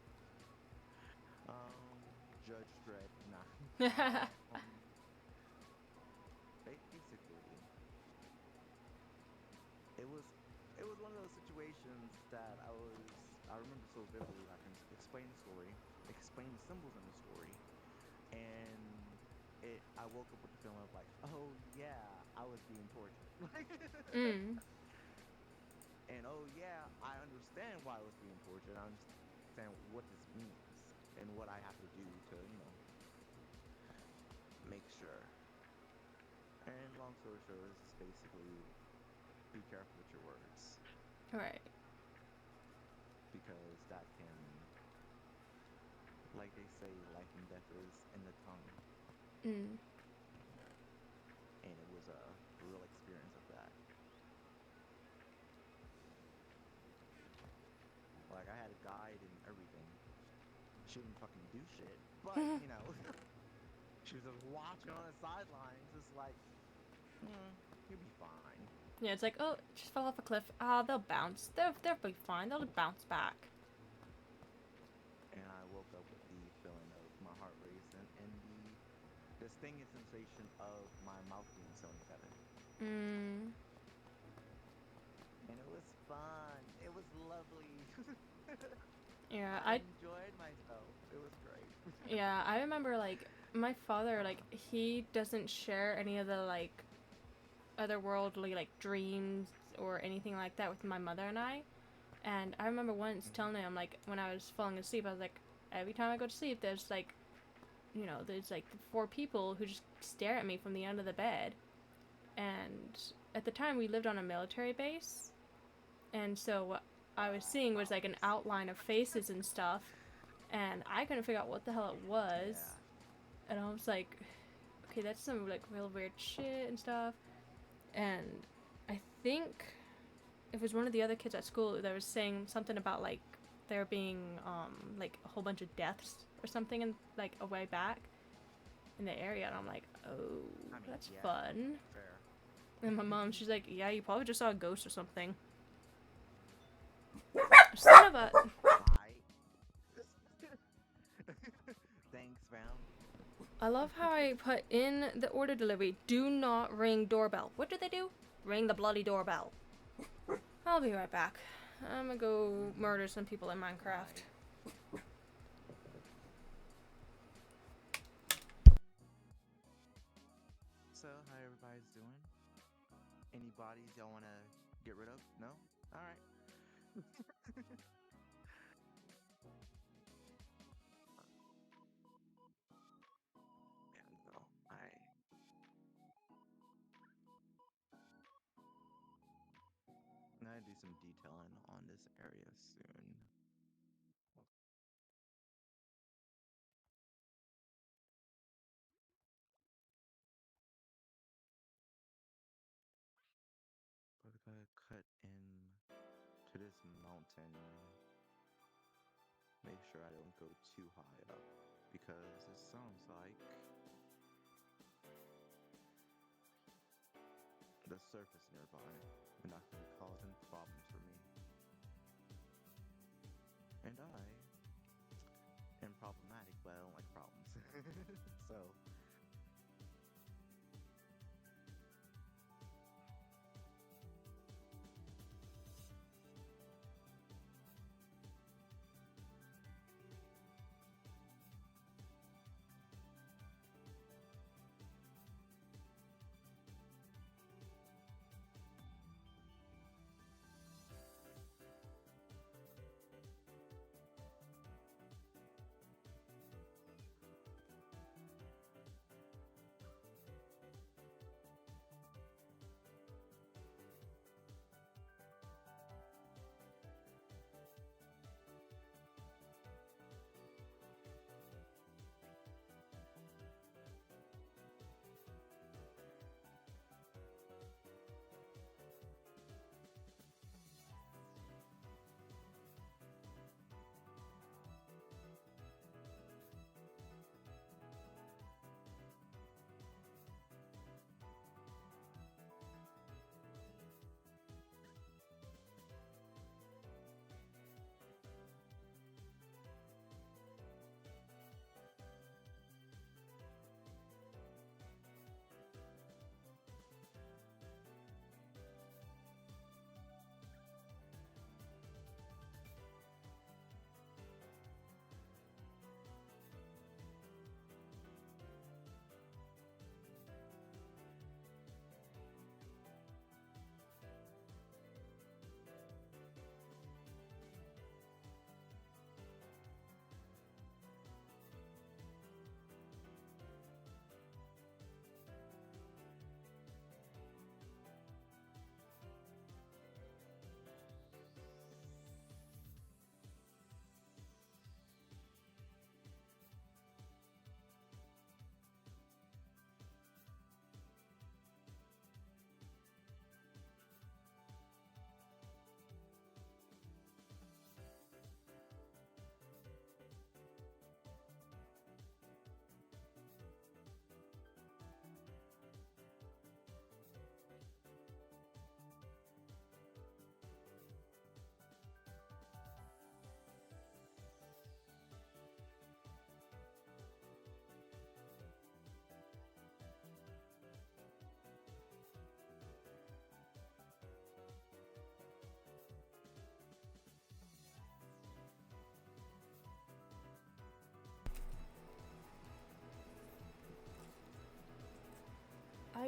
Judge Dredd, nah. Basically, it was one of those situations that I remember so vividly. I can explain the story. explain the symbols in the story, and I woke up with the feeling of like, oh yeah, I was being tortured. Mm. And oh yeah, I understand why I was being tortured. I understand what this means and what I have to do to, make sure. And long story short, is basically be careful with your words Right. because that can, like they say, life and death is in the tongue. Mm. And it was a real experience of that. Like I had a guide and everything. She didn't fucking do shit, but she was just watching on the sidelines, just like, you'll be fine. Yeah, it's like, oh, just fell off a cliff. Ah, they'll bounce. They'll be fine. They'll bounce back. And I woke up with the feeling of my heart racing and the stinging sensation of my mouth being sewn together. Mm. And it was fun. It was lovely. Yeah, I enjoyed myself. It was great. Yeah, I remember, like, my father, like, he doesn't share any of the, like, otherworldly, like, dreams or anything like that with my mother and I. And I remember once telling him, like, when I was falling asleep, I was like, every time I go to sleep, there's, like, there's, like, 4 people who just stare at me from the end of the bed. And at the time, we lived on a military base. And so what I was seeing was, like, an outline of faces and stuff. And I couldn't figure out what the hell it was. Yeah. And I was like, okay, that's some, like, real weird shit and stuff. And I think it was one of the other kids at school that was saying something about, like, there being, like, a whole bunch of deaths or something, in, like, a way back in the area. And I'm like, oh, that's fun. Fair. And my mom, she's like, yeah, you probably just saw a ghost or something. Son of a... Thanks, fam. I love how I put in the order delivery, do not ring doorbell. What do they do? Ring the bloody doorbell. I'll be right back. I'm gonna go murder some people in Minecraft. So, how everybody's doing? Any bodies y'all want to get rid of? No? Alright. No, I'm gonna do some detailing on this area soon. But we gotta cut in to this mountain. Make sure I don't go too high up because it sounds like the surface nearby and that could be causing problems for me. And I am problematic, but I don't like problems. So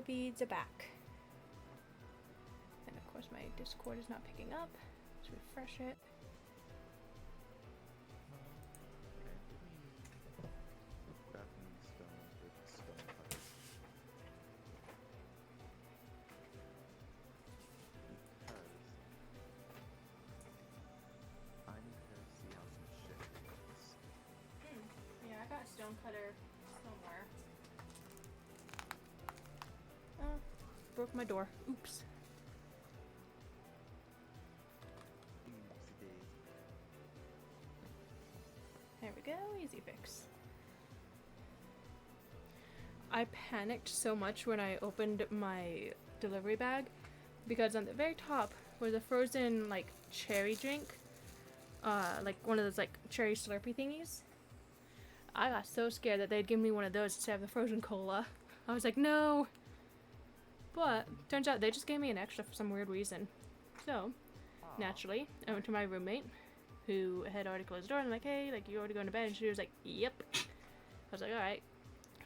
my beads are back. And of course my Discord is not picking up. Let's refresh it. Crafting stones with stone cutters. Because I need to see how some shit goes. Yeah, I got a stone cutter somewhere. Oh, broke my door. Oops. Oopsie daisy. There we go, easy fix. I panicked so much when I opened my delivery bag because on the very top was a frozen like cherry drink, like one of those like cherry Slurpee thingies. I got so scared that they'd give me one of those instead of the frozen cola. I was like, no. But turns out they just gave me an extra for some weird reason. So Aw. naturally, I went to my roommate, who had already closed the door, and I'm like, hey, like, you already going to bed? And she was like, yep. I was like, alright.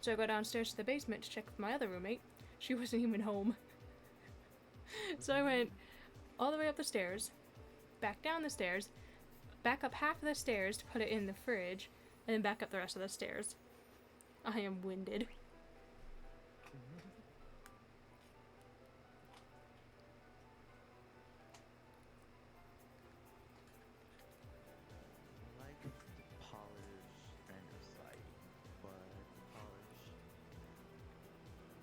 So I go downstairs to the basement to check with my other roommate. She wasn't even home. So I went all the way up the stairs, back down the stairs, back up half of the stairs to put it in the fridge, and then back up the rest of the stairs. I am winded. Like to polish andesite, but polish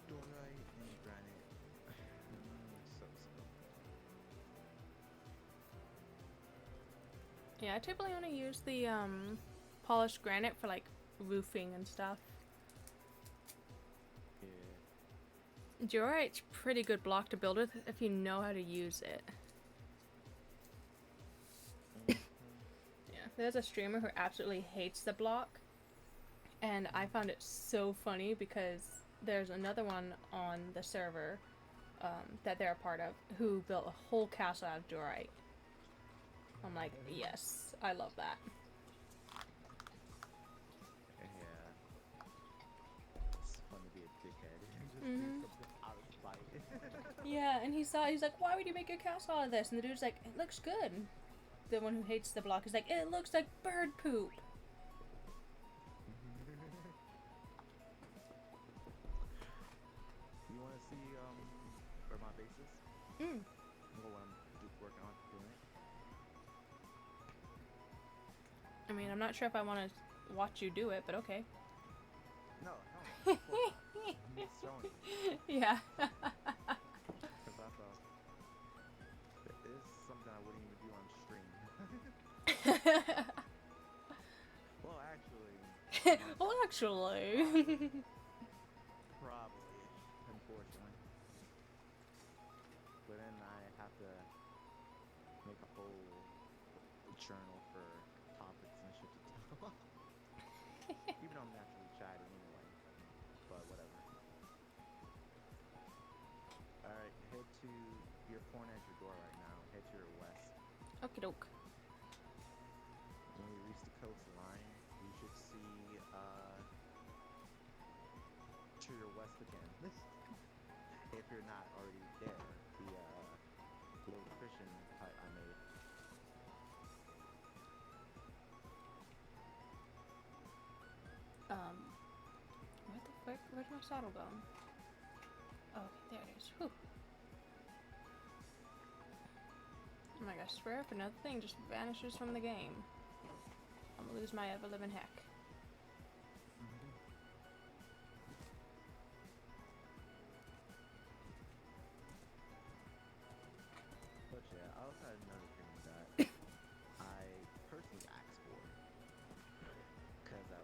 dorite and granite. So. Yeah, I typically only use the polished granite for like roofing and stuff. Yeah. Diorite's pretty good block to build with if you know how to use it. Yeah, there's a streamer who absolutely hates the block, and I found it so funny because there's another one on the server that they're a part of who built a whole castle out of diorite. I'm like, yes, I love that. Yeah. It's fun to be a dickhead and just Mhm. do something out of spite. Yeah, and he's like, why would you make your castle out of this? And the dude's like, it looks good. The one who hates the block is like, it looks like bird poop. You want to see where my base is? Mm. Or what I'm working on doing it? I mean, I'm not sure if I want to watch you do it, but okay. No, of course not. I'm just showing you. Yeah. Because I thought that is something I wouldn't even do on stream. Well, actually, Well, actually. probably, unfortunately. But then I have to make a whole journal for topics and shit to tell. Even though I'm naturally chatty anyway. But whatever. Alright, head to, you're pointing at your door right now. Head to your west. Okie doke. When you reach the coastline, you should see, to your west again. If you're not already there, the, little fishing hut I made. What the frick? Where'd my saddle go? Oh, there it is. Whew. Oh my gosh, swear if another thing just vanishes from the game, I'm gonna lose my ever-living heck. But yeah, I also had another thing that I personally asked for. Because I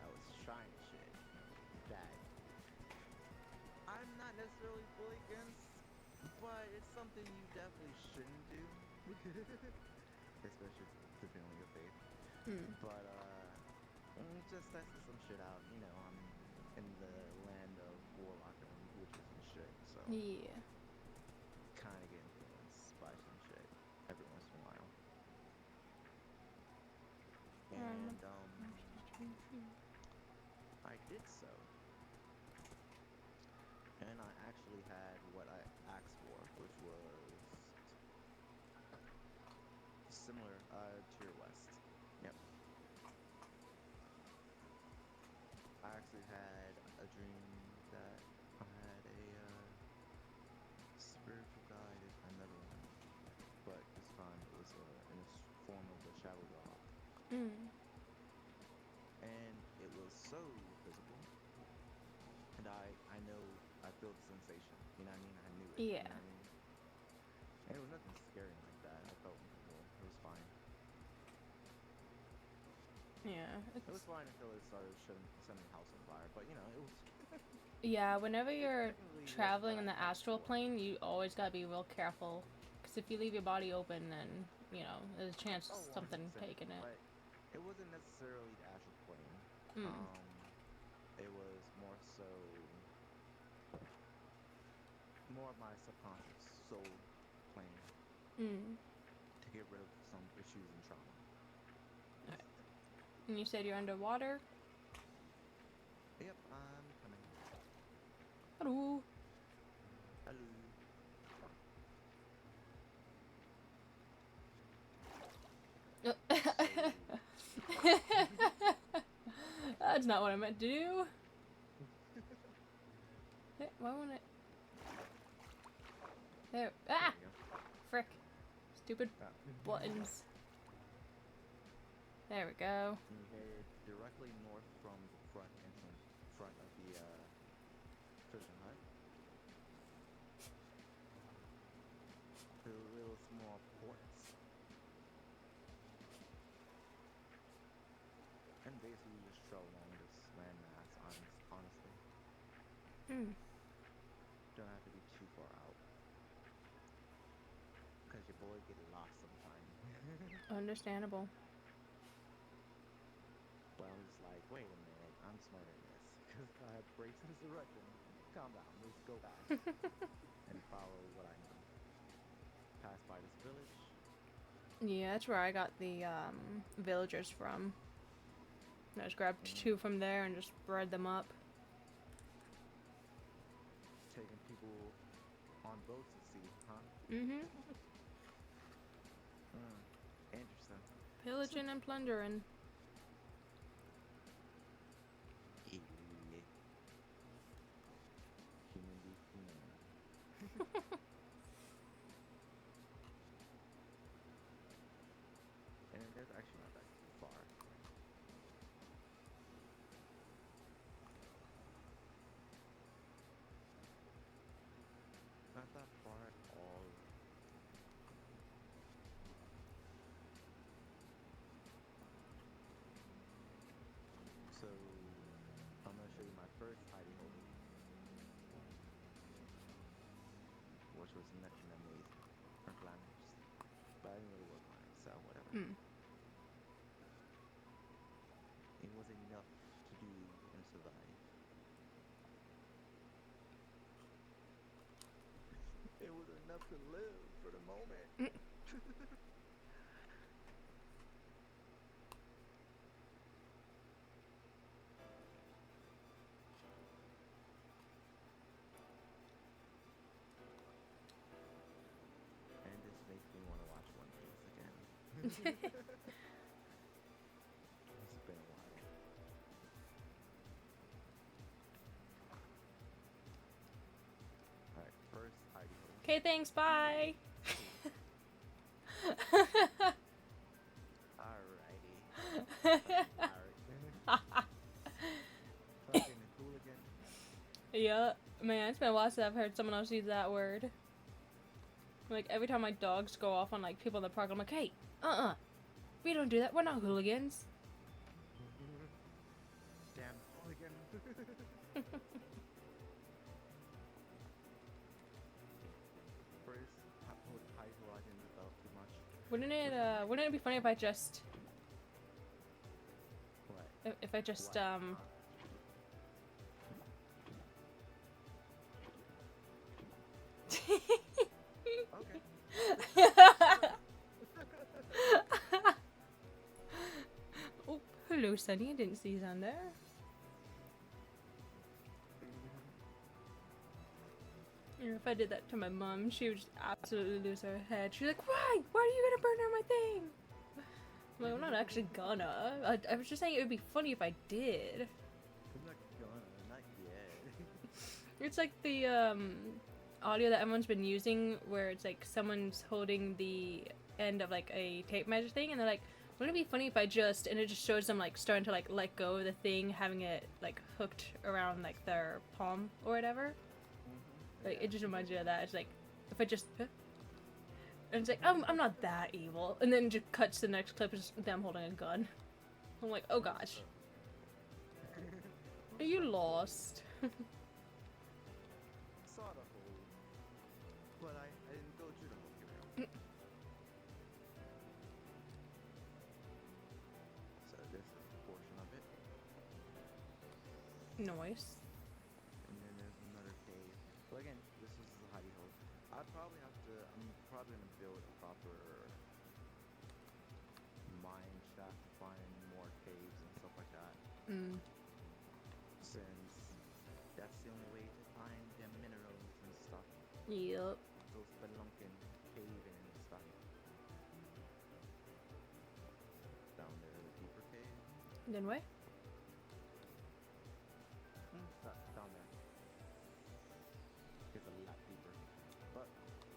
was trying shit that I'm not necessarily fully against, but it's something you definitely shouldn't do. Especially depending on your faith. But, just testing some shit out. You know, I'm in the land of warlock and witches and shit, so Yeah. kind of get influenced by some shit every once in a while. And, I did so. And And I actually had what I asked for, which was similar to your west. Yep. I actually had a dream that I had a spiritual guide in another one, but this time it was in the form of a shadow dog, Mm. and it was so visible, and I know I feel the sensation. You know what I mean? I knew it. You Yeah. know what I mean? And it was nothing scary like that. I felt normal. It was fine. Yeah. It was fine until it started setting the house on fire. But you know, it was. Yeah, whenever It you're technically wasn't traveling what in I the asked astral for. plane, you always gotta be real careful. Because if you leave your body open, then, you know, there's a chance Oh, something 100%. taking it. But it wasn't necessarily the astral plane. Mm. It was more so more of my subconscious soul plane Mm. to get rid of some issues and trauma. And you said you're underwater? Yep, I'm coming. Hello. Hello. That's not what I meant to do. Why won't it? There. Ah! There Frick. Stupid we go. buttons. There we go. You head directly north from the front of the prison hut. To the little small ports. And basically you just travel along this landmass, honestly. Mm. Don't have to be too far out. Because your boy get lost sometimes. Understandable. But I'm just like, wait a minute, I'm smarter than this. Because I have breaks in this direction. Calm down, let's go back. And follow what I know. Pass by this village. Yeah, that's where I got the villagers from. I just grabbed 2 from there and just bred them up. Taking people on boats at sea, huh? Mm-hmm. Interesting. Pillaging and plundering. Yeah. Human be human. And that's actually not that too far. Not that far at all. So, I'm gonna show you my first hidey hole, which was nothing amazing or glamorous, but I didn't really work on it, so whatever. Mm. It was enough to do and survive. It was enough to live for the moment. And this makes me want to watch One Piece again. It's been a while. Alright, first hidey hole. Okay, thanks, bye! Alrighty. Fucking hooligan. Yeah, man, it's been a while since I've heard someone else use that word. Like, every time my dogs go off on, like, people in the park, I'm like, hey, we don't do that, we're not hooligans. Damn hooligan. First high school I didn't develop too much. Wouldn't it be funny if I just, What? if I just, What? Okay. Oh, hello, Sunny, I didn't see you on there. if I did that to my mom, she would just absolutely lose her head. She's like, why? Why are you gonna burn down my thing? I'm like, I'm not actually gonna. I was just saying it would be funny if I did. I'm not gonna, not yet. It's like the audio that everyone's been using where it's like someone's holding the end of like a tape measure thing and they're like, wouldn't it be funny if I just, and it just shows them like starting to like let go of the thing, having it like hooked around like their palm or whatever. Like it just reminds me of that. It's like if I just, and it's like I'm not that evil, and then just cuts to the next clip is them holding a gun. I'm like, oh gosh, are you lost? Saw the whole, but I didn't go through the whole video. So this is a portion of it, Noise. and then there's another cave. But again, this is the hidey hole. I'm probably gonna build a proper mine shaft to find more caves and stuff like that. Since that's the only way to find the minerals and stuff. Yep. Those spelunking caving and stuff. Down there, the deeper cave. Then what? Down there. It's a lot deeper. But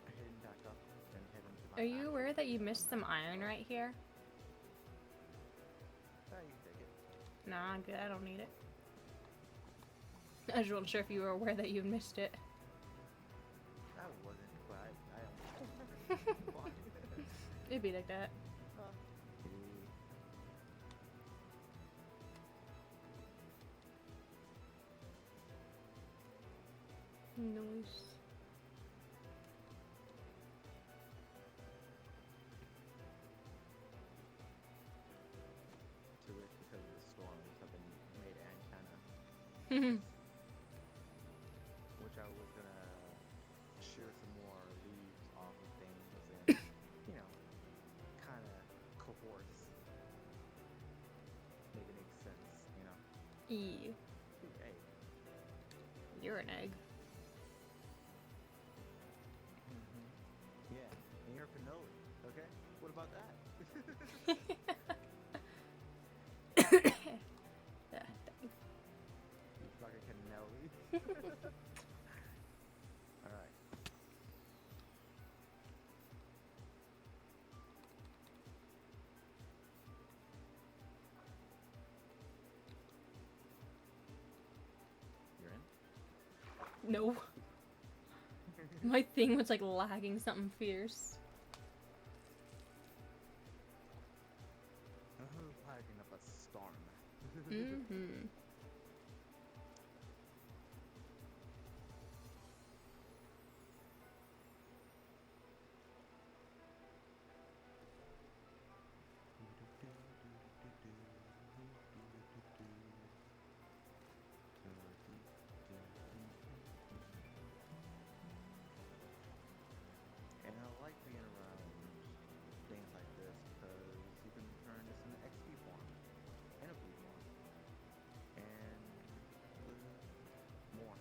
heading back up and heading to my Are you aware that you missed some iron right here? You can take it. Nah, I'm good. I don't need it. I just wasn't sure if you were aware that you missed it. I wasn't, but I don't. Why? It'd be like that. Noise. To it because of the storms have been made antenna, which I was gonna shear some more leaves off of things and kind of coerce, make it make sense, E. Hey. You're an egg. Yeah, and you're cannoli, okay? What about that? It's like a cannoli. Alright. You're in? No. My thing was like lagging something fierce. Packing up a storm. Mm-hmm. And I like being around things like this because you can turn this into XP form and a blue form and more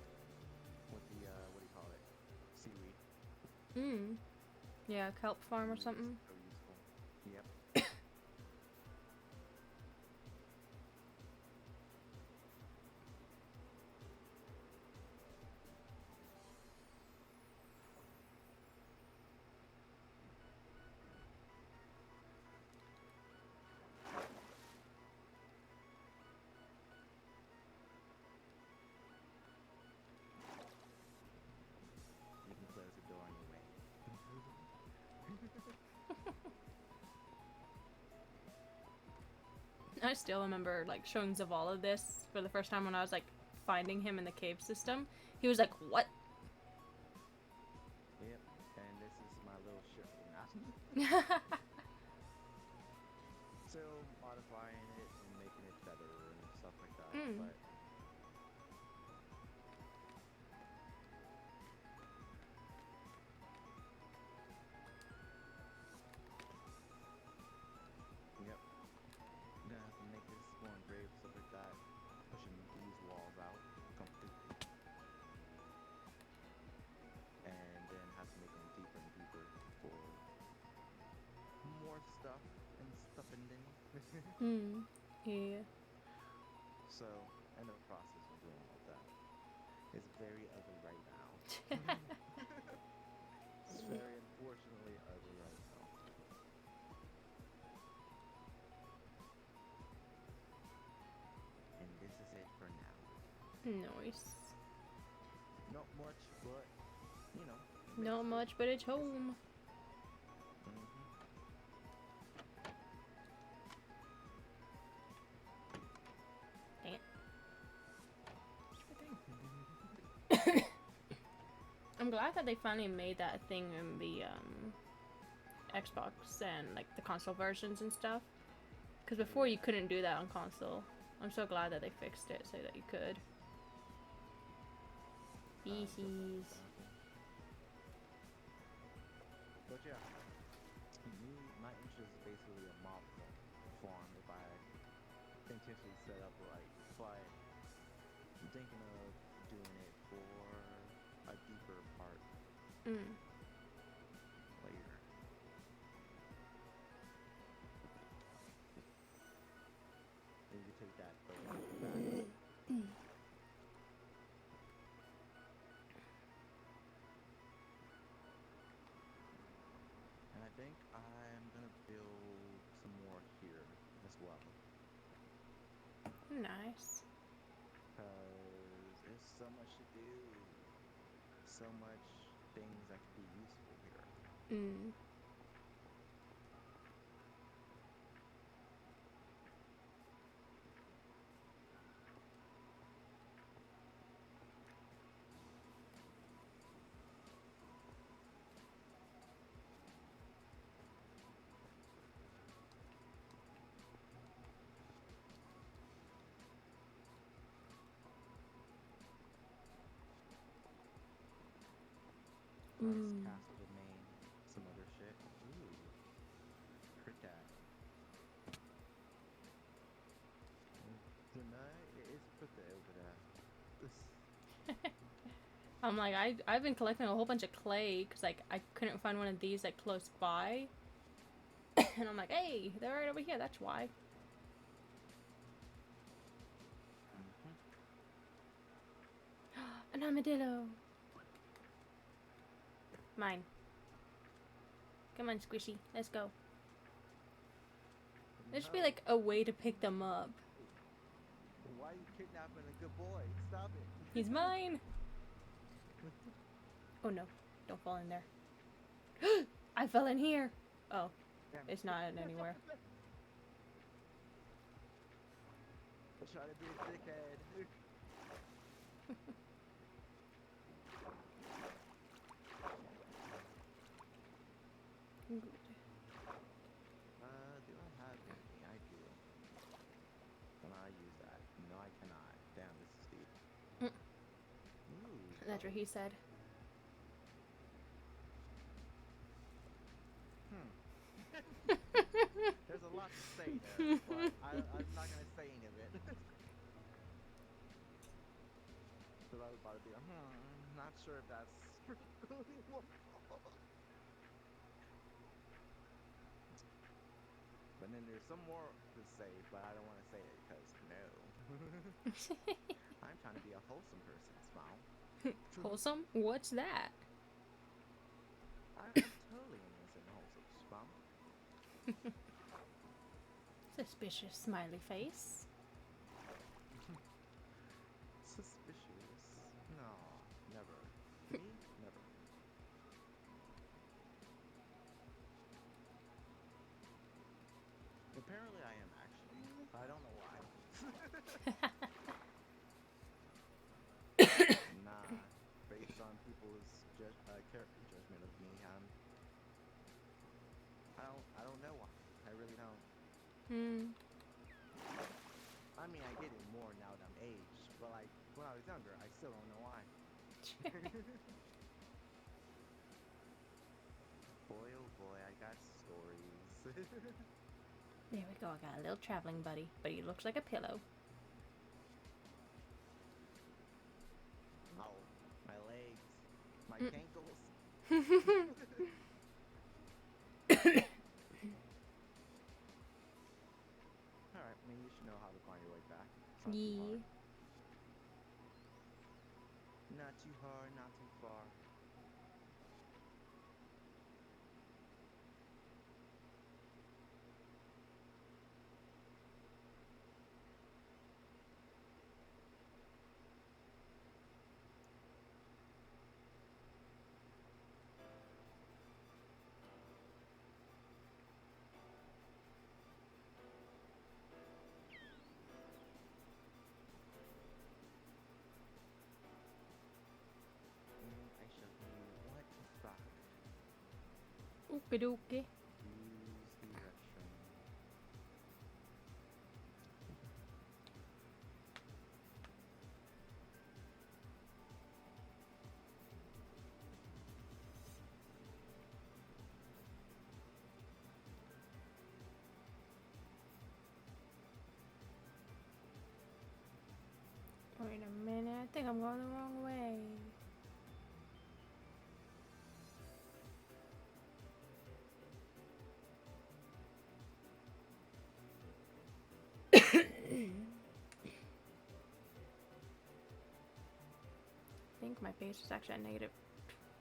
with the what do you call it? Seaweed. Yeah, kelp farm or something. So useful. Yep. You can close the door on your way. I still remember like showing Zavala this for the first time when I was like finding him in the cave system. He was like, "What?" Yep. And this is my little ship now. Still modifying it and making it better and stuff like that. But yep. Gonna have to make this more engraved, stuff like that. Pushing these walls out completely. And stuff and stuffing. Hmm. Yeah. So, in the process of doing all that, it's very ugly right now. It's very unfortunately ugly right now. And this is it for now. Nice. Not much, but you know. Not much, but it's home. Mm-hmm. Dang it. Stupid thing. I'm glad that they finally made that thing in the Xbox and like the console versions and stuff. Because before you Yeah. couldn't do that on console. I'm so glad that they fixed it so that you could. Species. But yeah, my interest is basically a mob farm if I intentionally set up right. But I'm thinking of doing it for a deeper part Mm. later. And you can take that photo back. And I think I'm gonna build some more here as well. Nice. Because there's so much to do. So much things that could be useful here. Mm. Nice Ooh. castle domain, some other shit. Ooh, crit that. Tonight it's put the over there. I'm like, I've been collecting a whole bunch of clay because like I couldn't find one of these like close by. And I'm like, hey, they're right over here. That's why. An armadillo. Mine. Come on, Squishy. Let's go. There should be like a way to pick them up. Why are you kidnapping a good boy? Stop it. He's mine. Oh no, don't fall in there. I fell in here. Oh, Damn it's not anywhere. I'm trying to be a dickhead. Do I have any? I do. Can I use that? No, I cannot. Damn, this is steep. Ooh. That's what he said. There's a lot to say there, but I'm not gonna say any of it. Because I was about to be like, not sure if that's really But then there's some more to say, but I don't want to say it because no. I'm trying to be a wholesome person, Smile. Wholesome? What's that? I'm totally innocent and wholesome, Smile. Suspicious smiley face. Suspicious. No, never. Me? Never. Apparently I am actually. I don't know why. Nah, based on people's character judgment of me, I don't know why. I really don't. I mean, I get it more now that I'm aged, but like when I was younger, I still don't know why. Boy, oh boy, I got stories. There we go. I got a little traveling buddy, but he looks like a pillow. Oh, my legs, my ankles. mean, you should know how to find your way back. It's not too Yeah. hard. Not too hard, not too far. I shall be what back. Okie dokie. Use the restroom. Wait a minute. I think I'm going the wrong way. I think my base is actually at negative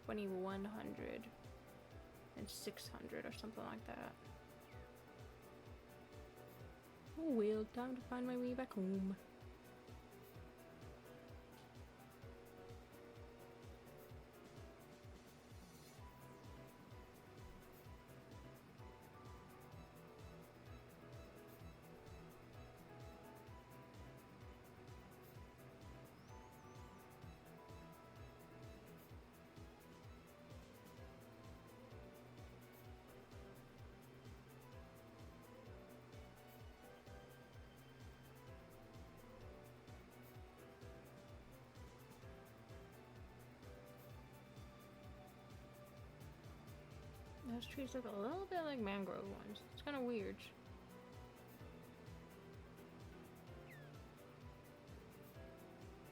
2100 and 600 or something like that. Oh well, time to find my way back home. Those trees look a little bit like mangrove ones. It's kind of weird.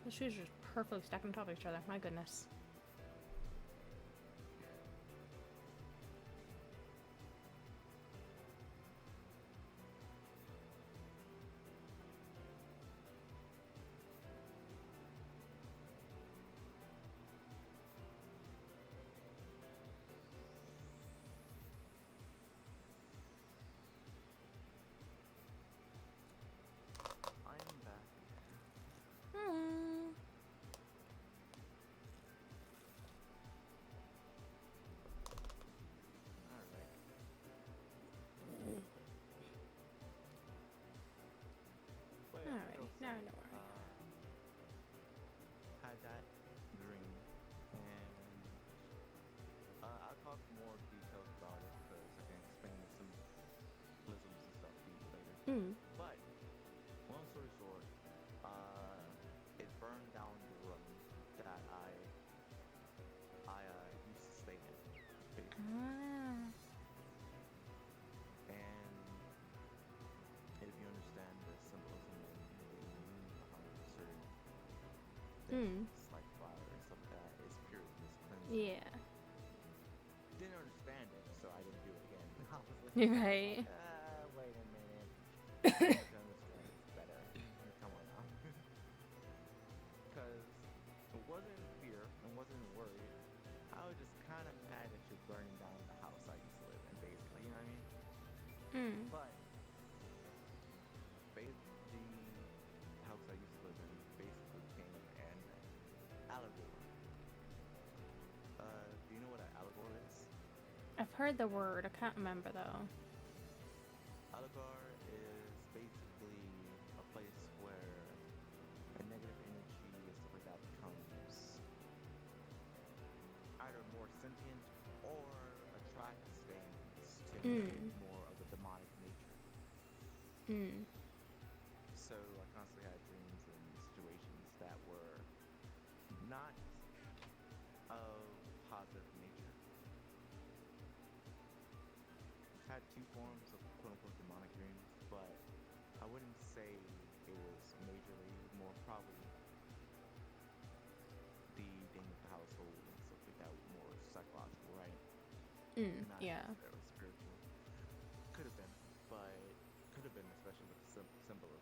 Those trees are just perfectly stacked on top of each other. My goodness. I'm back. Hmm. Alright. But yeah, Alrighty, still now I safe. know where I am. Had that dream, and I'll talk more details about it because I can explain some symbolisms and stuff to you later. Hmm. But long story short, it burned down the room that I used to stay in, basically. Ah. And if you understand the symbolism and the meaning behind certain things like fire and stuff like that, it's purely just cleansing. Yeah. Didn't understand it, so I didn't do it again. I was like, You're right. wait a minute. I have to understand this better. Come on now. Because it wasn't fear, it wasn't worry. I was just kind of mad that you're burning down the house I used to live in, basically. You know what I mean? Hmm. But the house I used to live in basically became an allegory. Do you know what an allegory is? I've heard the word. I can't remember though. Allegar is basically a place where a negative energy and stuff like that becomes either more sentient or attracts things to more of the demonic nature. Hmm. So I constantly had dreams and situations that were not of positive nature. Had two forms of quote unquote demonic dreams, but I wouldn't say it was majorly, more probably the thing with the household and stuff like that, more psychological, right? Not Yeah. necessarily spiritual. Could have been, but could have been, especially with the symbolism.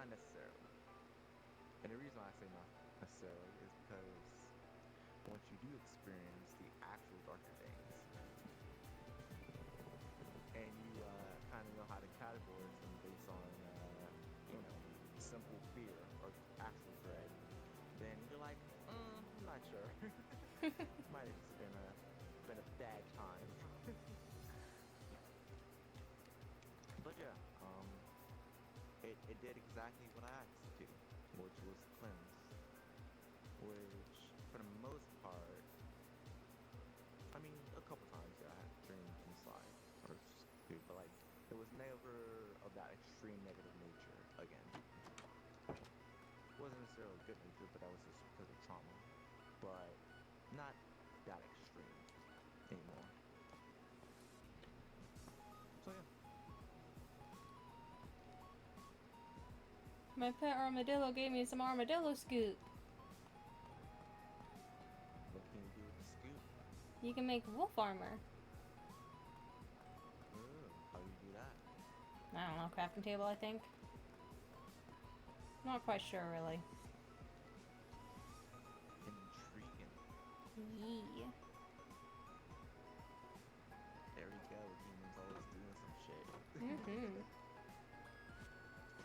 not necessarily. And the reason why I say not necessarily is because once you do experience the actual darker days, and you kind of know how to categorize them based on, you know, simple fear or actual dread, then you're like, I'm not sure. Might have just been a bad time. But yeah, it did exactly what I asked it to, which was cleanse. Which, for the most part, I mean, a couple times yeah, I had dreams inside, or stupid, but like, it was never of that extreme negative nature again. Wasn't necessarily good nature, but that was just because of trauma. But not that extreme anymore. So yeah. My pet armadillo gave me some armadillo scoop. What can you do with the scoop? You can make wolf armor. Ooh, how do you do that? I don't know, crafting table, I think. Not quite sure, really. Intriguing. Yeah. There we go. Demons always doing some shit. Mm-hmm.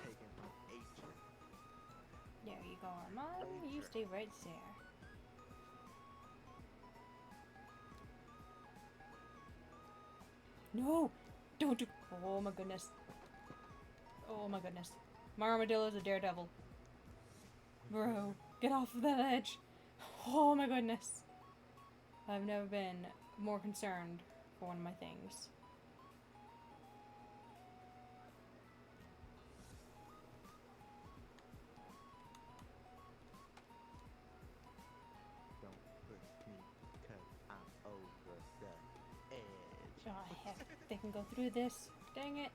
Taken from H. There you go, Armand. You stay right there. No! Don't do. Oh my goodness. Oh my goodness. My armadillo's a daredevil. Bro, get off of that edge. Oh my goodness. I've never been more concerned for one of my things. Don't push me, cause I'm over the edge. Oh heck, they can go through this. Dang it.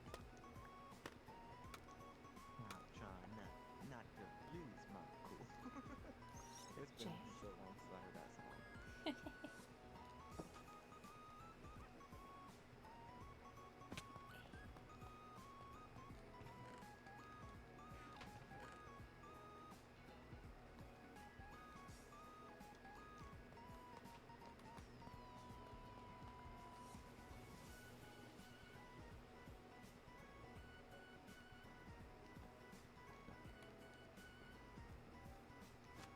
I'm trying not to lose my cool. It's been Jay. so long since I heard that song.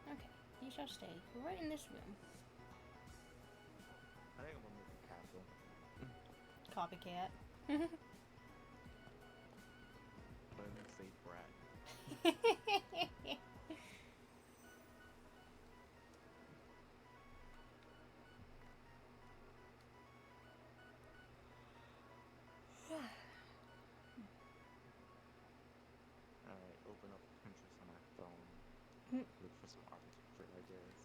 Okay, you shall stay right in this room. I think I'm gonna make a castle. Copycat. But I'm gonna say brat. Alright, open up Pinterest on my phone. Look for some architecture ideas.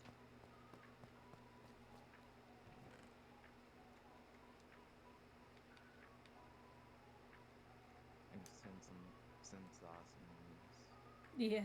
And send some memes. Yeah.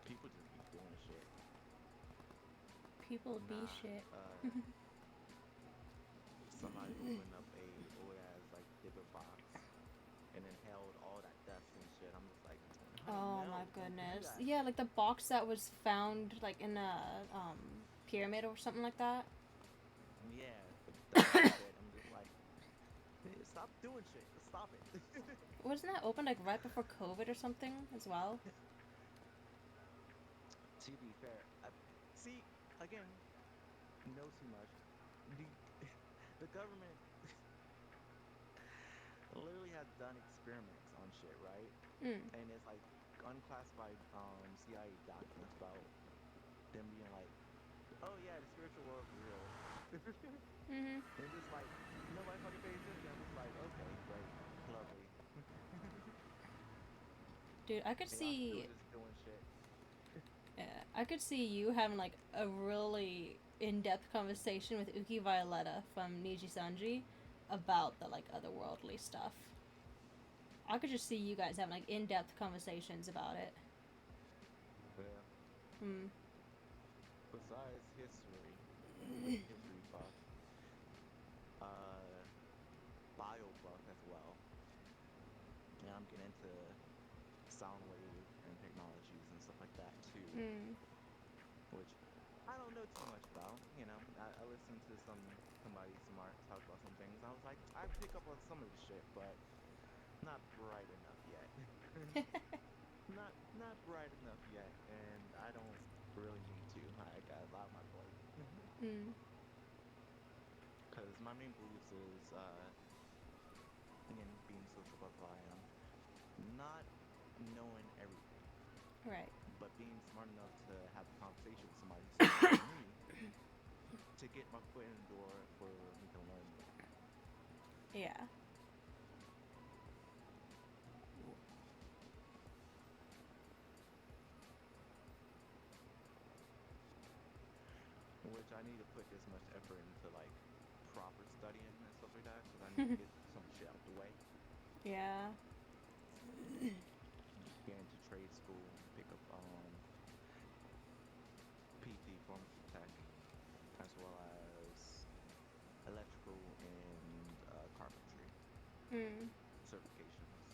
People just be doing shit. People be shit. Somebody opened up a old ass like digger box and then held all that dust and shit. I'm just like, Oh no, my don't do goodness. that. Yeah, like the box that was found like in a pyramid or something like that. Yeah, the shit. I'm just like, hey, stop doing shit. Stop it. Wasn't that opened like right before COVID or something as well? To be fair, see, again, know too much. The government literally has done experiments on shit, right? Mm. And it's like unclassified CIA documents about them being like, oh yeah, the spiritual world's real. Mhm. And just like nobody fucking pays attention. I'm just like, okay, great, lovely. Dude, I could And y'all still see just doing shit. I could see you having like a really in-depth conversation with Uki Violetta from Niji Sanji about the like otherworldly stuff. I could just see you guys having like in-depth conversations about it. Yeah. Hmm. Besides history, history buff, bio buff as well. And I'm getting into sound wave and technologies and stuff like that too, Hmm. which I don't know too much about. You know, I listened to somebody smart talk about some things. I was like, I pick up on some of the shit, but not bright enough yet. Not bright enough yet, and I don't really need to. I got a lot on my plate. Hmm. Because my main beliefs is, again, being social butterfly, I am not knowing everything, Right. but being smart enough to have a conversation with somebody smarter than me to get my foot in the door for me to learn more. Yeah. Which I need to put this much effort into like proper studying and stuff like that because I need to get some shit out the way. Yeah. Get into trade school, pick up PT, pharmacy tech, as well as electrical and carpentry Hmm. certifications.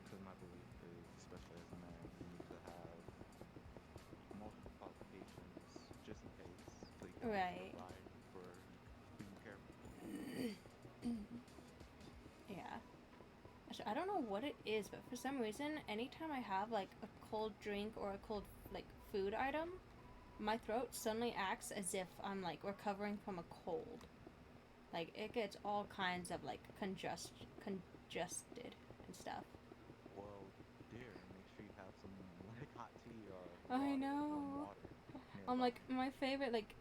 Because my belief is, especially as a man, you need to have multiple qualifications just in case, so you can Right. provide for who you care for. Yeah. Actually, I don't know what it is, but for some reason, anytime I have like a cold drink or a cold like food item, my throat suddenly acts as if I'm like recovering from a cold. Like it gets all kinds of like congested and stuff. Well, dear, make sure you have some like hot tea or I water, know. warm water I'm nearby. like my favorite like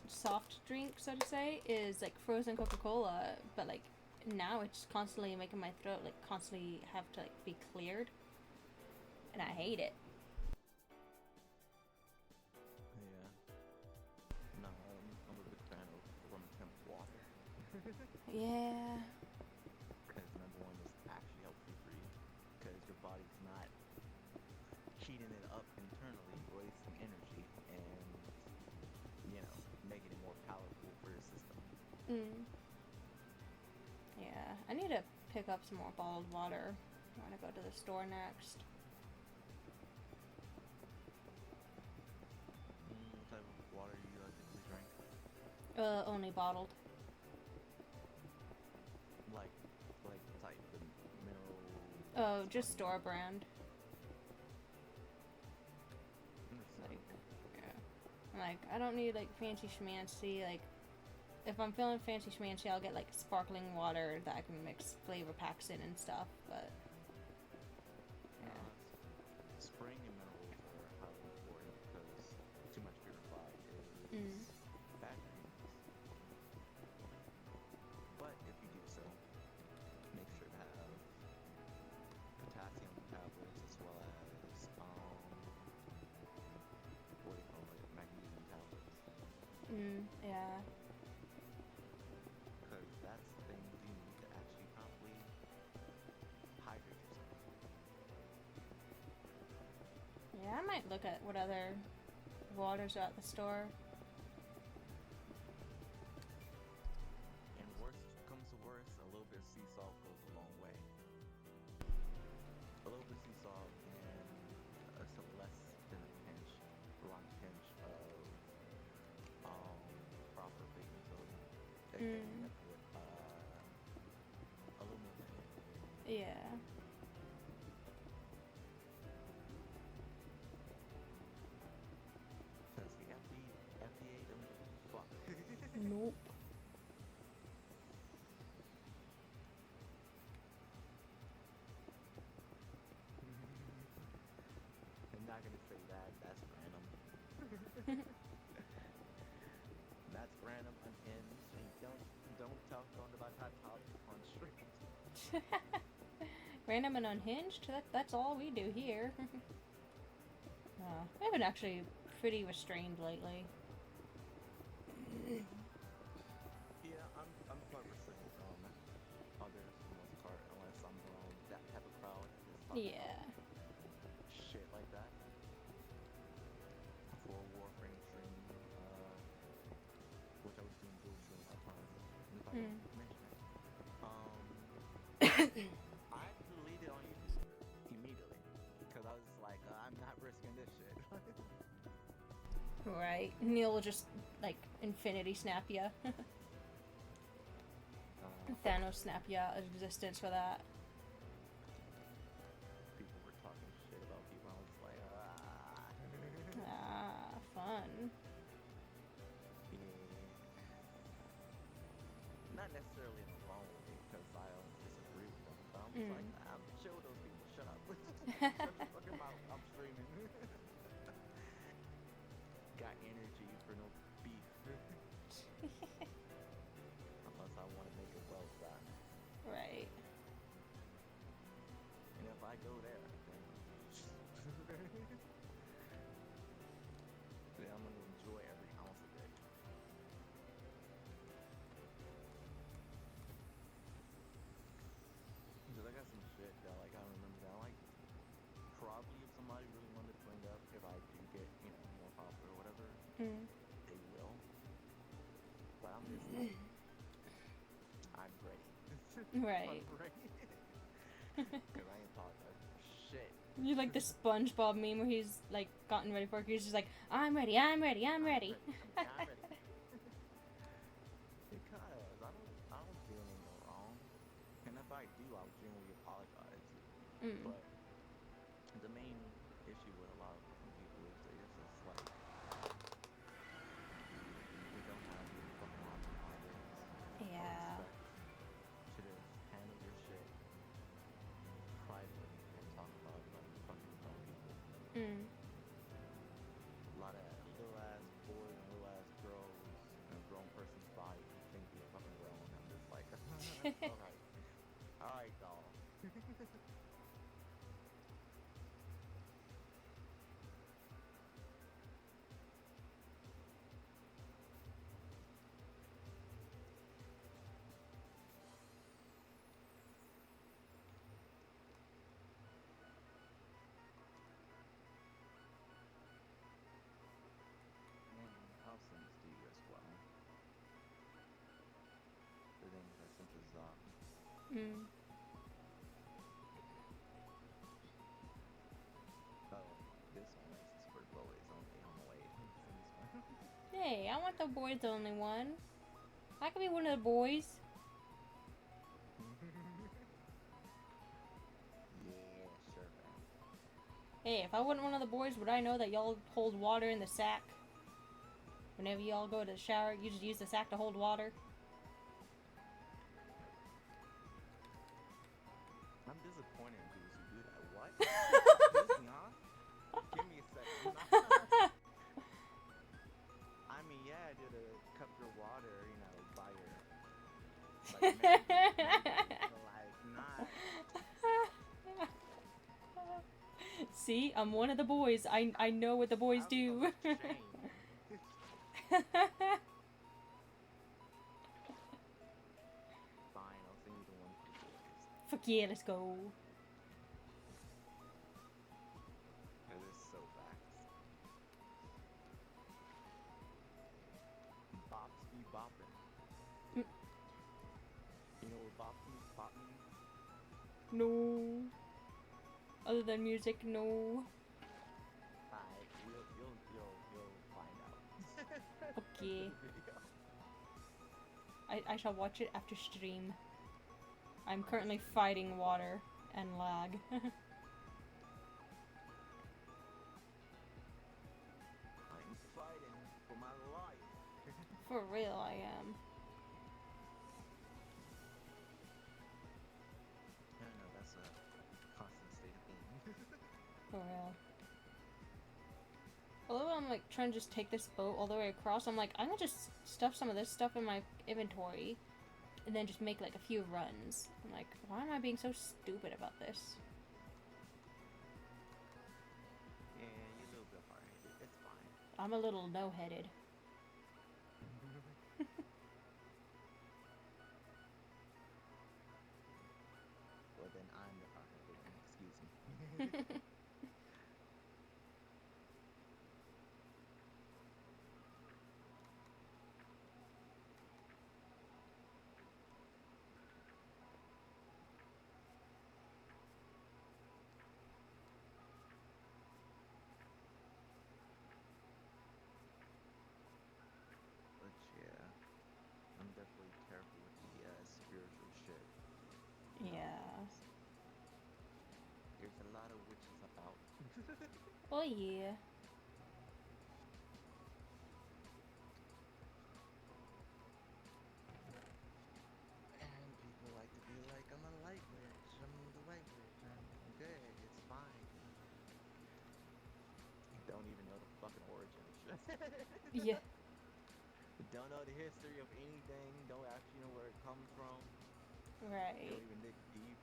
soft drink, so to say, is like frozen Coca-Cola, but like now it's constantly making my throat like constantly have to like be cleared, and I hate it. Yeah. No, I'm a big fan of room temp water. Yeah. Because number one, is actually helpful for you. Because your body's not heating it up internally, wasting energy, and, you know, making it more palatable for your system. Mm. Yeah. I need to pick up some more bottled water when I go to the store next. What type of water you typically drink? Only bottled. Like type of mineral. Oh, just spring? store brand. Understandable. Yeah. Like, I don't need like fancy schmancy. Like, if I'm feeling fancy schmancy, I'll get like sparkling water that I can mix flavor packs in and stuff. But No, spring and minerals are highly important because too much purified is bad for humans. But if you do so, make sure to have potassium tablets as well as what do you call it, magnesium tablets, yeah. because that's the thing you need to actually properly hydrate yourself. Yeah, I might look at what other waters are at the store. And worst comes to worst, a little bit of sea salt goes a long way. A little bit of sea salt and some less than a pinch, one pinch of proper baking soda. Aka put aluminum in it. Yeah. Because the FDA don't give a fuck. Nope. I'm not gonna say that. That's random. That's random, unhinged, and don't talk about hot topics on street. Random and unhinged? That's all we do here. I've been actually pretty restrained lately. Yeah, I'm quite receptive fucking Yeah. shit like that. For Warframe stream, which I was doing dual stream, I promise. If I don't mention it. I deleted it on YouTube immediately because I was just like, I'm not risking this shit. Right. Neil will just, like, infinity snap ya. Thanos snap ya out of existence for that. People were talking shit about people. I was just like, Fun. Yeah. Not necessarily alone because I don't disagree with them, but I'm just like, I'm chill with those people. Shut up. Shut your fucking mouth. I'm streaming. Got energy for no beef. Unless I want to make it well done. Right. And if I go there, then, then I'm gonna enjoy every ounce of it. Cause I got some shit that like I remember that like probably if somebody really wanted to bring up if I do get, you know, more popular or whatever, they will. But I'm just like, I'm ready. Right. I'm ready. Cause I ain't thought of shit. You like the SpongeBob meme where he's like gotten ready for it. He's just like, I'm ready, I'm ready, I'm ready. I'm ready. Because I don't do anything wrong. And if I do, I'll genuinely apologize. But the main issue with a lot of different people is they just like we don't have any fucking option either. Yeah. To just handle your shit privately and talk about like fucking grown people. A lot of little ass boys and little ass girls in a grown person's body who think they're fucking grown. I'm just like, alright, doll. I'll send this to you as well. The thing is, I sent this Oh, this one is for boys only. I'm gonna wait. Send this one. Hey, I want the boys only one. I could be one of the boys. Yeah, sure, man. Hey, if I wasn't one of the boys, would I know that y'all hold water in the sack? Whenever y'all go to the shower, you just use the sack to hold water? I'm disappointed in dudes who do that. What? Excuse me, huh? Give me a second. I mean, yeah, I did a cup your water, you know, by your like, not. See, I'm one of the boys. I know what the boys do. Fine, I'll send you the one for the boys. Fuck yeah, let's go. That is so facts. Bops be bopping. You know what bop means? No. Other than music, no. You'll find out. Okay. I shall watch it after stream. I'm currently fighting water and lag. I'm fighting for my life. For real, I am. I know, that's a constant state of being. For real. Although I'm like trying to just take this boat all the way across, I'm like, I'm gonna just stuff some of this stuff in my inventory and then just make like a few runs. I'm like, why am I being so stupid about this? Yeah, you're a little bit hard-headed. It's fine. I'm a little no-headed. Well, then I'm the hard-headed one. Excuse me. shit. Yeah. There's a lot of witches about. Well, yeah. And people like to be like, I'm a light witch, I'm the white witch, I'm good, it's fine. Don't even know the fucking origins. Yeah. Don't know the history of anything, don't actually know where it comes from, Right. don't even dig deep.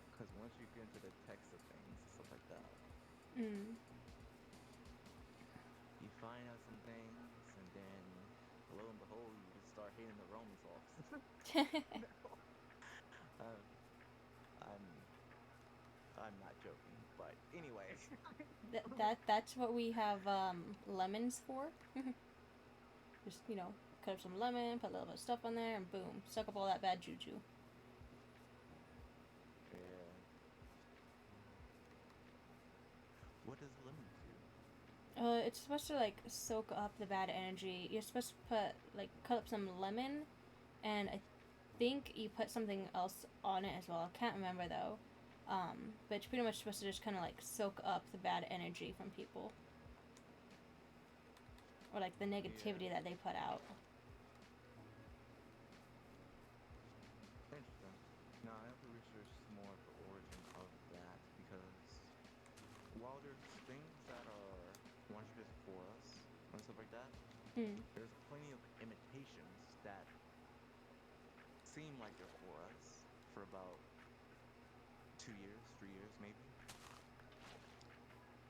Because once you get into the text of things and stuff like that, Mm. you find out some things, and then lo and behold, you just start hating the Romans off. No. Um, I'm I'm not joking, but anyway. That's what we have lemons for. Just, you know, cut up some lemon, put a little bit of stuff on there, and boom, suck up all that bad juju. Yeah. What does lemon do? It's supposed to like soak up the bad energy. You're supposed to put like cut up some lemon, and I think you put something else on it as well. I can't remember though. But it's pretty much supposed to just kind of like soak up the bad energy from people, or like the negativity that they put out. Interesting. No, I have to research more of the origin of that because while there's things that are 100% for us and stuff like that, Mm. there's plenty of imitations that seem like they're for us for about 2 years, 3 years maybe.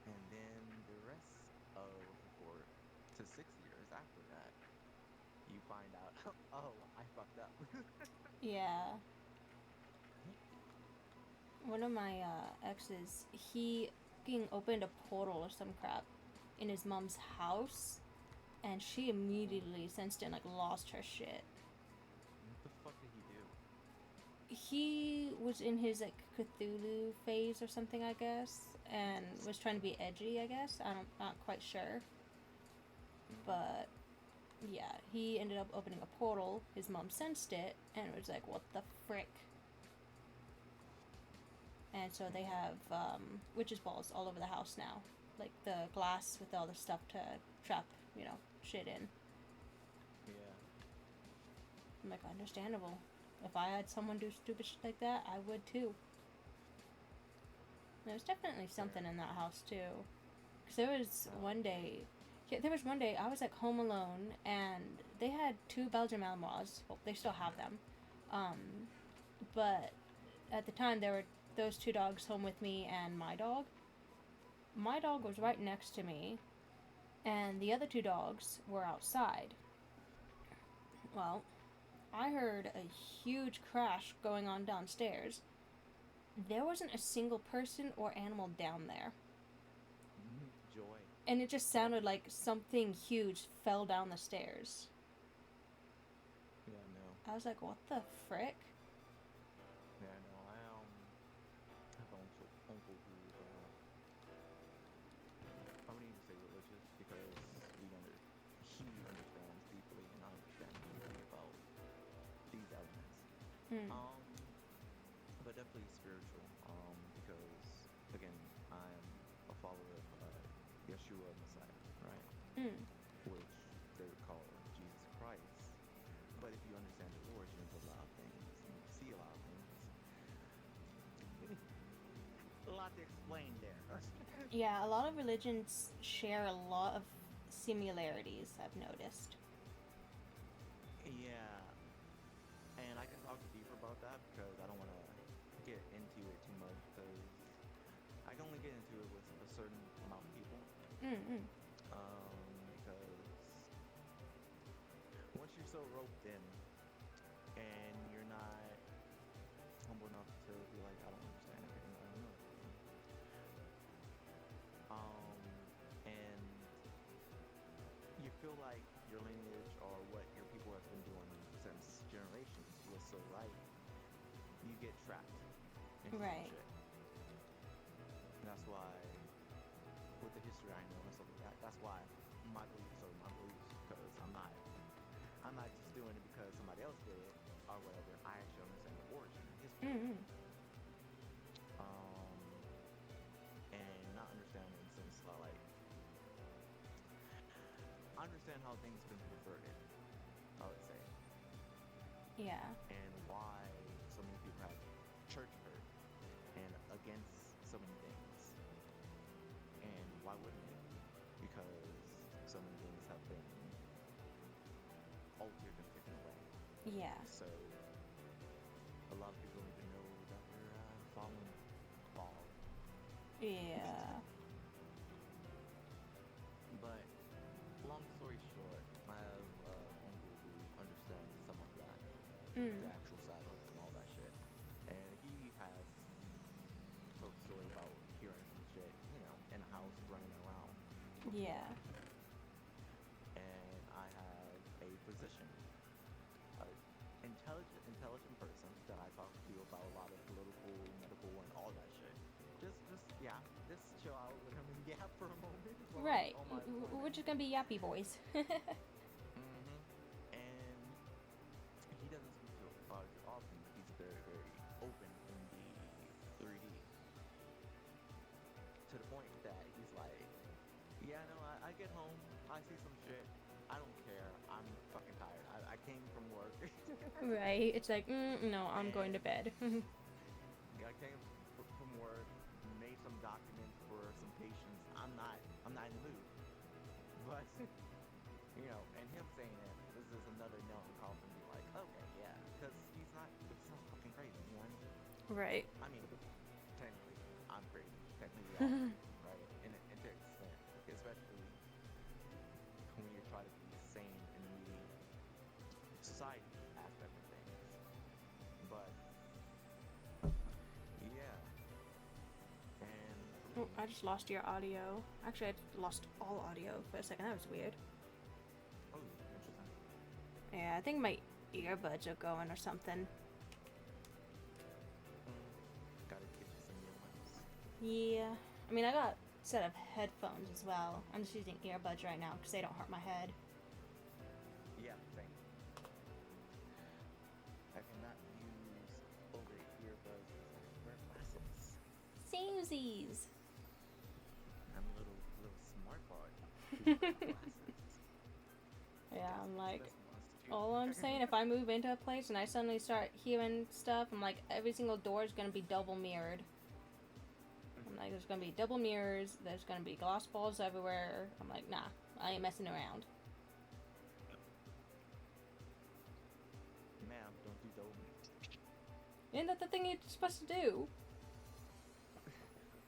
And then the rest of 4 to 6 years after that, you find out, oh, I fucked up. Yeah. One of my exes, he fucking opened a portal or some crap in his mom's house, and she immediately sensed it and like lost her shit. What the fuck did he do? He was in his like Cthulhu phase or something, I guess, and was trying to be edgy, I guess. Not quite sure. But yeah, he ended up opening a portal. His mom sensed it and was like, "What the frick?" And so they have witches' balls all over the house now, like the glass with all the stuff to trap, you know, shit in. Yeah. I'm like, understandable. If I had someone do stupid shit like that, I would too. There's definitely something in that house too. Because there was one day I was like home alone, and they had 2 Belgian Malinois. Well, they still have them. But at the time, there were those 2 dogs home with me and my dog. My dog was right next to me, and the other 2 dogs were outside. Well, I heard a huge crash going on downstairs. There wasn't a single person or animal down there. Joy. And it just sounded like something huge fell down the stairs. Yeah, no. I was like, what the frick? Yeah, no. I have an uncle who's I wouldn't even say religious because he understands deeply and I understand deeply about these elements. Hmm. But definitely spiritual. Because again, I'm a follower of Yeshua Messiah, right? Hmm. Which they would call Jesus Christ. But if you understand the origins of a lot of things, and you see a lot of things, a lot to explain there. Yeah, a lot of religions share a lot of similarities, I've noticed. Yeah, and I can talk deeper about that because I don't want to get into it too much because I can only get into it with a certain amount of people. Mm-hmm. Because once you're so roped in and you're not humble enough to be like, I don't understand everything, I don't know everything. And you feel like your lineage or what your people have been doing since generations was so right, you get trapped into some Right. shit. And that's why, with the history I know and stuff like that, that's why my beliefs are my beliefs because I'm not just doing it because Mm. Um, and not understanding since like I understand how things been perverted, I would say, Yeah. and why so many people have church hurt and against so many things. And why wouldn't it? Because so many things have been altered and taken away. Yeah. So a lot of people don't even know that they're following fall. Yeah. But long story short, I have uncle who understands some of that, the Mm. actual side of it and all that shit. And he has told a story about hearing some shit, in the house running around. Yeah. And I have a physician, an intelligent person that I talk to about a lot of political, medical, and all that shit. Just chill out with him and yap for a moment. while I'm Right. on my appointment. We're just gonna be yappy boys. Mm-hmm. And he doesn't speak to authority often. He's very, very open in the 3D. To the point that he's like, yeah, no, I get home, I see some shit, I don't care, I'm fucking tired. I came from work. Right. It's like, no, I'm going to bed. I came from work, made some documents for some patients. I'm not in the mood. But and him saying that this is another nail in the coffin. Be like, okay, yeah, because it's not fucking crazy. You know what I mean? Right. I mean, technically, I'm crazy. Technically, we all crazy, right? And to an extent, especially when you're trying to be sane in the society aspect of things. But yeah, and Oh, I just lost your audio. Actually, I lost all audio for a second. That was weird. oh, interesting. Yeah, I think my earbuds are going or something. Gotta get you some new ones. Yeah. I mean, I got a set of headphones as well. I'm just using earbuds right now because they don't hurt my head. Yeah, same. I cannot use over-ear buds because I wear glasses. Samesies. I'm a little smart boy. Who wears glasses. Yeah, I'm like, Best ones to choose. all I'm saying, if I move into a place and I suddenly start hearing stuff, I'm like, every single door is gonna be double mirrored. I'm like, there's gonna be double mirrors, there's gonna be glass balls everywhere. I'm like, nah, I ain't messing around. Ma'am, don't do double. Isn't that the thing you're supposed to do?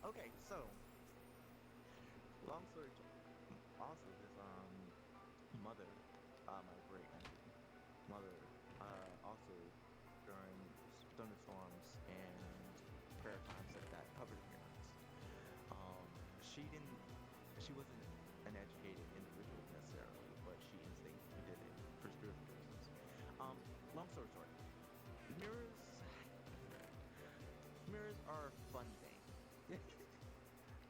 Okay, so long story short, also this mother, my great auntie, mother, also during thunderstorms and prayer times like that, covered appearance. She wasn't an educated individual necessarily, but she instinctively did it for spiritual reasons. Long story short, mirrors are a fun thing.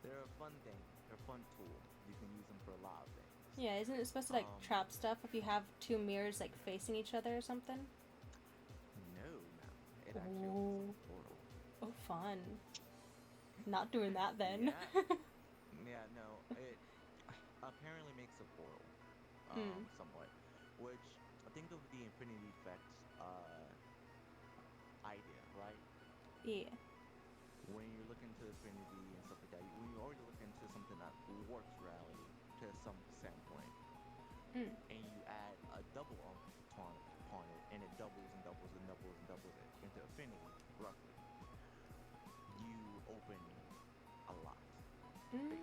They're a fun thing. They're a fun tool. You can use them for a lot of things. Yeah, isn't it supposed to like trap stuff if you have two mirrors like facing each other or something? No, it actually opens up a portal. Oh, fun. Not doing that then. Yeah, no, it apparently makes a portal, somewhat. Which, think of the infinity effect idea, right? Yeah. When you look into infinity and stuff like that, when you already look into something that warps reality to some standpoint, and you add a double upon it, and it doubles and doubles and doubles and doubles it into infinity, roughly, you open a lot, basically.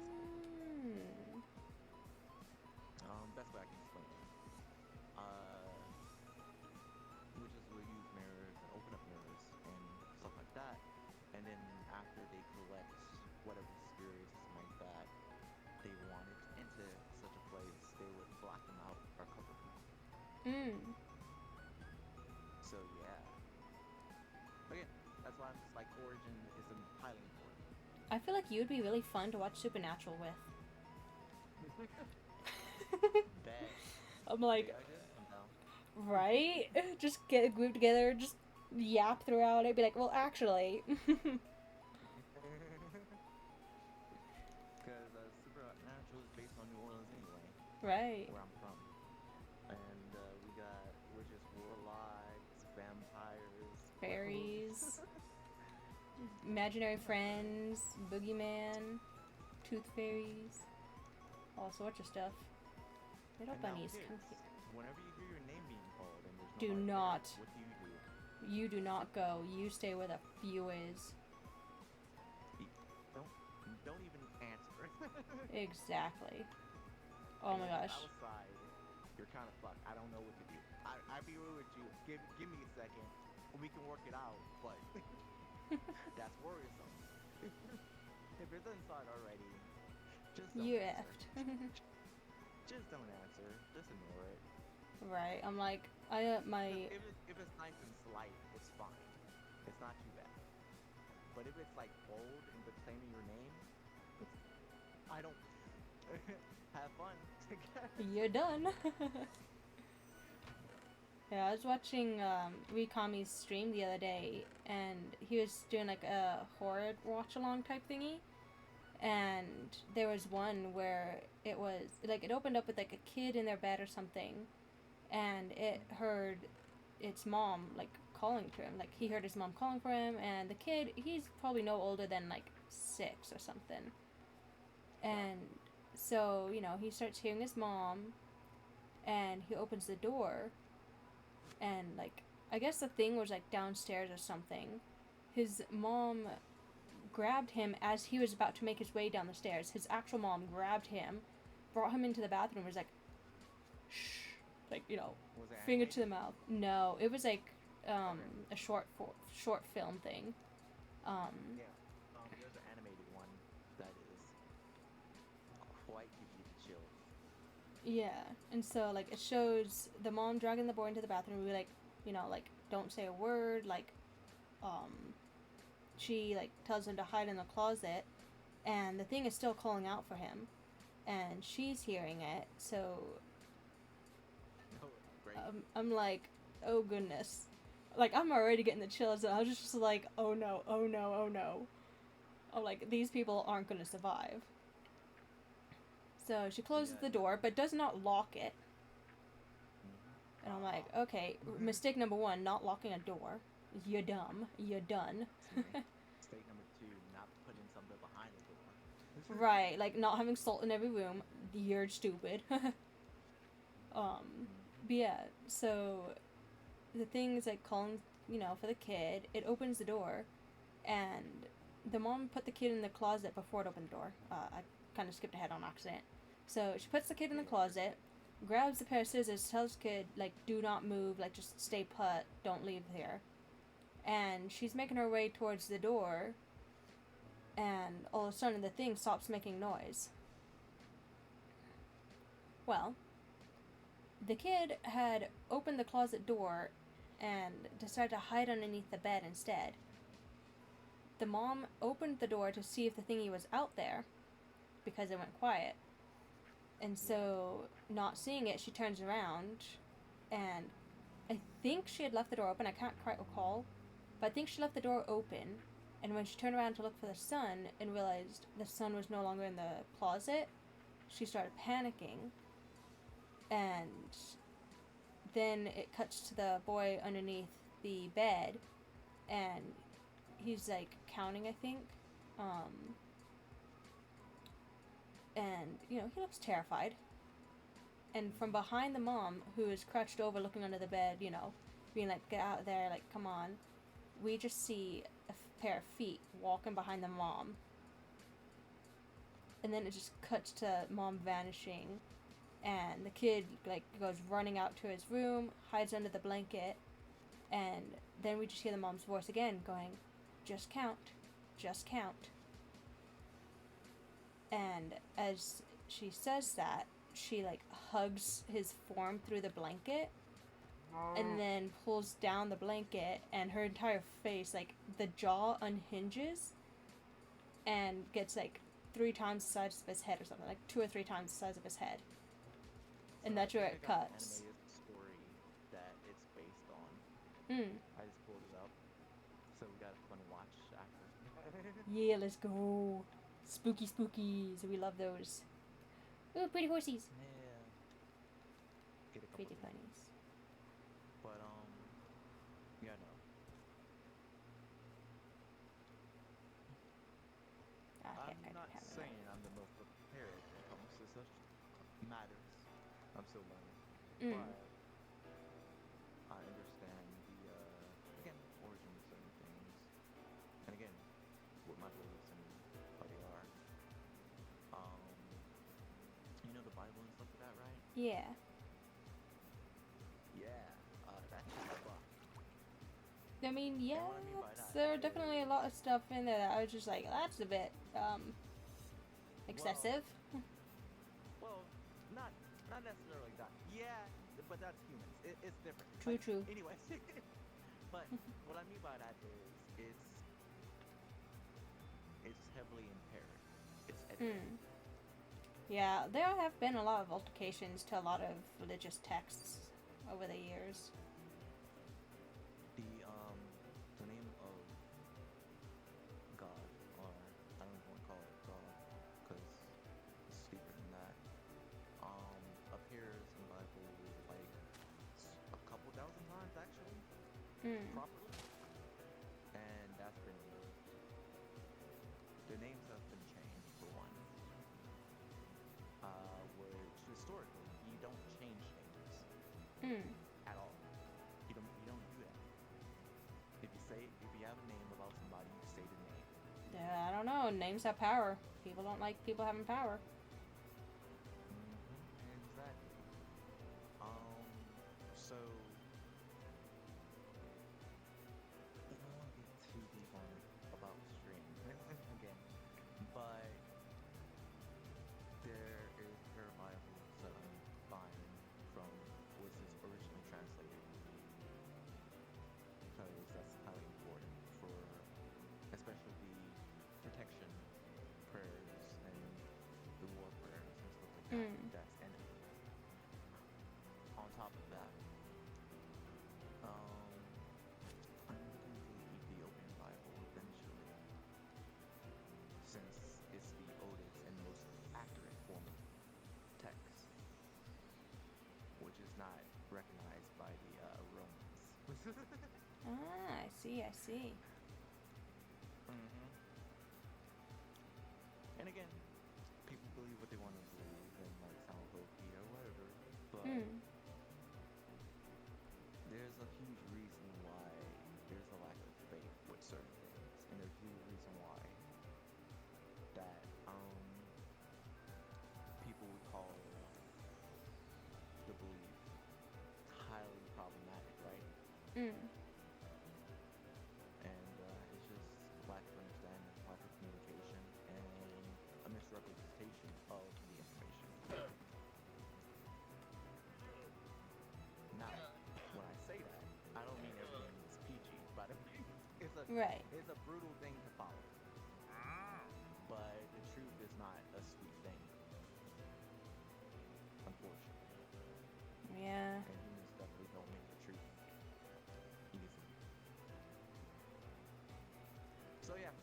Best way I can explain it. Which is we'll use mirrors and open up mirrors and stuff like that. And then after they collect whatever spirits like that they wanted into such a place, they would black them out or cover them. So yeah. But yeah, that's why I'm just like Origin is highly important. I feel like you'd be really fun to watch Supernatural with. Bet. I'm like, Yeah, I did. I'm down. right? Just get a group together, just yap throughout it, be like, well, actually. Because Supernatural is based on New Orleans anyway, Right. where I'm from. And we got witches, warlocks, vampires, Fairies, werewolves. imaginary friends, boogeyman, tooth fairies, all sorts of stuff. Little And now bunnies, kids, come here. whenever you hear your name being called and there's Do nobody there, not. what do? You do not go. You stay where the view is. Don't even answer. Exactly. Oh my And gosh. outside, you're kind of fucked. I don't know what to do. I'd be real with you. Give me a second. We can work it out, but that's worrisome. If it's inside already, just don't You answer. effed. Just don't answer. Just ignore it. Right. I'm like, my. If it's nice and slight, it's fine. It's not too bad. But if it's like bold and proclaiming your name, I don't have fun. You're done. Yeah, I was watching Rikami's stream the other day, and he was doing like a horror watch along type thingy. And there was one where it was like it opened up with like a kid in their bed or something, and it heard its mom like calling to him. Like he heard his mom calling for him, and the kid, he's probably no older than like 6 or something. And so, you know, he starts hearing his mom, and he opens the door, and like I guess the thing was like downstairs or something. His mom grabbed him as he was about to make his way down the stairs. His actual mom grabbed him, brought him into the bathroom, was like, shh, like, you know, Was it finger animated? to the mouth. No, it was like a short film thing. Yeah. There's an animated one that is quite gives you the chills. Yeah, and so like it shows the mom dragging the boy into the bathroom. We like, you know, like don't say a word. Like, she like tells him to hide in the closet, and the thing is still calling out for him, and she's hearing it. So Oh, great. I'm like, oh goodness, like I'm already getting the chills, and I was just like, oh no, oh no, oh no. I'm like, these people aren't gonna survive. So she closes Yeah, the door, but does not lock it. Mhm. And I'm like, okay, mistake number 1, not locking a door. You're dumb. You're done. Mistake number 2, not putting something behind the door. Right, like not having salt in every room. You're stupid. But yeah, so the thing is like calling, you know, for the kid. It opens the door, and the mom put the kid in the closet before it opened the door. I kind of skipped ahead on accident. So she puts the kid in the closet, grabs a pair of scissors, tells the kid, like, do not move, like, just stay put, don't leave here. And she's making her way towards the door, and all of a sudden the thing stops making noise. Well, the kid had opened the closet door and decided to hide underneath the bed instead. The mom opened the door to see if the thingy was out there, because it went quiet. And so, not seeing it, she turns around, and I think she had left the door open. I can't quite recall, but I think she left the door open. And when she turned around to look for the son and realized the son was no longer in the closet, she started panicking. And then it cuts to the boy underneath the bed, and he's like counting, I think. And, you know, he looks terrified. And from behind the mom, who is crouched over looking under the bed, you know, being like, get out of there, like, come on, we just see a pair of feet walking behind the mom. And then it just cuts to mom vanishing, and the kid, like, goes running out to his room, hides under the blanket, and then we just hear the mom's voice again going, just count, just count. And as she says that, she like hugs his form through the blanket, and then pulls down the blanket, and her entire face, like the jaw unhinges and gets like 3 times the size of his head or something, like 2 or 3 times the size of his head. And that's where it I got an cuts. animated story that it's based on. Hmm. I just pulled it up. Yeah, let's go. Spooky spookies. We love those. Ooh, pretty horsies. Yeah. Get a couple Pretty of them. ponies. But yeah, no. Okay, I'm not saying I'm the most prepared when it comes to such matters. I'm still learning. But I understand the again, origin of certain things. And again, what my beliefs and how they are. Um you know the Bible and stuff like that, right? Yeah. Yeah. That's just a book. I mean, yeah, what I mean by that there are definitely a is- lot of stuff in there that I was just like, that's a bit, excessive. Well, not necessarily that. Yeah, but that's humans. It's different. True, true. Anyway, but what I mean by that is it's heavily impaired. It's edited. Yeah, there have been a lot of altercations to a lot of religious texts over the years. The name of God, or I don't even want to call it God, because it's deeper than that. Appears in the Bible like a couple thousand times actually, properly, and that's been removed. The names have been changed for one. Which historically you don't change names at all. You don't do that. If you have a name about somebody, you say the name. Yeah, I don't know. Names have power. People don't like people having power. Exactly. So I don't want to get too deep on about streams again, but there is her Bible that I'm buying from was this originally translated because that's highly important for especially the protection prayers and the war prayers and stuff like that. That's in it. On top of that, I'm looking for the Ethiopian Bible eventually, since it's the oldest and most accurate form of text, which is not recognized by the Romans. Ah, I see, I see. And again, people believe what they want to believe and like sound hokey or whatever, but there's a huge reason why there's a lack of faith with certain things, and there's a huge reason why that people would call the belief highly problematic, right? And it's just lack of understanding, lack of communication, and a misrepresentation of the information. Now, when I say that, I don't mean everything is PG, by the way. Right. It's a brutal thing to follow. But the truth is not a sweet thing, unfortunately. Yeah. And humans definitely don't make the truth easy. So yeah,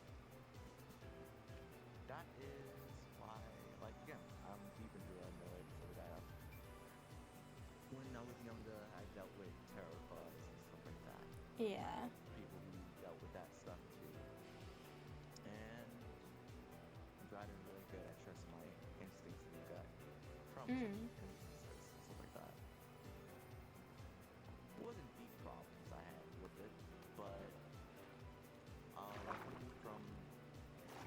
that is why, like again, I'm deep into it. I know it for that. When I was younger, I dealt with tarot cards and stuff like that. Yeah. People who dealt with that stuff too. And I've gotten really good at trusting my instincts and gut from instances and stuff like that. It wasn't deep problems I had with it, but from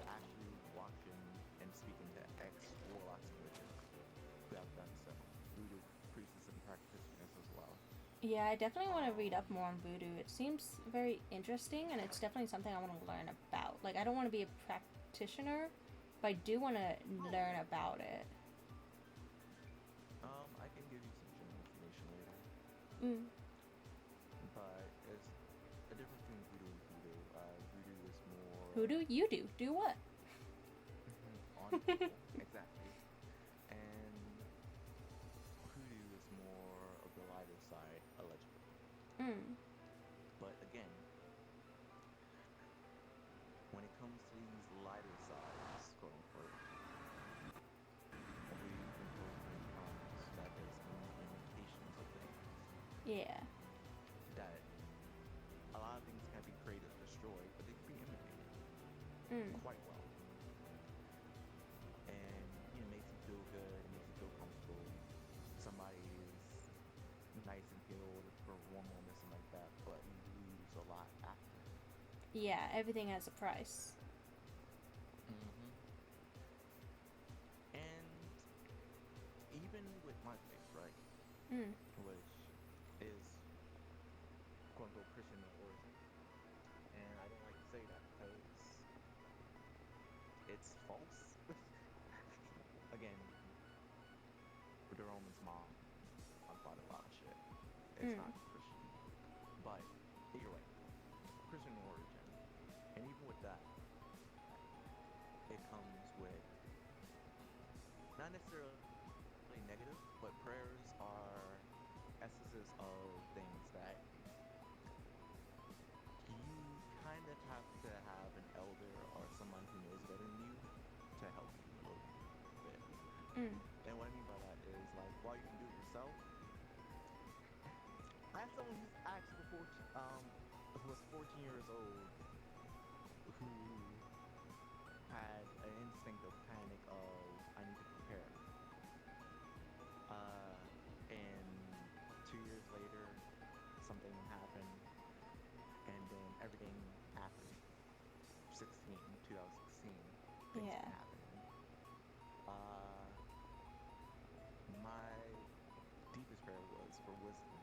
actually watching and speaking to ex-warlocks and witches who have done so, voodoo priests and practitioners as well. Yeah, I definitely want to read up more on voodoo. It seems very interesting, and it's definitely something I want to learn about. Like, I don't want to be a practitioner, but I do want to learn about it. I can give you some general information later, but it's a difference between voodoo and hoodoo. Voodoo is more Hoodoo? You do. Do what? on people, exactly, and hoodoo is more of the lighter side, allegedly. But again, when it comes to these lighter sides, quote unquote, we've been told many times that there's many limitations of things. Yeah. That a lot of things can't be created or destroyed, but they can be imitated Mm. quite well. And it makes you feel good, it makes you feel comfortable. Somebody is nice and healed for one moment, something like that, but you lose a lot after. Yeah, everything has a price. Mm-hmm. And even with my faith, right, Mm. which is quote unquote Christian in origin, and I don't like to say that because it's false. Again, with the Romans mom, I'm about a lot of shit. It's Mm. not Christian, but either way, Christian in origin, and even with that, it comes with not necessarily negative, but prayers are essences of things that you kind of have to have an elder or someone who knows better than you to help you a little bit. Mm. And what I mean by that is, like, while you can do it yourself, I had someone who's actually who was 14 years old, who had an instinct of panic of I need to prepare. And 2 years later, something happened, and then everything happened. 2016, things Yeah. been happening. My deepest prayer was for wisdom,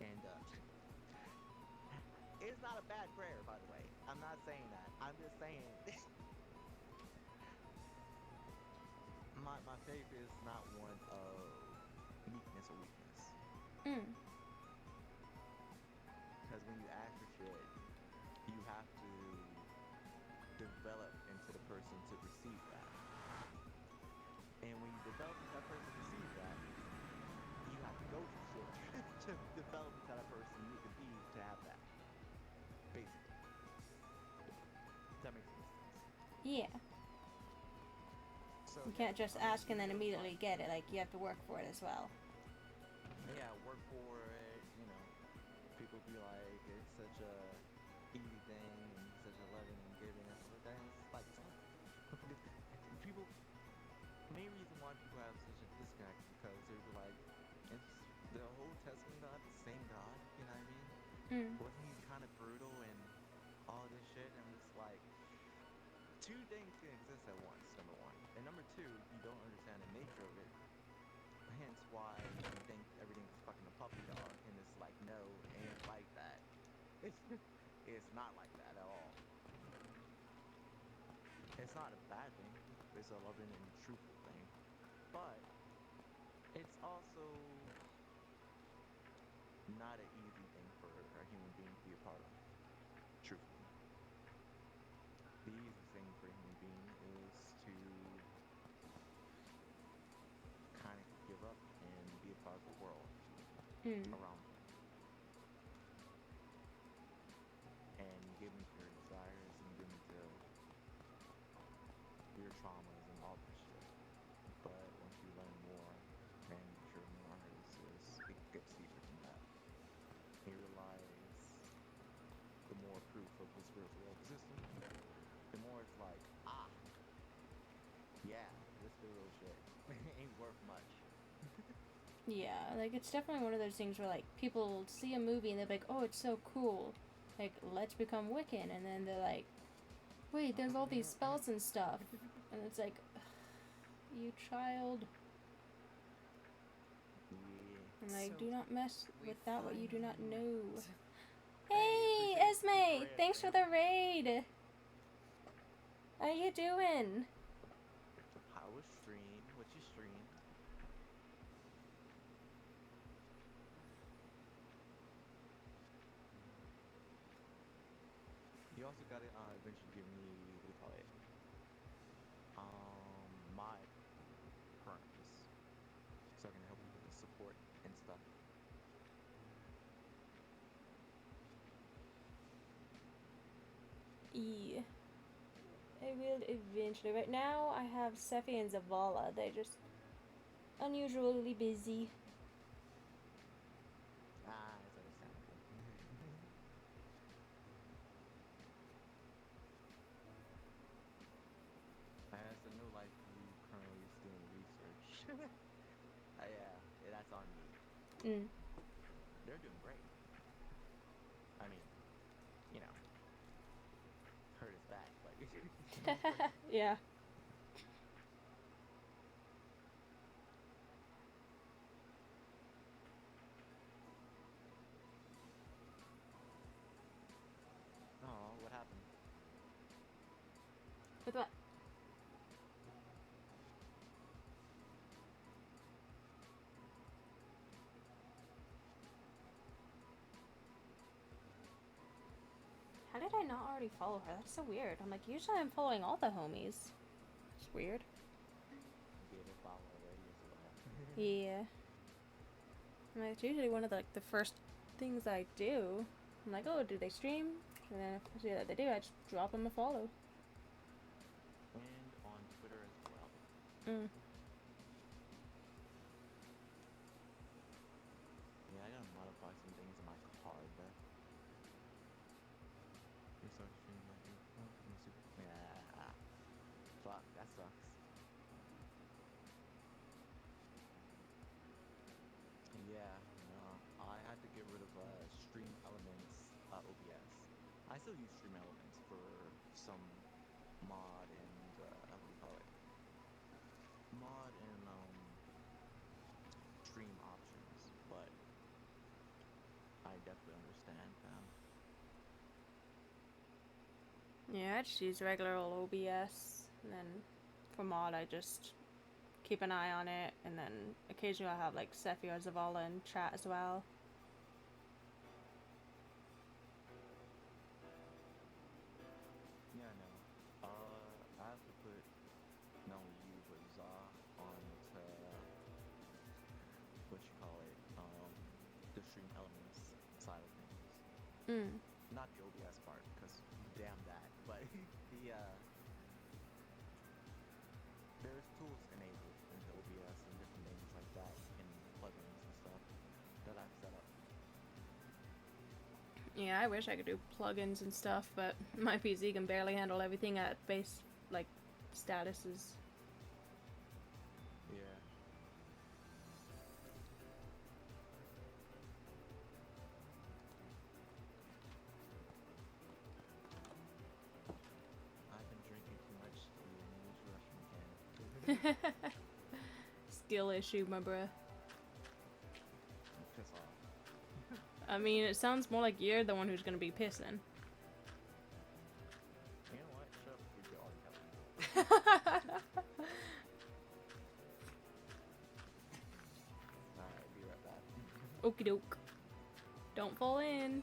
and it's not a bad prayer, by the way. I'm not saying that. I'm just saying my faith is not one of meekness or weakness. Mm. Because when you ask for shit, you have to develop into the person to receive that. And when you develop into that person to receive that, you have to go through shit to develop into that person you need to be to have that. Basically. Does that make sense? Yeah. So You yeah, can't just I mean, ask and then even with immediately get it. Like, you have to work for it as well. yeah, work for it, people be like, it's such a easy thing and such a loving and giving and stuff like that. And it's like, people, the main reason why people have such a disconnect is because they're like, it's the Old Testament God, the same God, you know what I mean? Mm. Wasn't he kind of brutal and all this shit? And I'm just like, two things can exist at once, number one. And number two, you don't understand the nature of it. Hence why you think everything's fucking a puppy dog. And it's like, no, it ain't like that. It's not like that at all. It's not a bad thing. It's a loving and truthful thing. But it's also not an easy thing for a human being to be a part of. Truthfully. The easiest thing for a human being is to kind of give up and be a part of the world Mm. around them. And give into your desires and give into your traumas and all this shit. But once you learn more and mature more, it gets deeper than that. You realize the more proof of the spiritual world existing, the more it's like, yeah, this little shit ain't worth much. Yeah, like, it's definitely one of those things where, like, people see a movie and they're like, oh, it's so cool. Like, let's become Wiccan. And then they're like, wait, there's all these spells and stuff. And it's like, you child. Yeah. And, like, So, do not mess we with that what you do not finally know. Hey, Hey, appreciate the Esme! raid, Thanks for man. the raid! How you doing? How was stream? What you stream? You also got it eventually give me what do you call it? Mod parameters. So I can help you with the support and stuff. Yeah. I will eventually. Right now, I have Sephi and Zavala. They're just unusually busy. It's understandable. As a new life who currently is doing research. That's on me. Mm. They're doing great. I mean, you know, hurt his back, but Yeah. oh, what happened? With what? How did I not already follow her? That's so weird. I'm like, usually I'm following all the homies. It's weird. Gave a follow already as well. Yeah. I mean, it's usually one of the first things I do. I'm like, oh, do they stream? And then if I see that they do, I just drop them a follow. And on Twitter as well. Mm. Yeah, I gotta modify some things in my card. You start streaming like you. Yeah. Fuck, that sucks. Yeah, no, I had to get rid of Stream Elements OBS. I still use Stream Elements for some mod and what do you call it? Mod and stream options, but I definitely understand, fam. Yeah, I just use regular old OBS. And then for mod, I just keep an eye on it. And then occasionally I'll have like Sephi or Zavala in chat as well. Yeah, no. I have to put not only you but Za onto what you call it, the Stream Elements side of things. Mm. Not the OBS part, because damn that. But the there's tools enabled into OBS and different things like that, and plugins and stuff that I've set up. Yeah, I wish I could do plugins and stuff, but my PC can barely handle everything at base, like, statuses. Yeah. I've been drinking too much to use the restroom again. Skill issue, my bruh. Piss off. I mean, it sounds more like you're the one who's gonna be pissing. You know what? Shut up, we already have it. Alright, be right back. Okie doke. Don't fall in.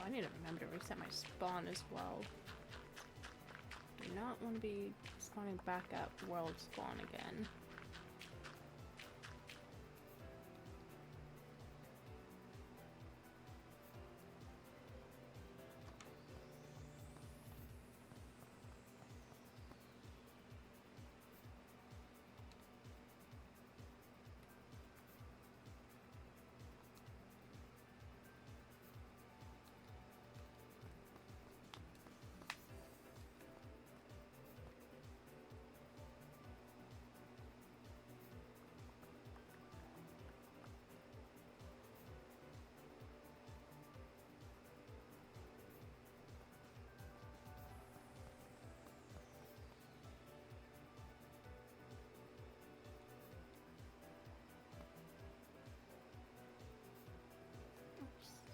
I need to remember to reset my spawn as well. Do not want to be spawning back at world spawn again.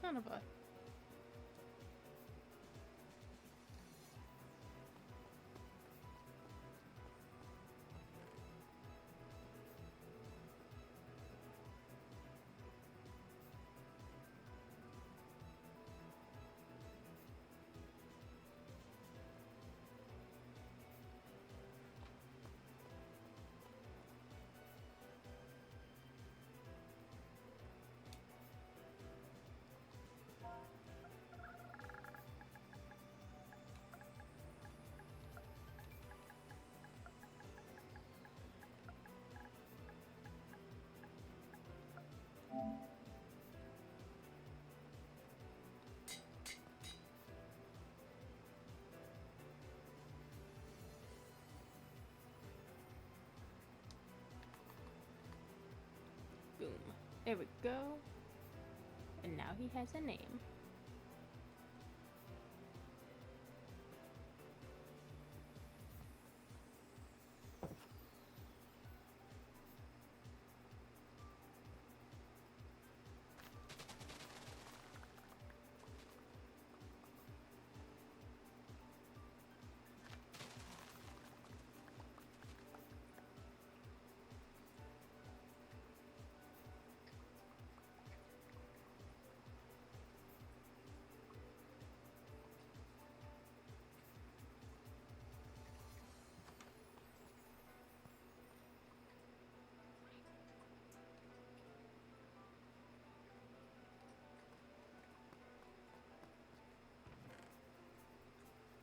Son of a. Boom. There we go. And now he has a name.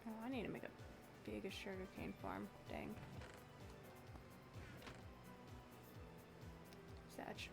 Oh, I need to make a bigger sugarcane farm. Dang. Satch.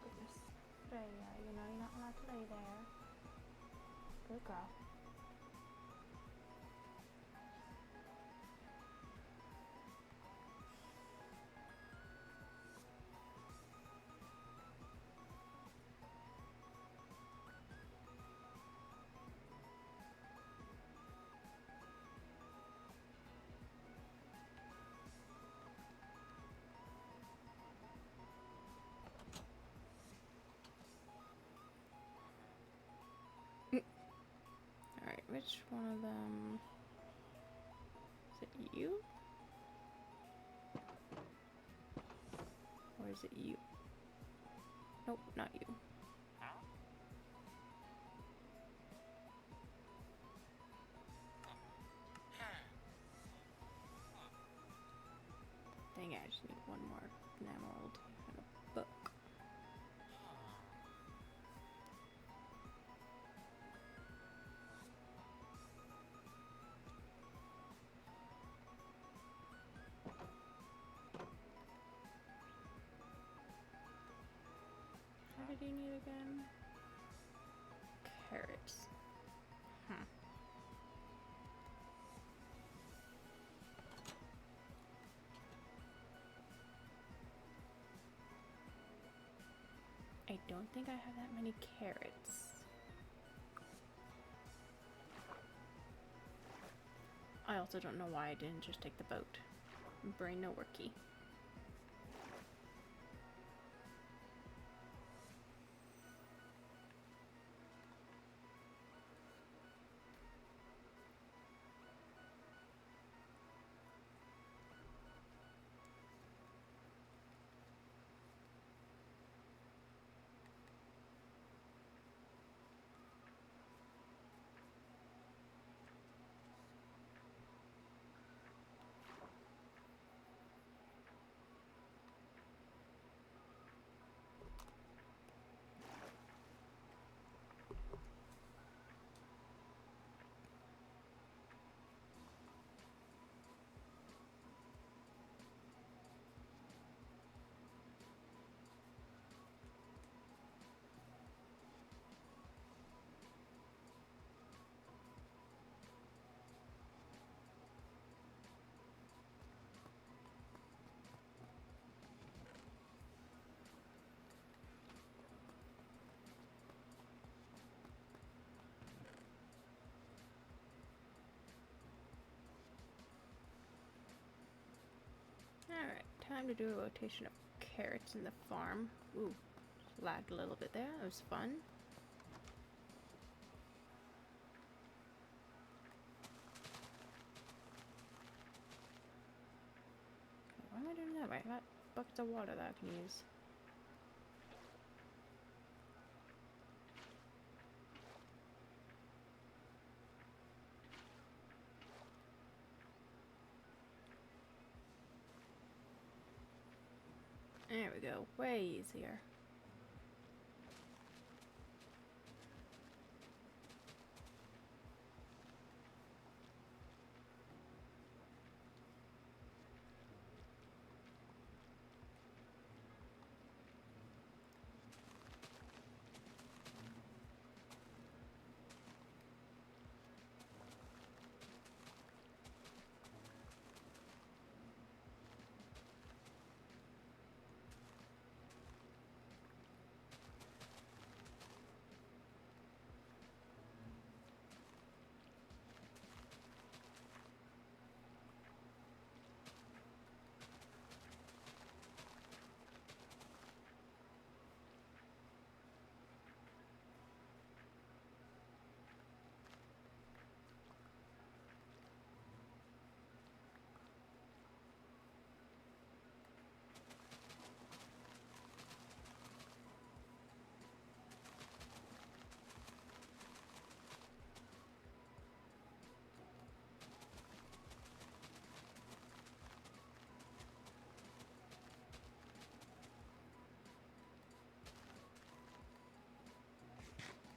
Goodness. Freya, you know you're not allowed to lay there. Good girl. Alright, which one of them? Is it you? Or is it you? Nope, not you. Dang it, I just need one more emerald and a book. What did he need again? Carrots. I don't think I have that many carrots. I also don't know why I didn't just take the boat. Brain no worky. time to do a rotation of carrots in the farm. Ooh, lagged a little bit there. That was fun. Why am I doing that? Right, I got buckets of water that I can use. There we go. Way easier.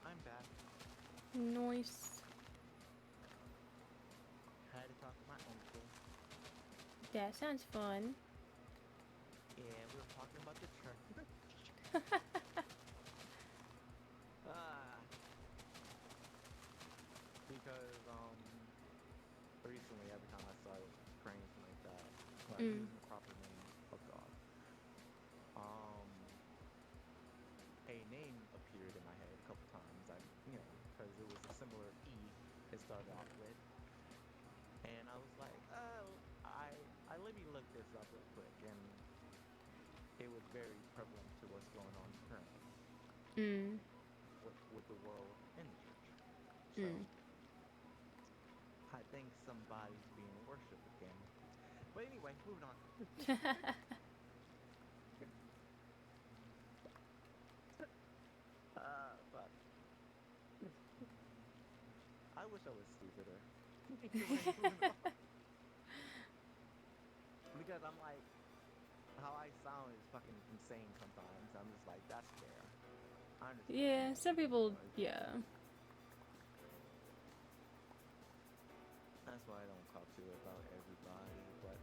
I'm back. Nice. Had to talk to my uncle. That sounds fun. Yeah, we were talking about the church. Ah. Because recently every time I started praying something like that, like using the proper name of God, a name appeared in my head a couple times. Because it was a similar E it started off with, and I was like, oh, I let me look this up real quick, and it was very prevalent to what's going on currently with the world and the church. So I think somebody's being worshipped again. But anyway, moving on. But I wish I was stupider. Because I'm like, how I sound is fucking insane sometimes. I'm just like, that's fair. I understand. Yeah, some people, yeah. That's why I don't talk to about everybody, but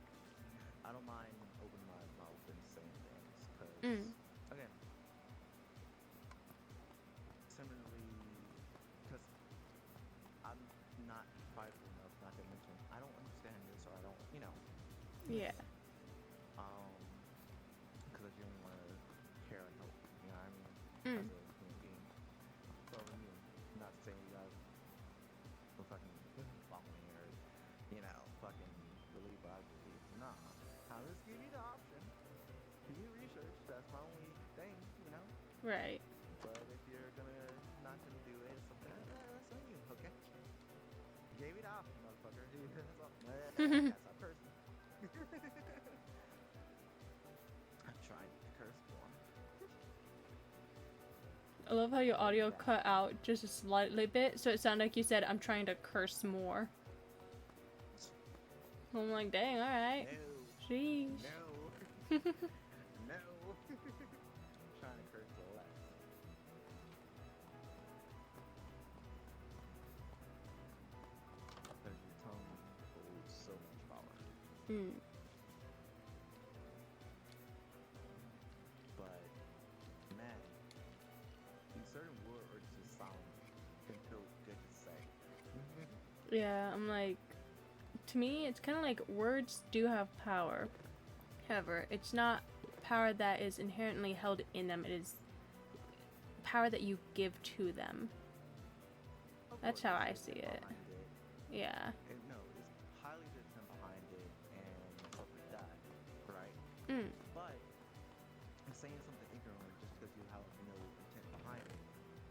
I don't mind opening my mouth and saying things, because, again, similarly, because I'm not prideful enough not to mention, I don't understand this, or I don't, Yeah. Because I genuinely want to care and help, you know what I mean, as a human being. So, not saying you guys will fucking follow me or, fucking believe what I believe. Nah. I'll just give you the option. Do your research. That's my only thing, Right. But if you're not gonna do it, something that's on you, okay? Gave you the option, motherfucker. That's a person. I'm trying to curse more. I love how your audio cut out just a slightly bit, so it sounded like you said, I'm trying to curse more. I'm like, dang, alright. No. Sheesh. No. No. I'm trying to curse less. Because your tongue holds so much power. But, man, these certain words just can feel good to say. Yeah, I'm like, to me, it's kind of like words do have power. However, it's not power that is inherently held in them. It is power that you give to them. That's how I see it. Yeah. No, it's highly different behind it and stuff like that, right? Mm. But saying something ignorant just because you have no intent behind it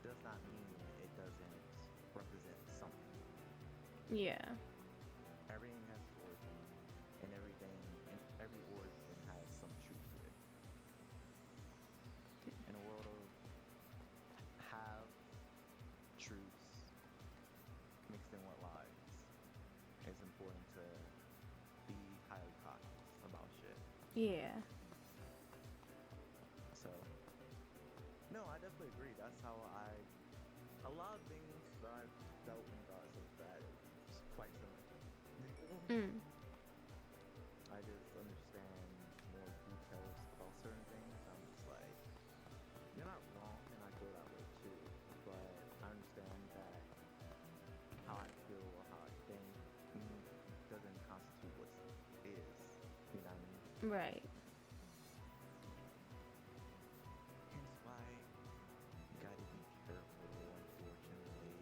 does not mean it doesn't represent something. Yeah. Everything has its origin, and every origin has some truth to it. In a world of have truths mixed in with lies, it's important to be highly cautious about shit. Yeah. So, no, I definitely agree. That's how a lot of things that I've dealt in regards of that is quite similar. Mm. I just understand more details about certain things. I'm just like, you're not wrong, and I feel that way too. But I understand that how I feel or how I think doesn't constitute what is. You know what I mean? Right. Hence why you gotta be careful, unfortunately.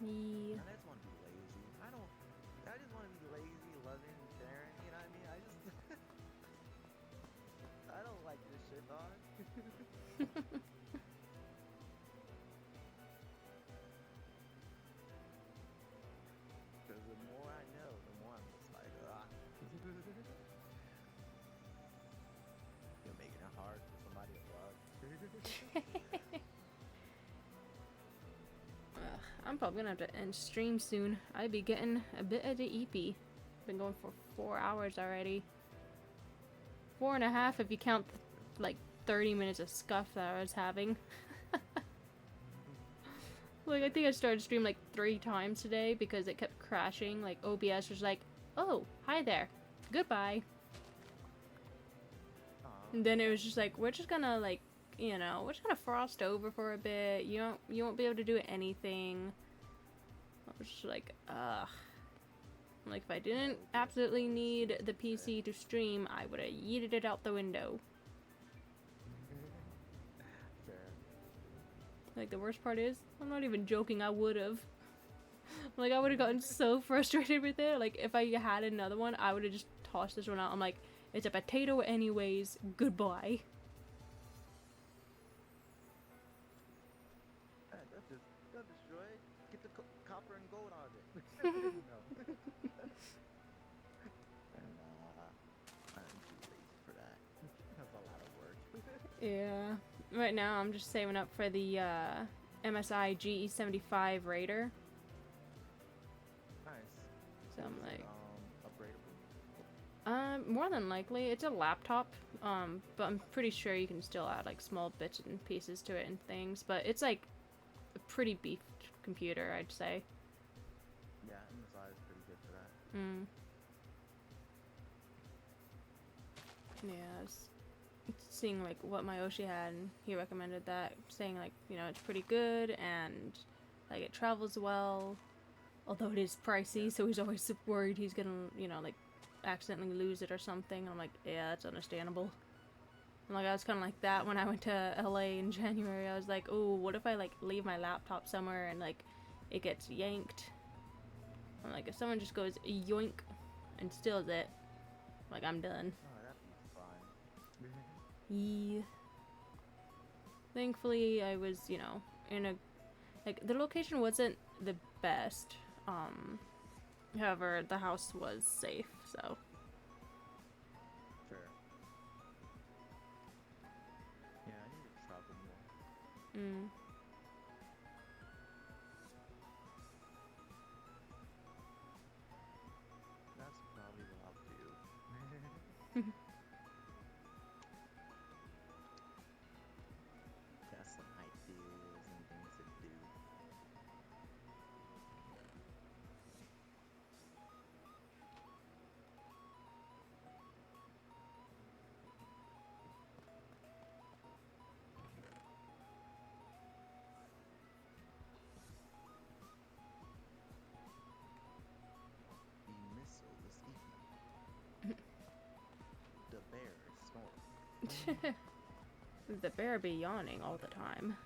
Yeah. And I just want to be lazy. I just want to be lazy, loving, caring. You know what I mean? I don't like this shit, dog. Because the more I know, the more I'm just like, ah. You're making it hard for somebody to love. I'm probably gonna have to end stream soon. I'd be getting a bit of the EP. Been going for 4 hours already. 4.5 if you count like 30 minutes of scuff that I was having. Like, I think I started stream like 3 times today because it kept crashing. Like, OBS was like, oh, hi there. Goodbye. And then it was just like, we're just gonna like, you know, we're just gonna frost over for a bit. You won't be able to do anything. I was just like, ugh. Like, if I didn't absolutely need the PC to stream, I would have yeeted it out the window. Fair. Like, the worst part is, I'm not even joking, I would have. Like, I would have gotten so frustrated with it. Like, if I had another one, I would have just tossed this one out. I'm like, it's a potato anyways, goodbye. Don't destroy it. Get the copper and gold out of it. No. And, I'm too lazy for that. That's a lot of work. Yeah. Right now, I'm just saving up for the MSI GE75 Raider. Nice. So I'm like, Upgradable. more than likely, it's a laptop. But I'm pretty sure you can still add like small bits and pieces to it and things. But it's like a pretty beefed computer, I'd say. Yeah, MSI is pretty good for that. Yeah, I was seeing like what Mayoshi had, and he recommended that, saying like, you know, it's pretty good and like it travels well, although it is pricey. So he's always worried he's gonna, you know, like accidentally lose it or something. And I'm like, yeah, that's understandable. And like, I was kind of like that when I went to LA in January. I was like, oh, what if I like leave my laptop somewhere and like it gets yanked? I'm like, if someone just goes yoink and steals it, like, I'm done. Oh, that'd be fun. Yeah. Thankfully, I was, you know, in a, like, the location wasn't the best. However, the house was safe, so. Fair. Yeah, I need to travel more. That's probably what I'll do. Got some ideas and things to do. The missile this evening. The bear is snoring. The bear be yawning all the time.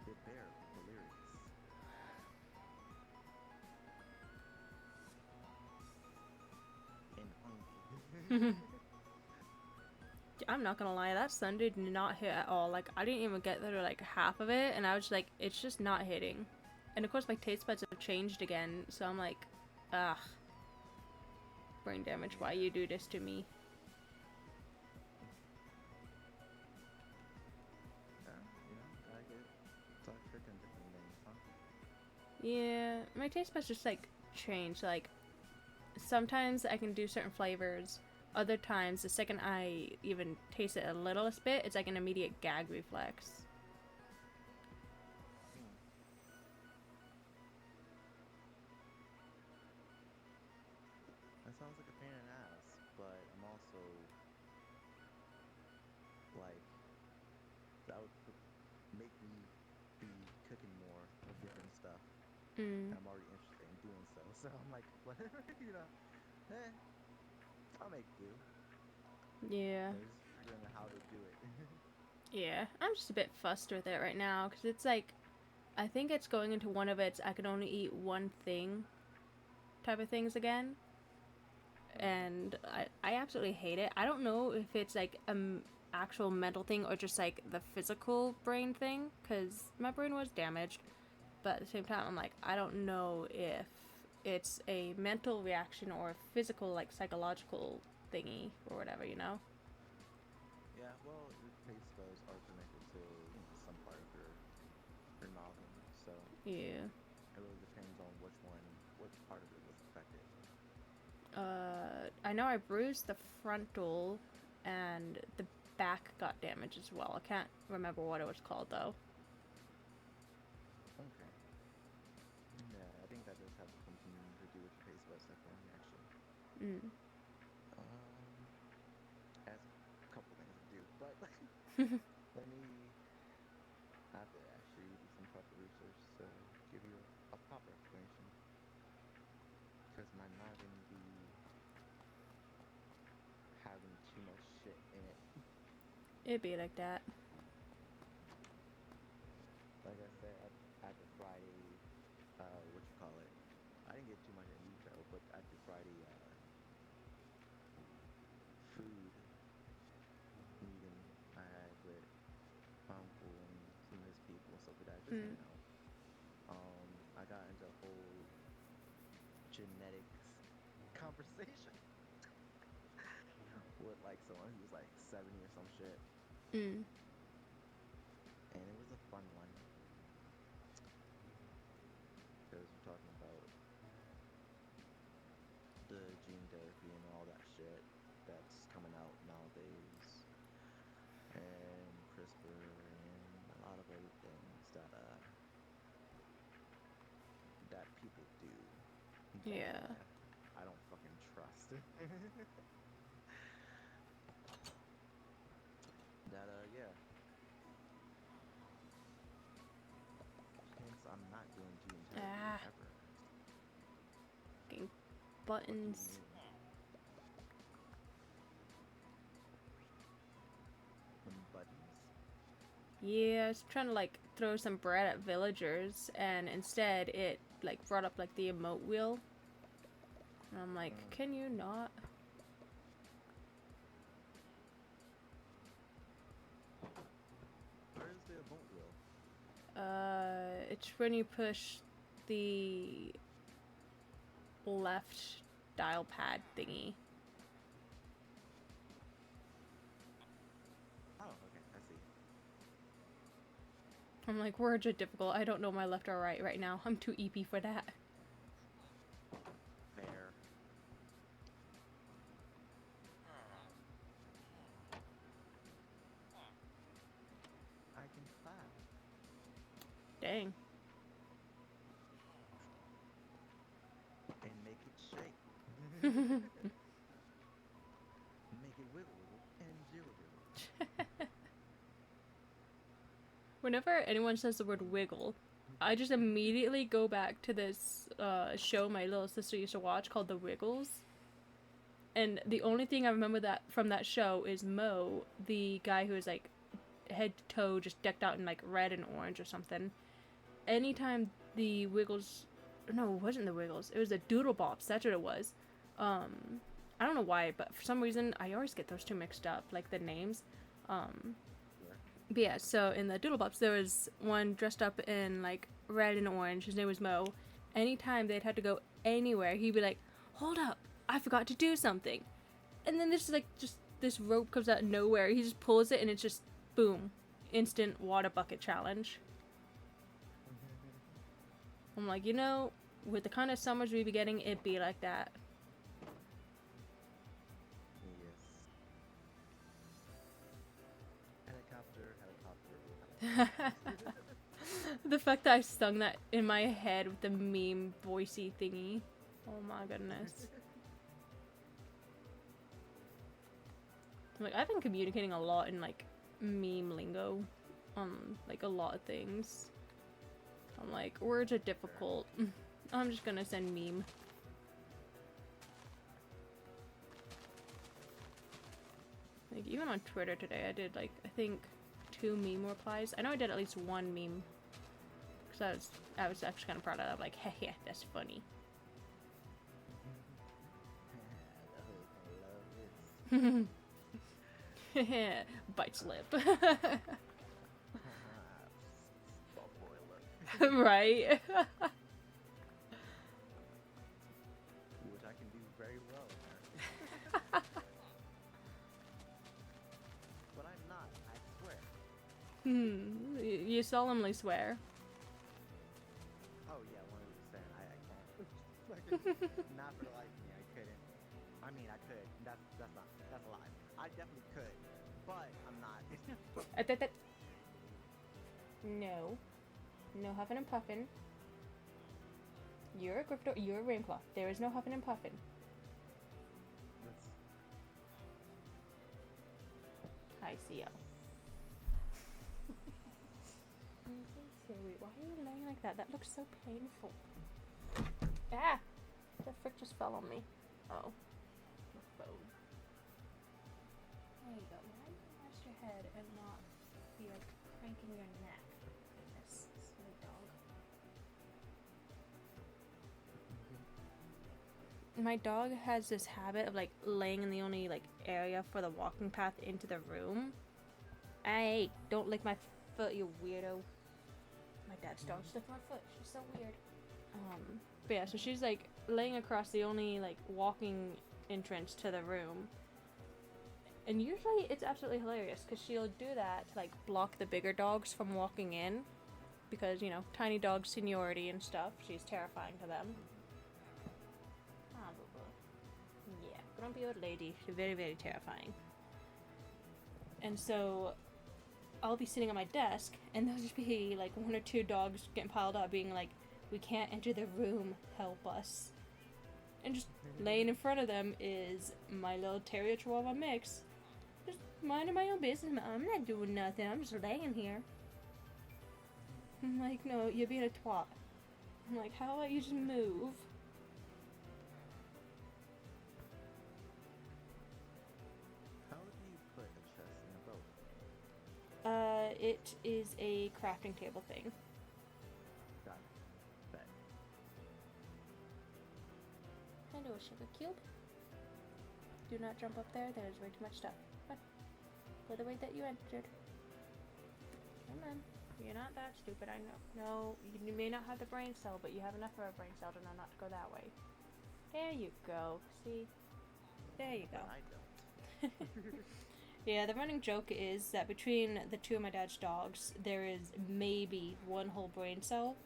The bear delirious. I'm not gonna lie, that Sunday did not hit at all. Like, I didn't even get through like half of it, and I was like, it's just not hitting. And of course, my taste buds have changed again, so I'm like, ugh. Brain damage, why you do this to me? Gotta get start cooking different things, huh? Yeah, my taste buds just like change. Like, sometimes I can do certain flavors. Other times, the second I even taste it a littlest bit, it's like an immediate gag reflex. That sounds like a pain in the ass, but I'm also like that would make me be cooking more of different stuff. Mm. I'm already interested in doing so, so I'm like, whatever, I'll make do. Yeah. Just figuring out how to do it. Yeah, I'm just a bit fussed with it right now, because it's like, I think it's going into one of its I can only eat one thing type of things again. And I absolutely hate it. I don't know if it's like actual mental thing or just like the physical brain thing, because my brain was damaged. But at the same time, I'm like, I don't know if it's a mental reaction or a physical, like psychological thingy or whatever, you know? Yeah, well, your taste buds are connected to some part of your noggin, so Yeah. it really depends on which part of it was affected. I know I bruised the frontal and the back got damaged as well. I can't remember what it was called though. Okay. Yeah, I think that does have something to do with your taste buds, definitely, actually. Mm. Has a couple things to do, but let me have to actually do some proper research to give you a proper explanation. Because my noggin be having too much shit in it. It'd be like that. Like I said, after Friday, what you call it? I didn't get too much in detail, but after Friday, food meeting I had with my uncle and some of his people and stuff like that, just Mm. hanging out. I got into a whole genetics conversation with like someone who's like 70 or some shit, Mm. and it was a fun one because we're talking about the gene therapy and all that shit that's coming out nowadays, and CRISPR and a lot of other things that people do Yeah. that I don't fucking trust. Yeah. Hence, I'm not doing gene therapy Ah. ever. Getting What do you buttons. mean? Buttons? Yeah, I was trying to like throw some bread at villagers, and instead it like brought up like the emote wheel. And I'm like, can you not? Where's the emote wheel? It's when you push the left dial pad thingy. Oh, okay, I see. I'm like, words are difficult. I don't know my left or right now. I'm too EP for that. Fair. I can clap. Dang. And make it shake. Make it wiggle wiggle and jiggle jiggle. Whenever anyone says the word wiggle, I just immediately go back to this show my little sister used to watch called The Wiggles. And the only thing I remember that from that show is Mo, the guy who is like head to toe just decked out in like red and orange or something. Anytime the Wiggles, no, it wasn't the Wiggles, it was the Doodle Bops. That's what it was. I don't know why, but for some reason I always get those two mixed up, like the names. Sure. But yeah, so in the Doodle-Bops, there was one dressed up in like red and orange. His name was Mo. Anytime they'd had to go anywhere, he'd be like, "Hold up, I forgot to do something," and then this is like just this rope comes out of nowhere. He just pulls it, and it's just boom, instant water bucket challenge. I'm like, you know, with the kind of summers we be getting, it'd be like that. Yes. Helicopter. The fact that I sung that in my head with the meme voicey thingy. Oh my goodness. Like, I've been communicating a lot in like meme lingo on like a lot of things. I'm like, words are difficult. I'm just gonna send meme. Like, even on Twitter today, I did like, I think 2 meme replies. I know I did at least 1 meme. Because I was actually kind of proud of that. I'm like, hey, yeah, that's funny. Bites lip. Right? Which I can do very well. But I'm not, I swear. You solemnly swear. Oh yeah, 100%. I can't. Not for the life of me, I couldn't. I mean, I could. That's a lie. I definitely could, but I'm not. No. No huffing and puffing. You're a Gryffindor. You're a Ravenclaw. There is no huffing and puffing. Hi, CO. Why are you laying like that? That looks so painful. Ah! The frick just fell on me. Oh. My phone. There you go. Why do you rest your head and not be like cranking your neck? Goodness, silly dog. My dog has this habit of like laying in the only like area for the walking path into the room. Hey, don't lick my foot, you weirdo. My dad's dog's licked my foot. She's so weird. But yeah, so she's like laying across the only like walking entrance to the room. And usually it's absolutely hilarious because she'll do that to like block the bigger dogs from walking in. Because, you know, tiny dog seniority and stuff. She's terrifying to them. Ah, boo-boo. Yeah, grumpy old lady. She's very, very terrifying. And so I'll be sitting at my desk and there'll just be like 1 or 2 dogs getting piled up being like, "We can't enter the room, help us." And just laying in front of them is my little Terrier Chihuahua mix. Just minding my own business. I'm not doing nothing. I'm just laying here. I'm like, no, you're being a twat. I'm like, how about you just move? How do you put a chest in a boat? It is a crafting table thing. Got it. Bet. Hello, sugar cube. Do not jump up there. There is way too much stuff. Go the way that you entered. Come on. You're not that stupid, I know. No, you may not have the brain cell, but you have enough of a brain cell to know not to go that way. There you go. See? There you go. I don't. Yeah, the running joke is that between the 2 of my dad's dogs, there is maybe 1 whole brain cell.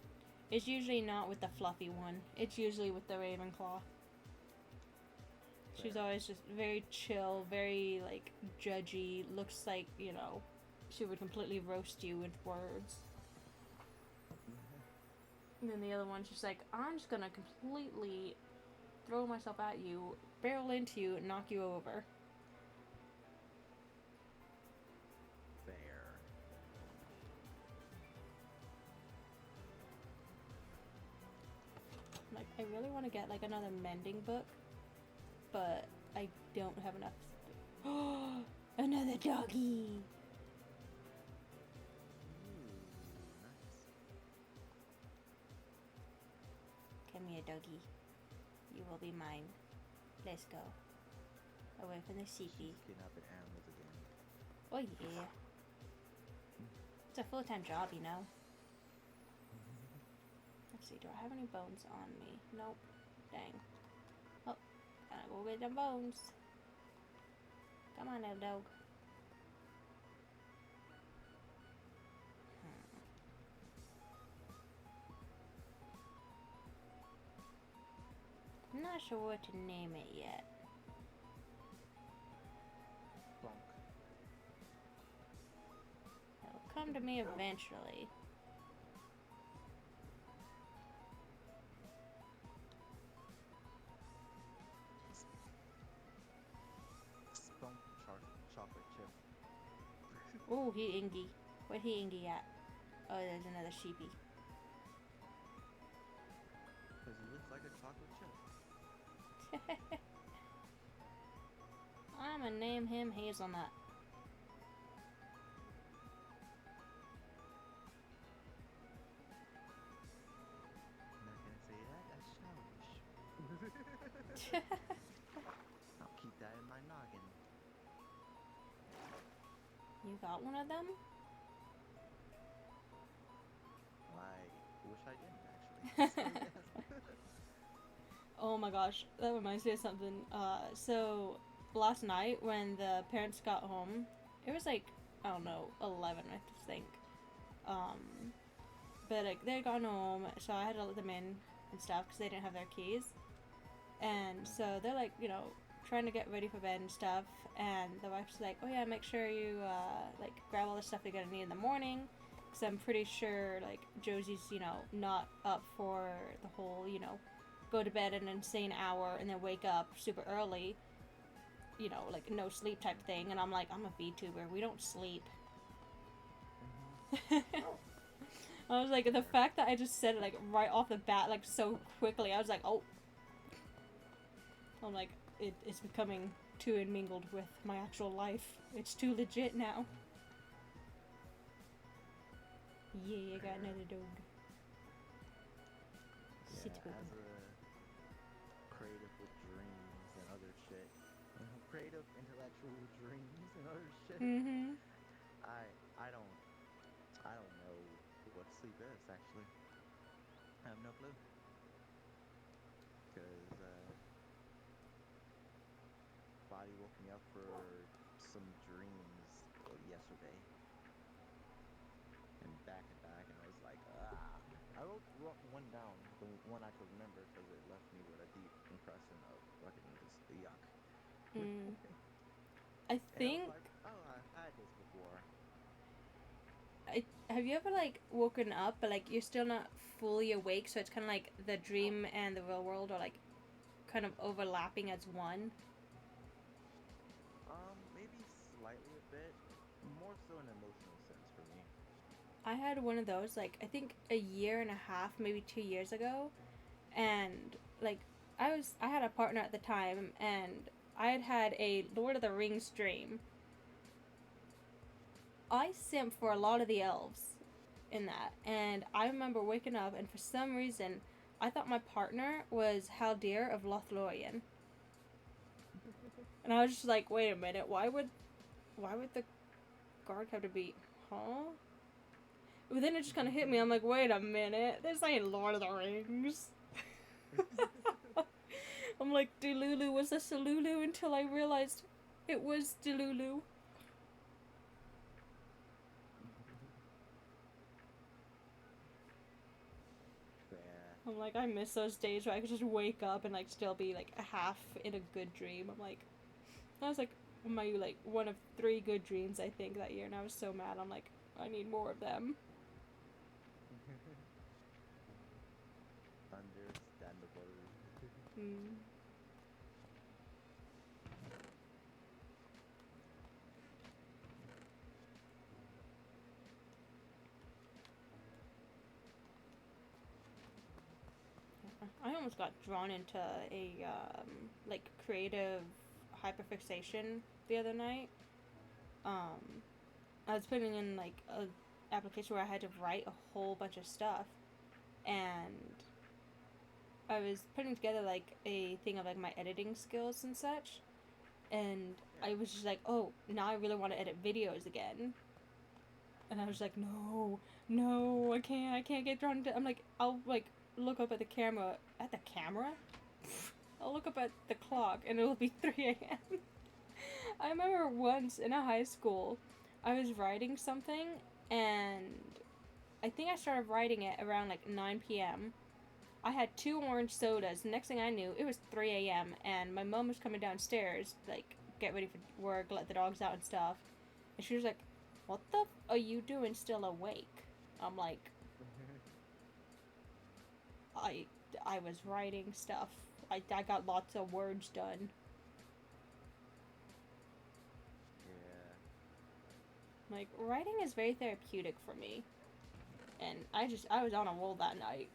It's usually not with the fluffy one. It's usually with the Ravenclaw. She's always just very chill, very, like, judgy. Looks like, you know, she would completely roast you with words. And then the other one's just like, I'm just gonna completely throw myself at you, barrel into you, and knock you over. Fair. Like, I really want to get, like, another mending book, but I don't have enough. Oh, another doggy! Nice. Come here, doggy. You will be mine. Let's go. Away from the She's sheepy. kidnapping animals again. Oh yeah. It's a full-time job, you know. Let's see, do I have any bones on me? Nope. Dang. Oh, gotta go get them bones. Come on, little dog. I'm not sure what to name it yet. Bonk. It'll come to me eventually. Spunk chocolate chip. Ooh, he Ingy. Where he Ingy at? Oh, there's another sheepy. Because he looks like a chocolate chip. I'm gonna name him Hazelnut. I'm not gonna say that. That's childish. I'll keep that in my noggin. You got one of them? I wish I didn't actually. Oh my gosh, that reminds me of something. So last night when the parents got home, it was like, I don't know, 11, I think. But like they had gone home, so I had to let them in and stuff because they didn't have their keys. And so they're like, you know, trying to get ready for bed and stuff. And the wife's like, oh yeah, make sure you like grab all the stuff you're gonna need in the morning. Because I'm pretty sure like Josie's, you know, not up for the whole, you know, go to bed an insane hour and then wake up super early, you know, like no sleep type thing. And I'm like, I'm a VTuber, we don't sleep. I was like, the fact that I just said it like right off the bat, like so quickly, I was like, oh. I'm like, it's becoming too mingled with my actual life. It's too legit now. Yeah, I got another dog. Yeah, Sit with as him. a creative with dreams and other shit, creative intellectual dreams and other shit. Mm-hmm. I don't know what sleep is actually. I have no clue. Cause body woke me up for some dreams yesterday, and back, and I was like, ah. I wrote one down, the one I could remember, because it left me with a deep impression of fucking just yuck. Mm. I And I think. was like, oh, I've had this before. Have you ever like woken up, but like you're still not fully awake, so it's kind of like the dream and the real world are like kind of overlapping as one. Maybe slightly a bit, more so in an emotional sense for me. I had one of those like I think a year and a half, maybe 2 years ago, and like I had a partner at the time, and I had had a Lord of the Rings dream. I simp for a lot of the elves in that, and I remember waking up, and for some reason, I thought my partner was Haldir of Lothlorien, and I was just like, wait a minute, why would the guard have to be, huh? But then it just kind of hit me. I'm like, wait a minute, this ain't Lord of the Rings. I'm like, Delulu was a Salulu until I realized it was Delulu. Yeah. I'm like, I miss those days where I could just wake up and like still be like a half in a good dream. I'm like, that was like my like one of 3 good dreams I think that year, and I was so mad. I'm like, I need more of them. Understandable. Mm. I almost got drawn into a like creative hyperfixation the other night. I was putting in like a application where I had to write a whole bunch of stuff, and I was putting together like a thing of like my editing skills and such, And I was just like, oh, now I really want to edit videos again. And I was like, no, I can't get drawn into. I'm like, I'll like look up at the camera. At the camera? I'll look up at the clock and it'll be 3 a.m. I remember once in a high school, I was writing something and I think I started writing it around like 9 p.m. I had 2 orange sodas. Next thing I knew, it was 3 a.m. and my mom was coming downstairs, like, get ready for work, let the dogs out and stuff. And she was like, what the f are you doing still awake? I'm like, I was writing stuff. I got lots of words done. Yeah. Like, writing is very therapeutic for me. And I was on a roll that night.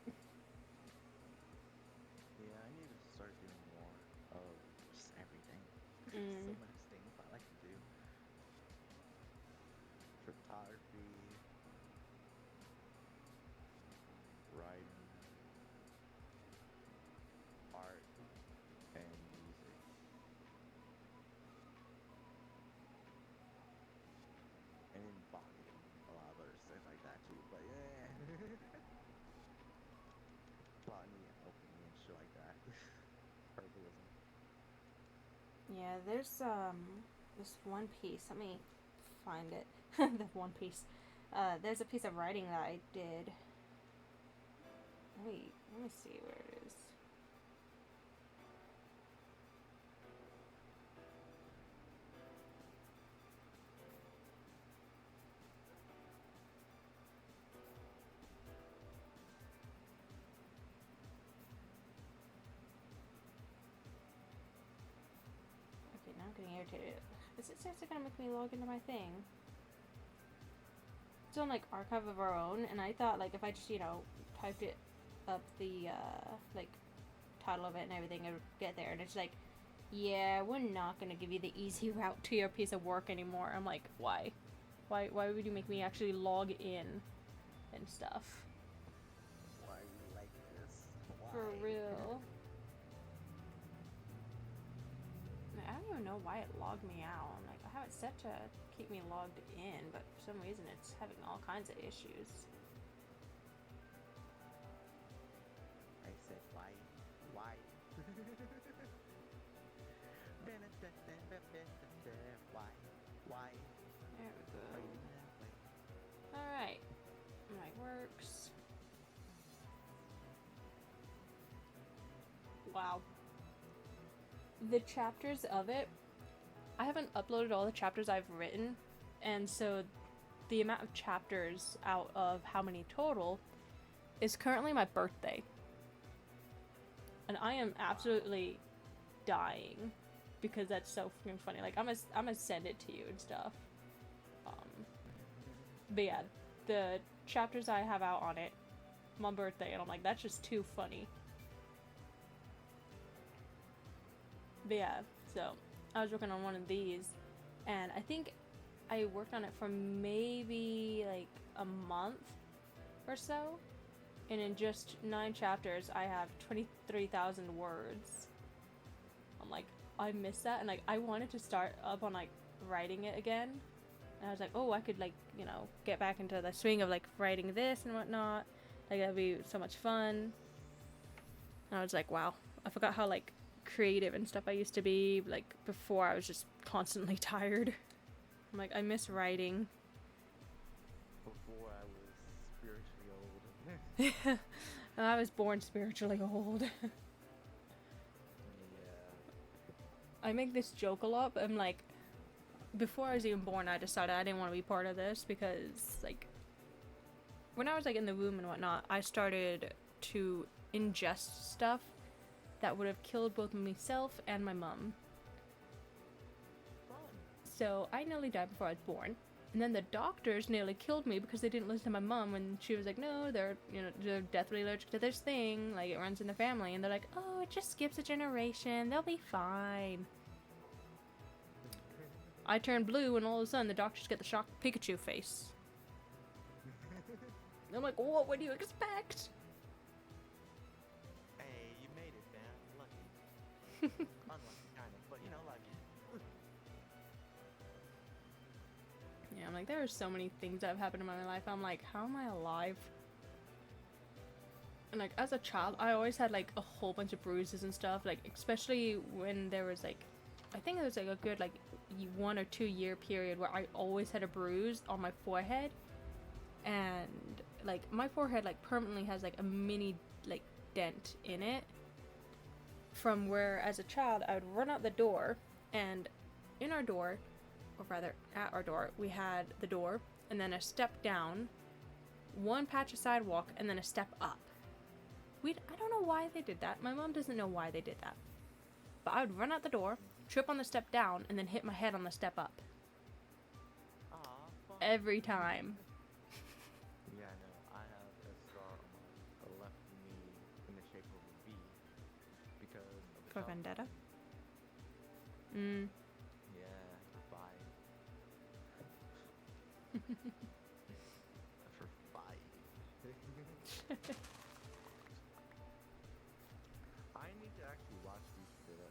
Yeah, I need to start doing more of just everything. So Mm. much things I like to do. Photography, writing, art, and music. And then botany, a lot of other stuff like that too. But yeah, botany, alchemy, and shit like that. Herbalism. Yeah, there's this one piece. Let me find it. The one piece. There's a piece of writing that I did. Wait, let me see where it is. Okay, now I'm getting irritated. Is it seriously gonna make me log into my thing? It's on like Archive of Our Own, and I thought like if I just, you know, typed it up the like title of it and everything, it would get there. And it's like, yeah, we're not gonna give you the easy route to your piece of work anymore. I'm like, why? Why would you make me actually log in and stuff? Why are you like this? Why? For real. I don't even know why it logged me out. I'm like, I have it set to keep me logged in, but for some reason it's having all kinds of issues. I said why? Why? Why? Why? There we Why go. you doing that? Why? Alright. My works. Wow. The chapters of it, I haven't uploaded all the chapters I've written, and so the amount of chapters out of how many total is currently my birthday. And I am absolutely dying because that's so freaking funny. Like, I'm gonna send it to you and stuff. But yeah, the chapters I have out on it, my birthday, and I'm like, that's just too funny. But yeah, so I was working on one of these, and I think I worked on it for maybe like a month or so, and in just 9 chapters I have 23,000 words. I'm like, I missed that, and like I wanted to start up on like writing it again, and I was like, oh, I could like, you know, get back into the swing of like writing this and whatnot, like that'd be so much fun. And I was like, wow, I forgot how like creative and stuff I used to be. Like before I was just constantly tired. I'm like, I miss writing. Before I was spiritually old. I was born spiritually old. Yeah. I make this joke a lot, but I'm like, before I was even born, I decided I didn't want to be part of this because, like, when I was like in the womb and whatnot, I started to ingest stuff that would have killed both myself and my mom. Fun. So I nearly died before I was born. And then the doctors nearly killed me because they didn't listen to my mom when she was like, no, they're deathly allergic to this thing, like it runs in the family. And they're like, oh, it just skips a generation, they'll be fine. I turn blue and all of a sudden the doctors get the shocked Pikachu face. And I'm like, what would you expect? Hey, you made it, man. Lucky. Unlucky, kind of, but you know, lucky. I'm like, there are so many things that have happened in my life. I'm like, how am I alive? And like as a child, I always had like a whole bunch of bruises and stuff. Like especially when there was like, I think it was like a good like 1 or 2 year period where I always had a bruise on my forehead, and like my forehead like permanently has like a mini like dent in it. From where as a child I would run out the door, and in our door, or rather at our door, we had the door and then a step down, one patch of sidewalk, and then a step up. I don't know why they did that. My mom doesn't know why they did that. But I would run out the door, trip on the step down, and then hit my head on the step up. Aw, fun. Every time. Yeah, no, I have a scar on my left knee in the shape of a V because of the For childhood Vendetta? wound. Mm. Yeah, bye. For five. I need to actually watch Vendetta.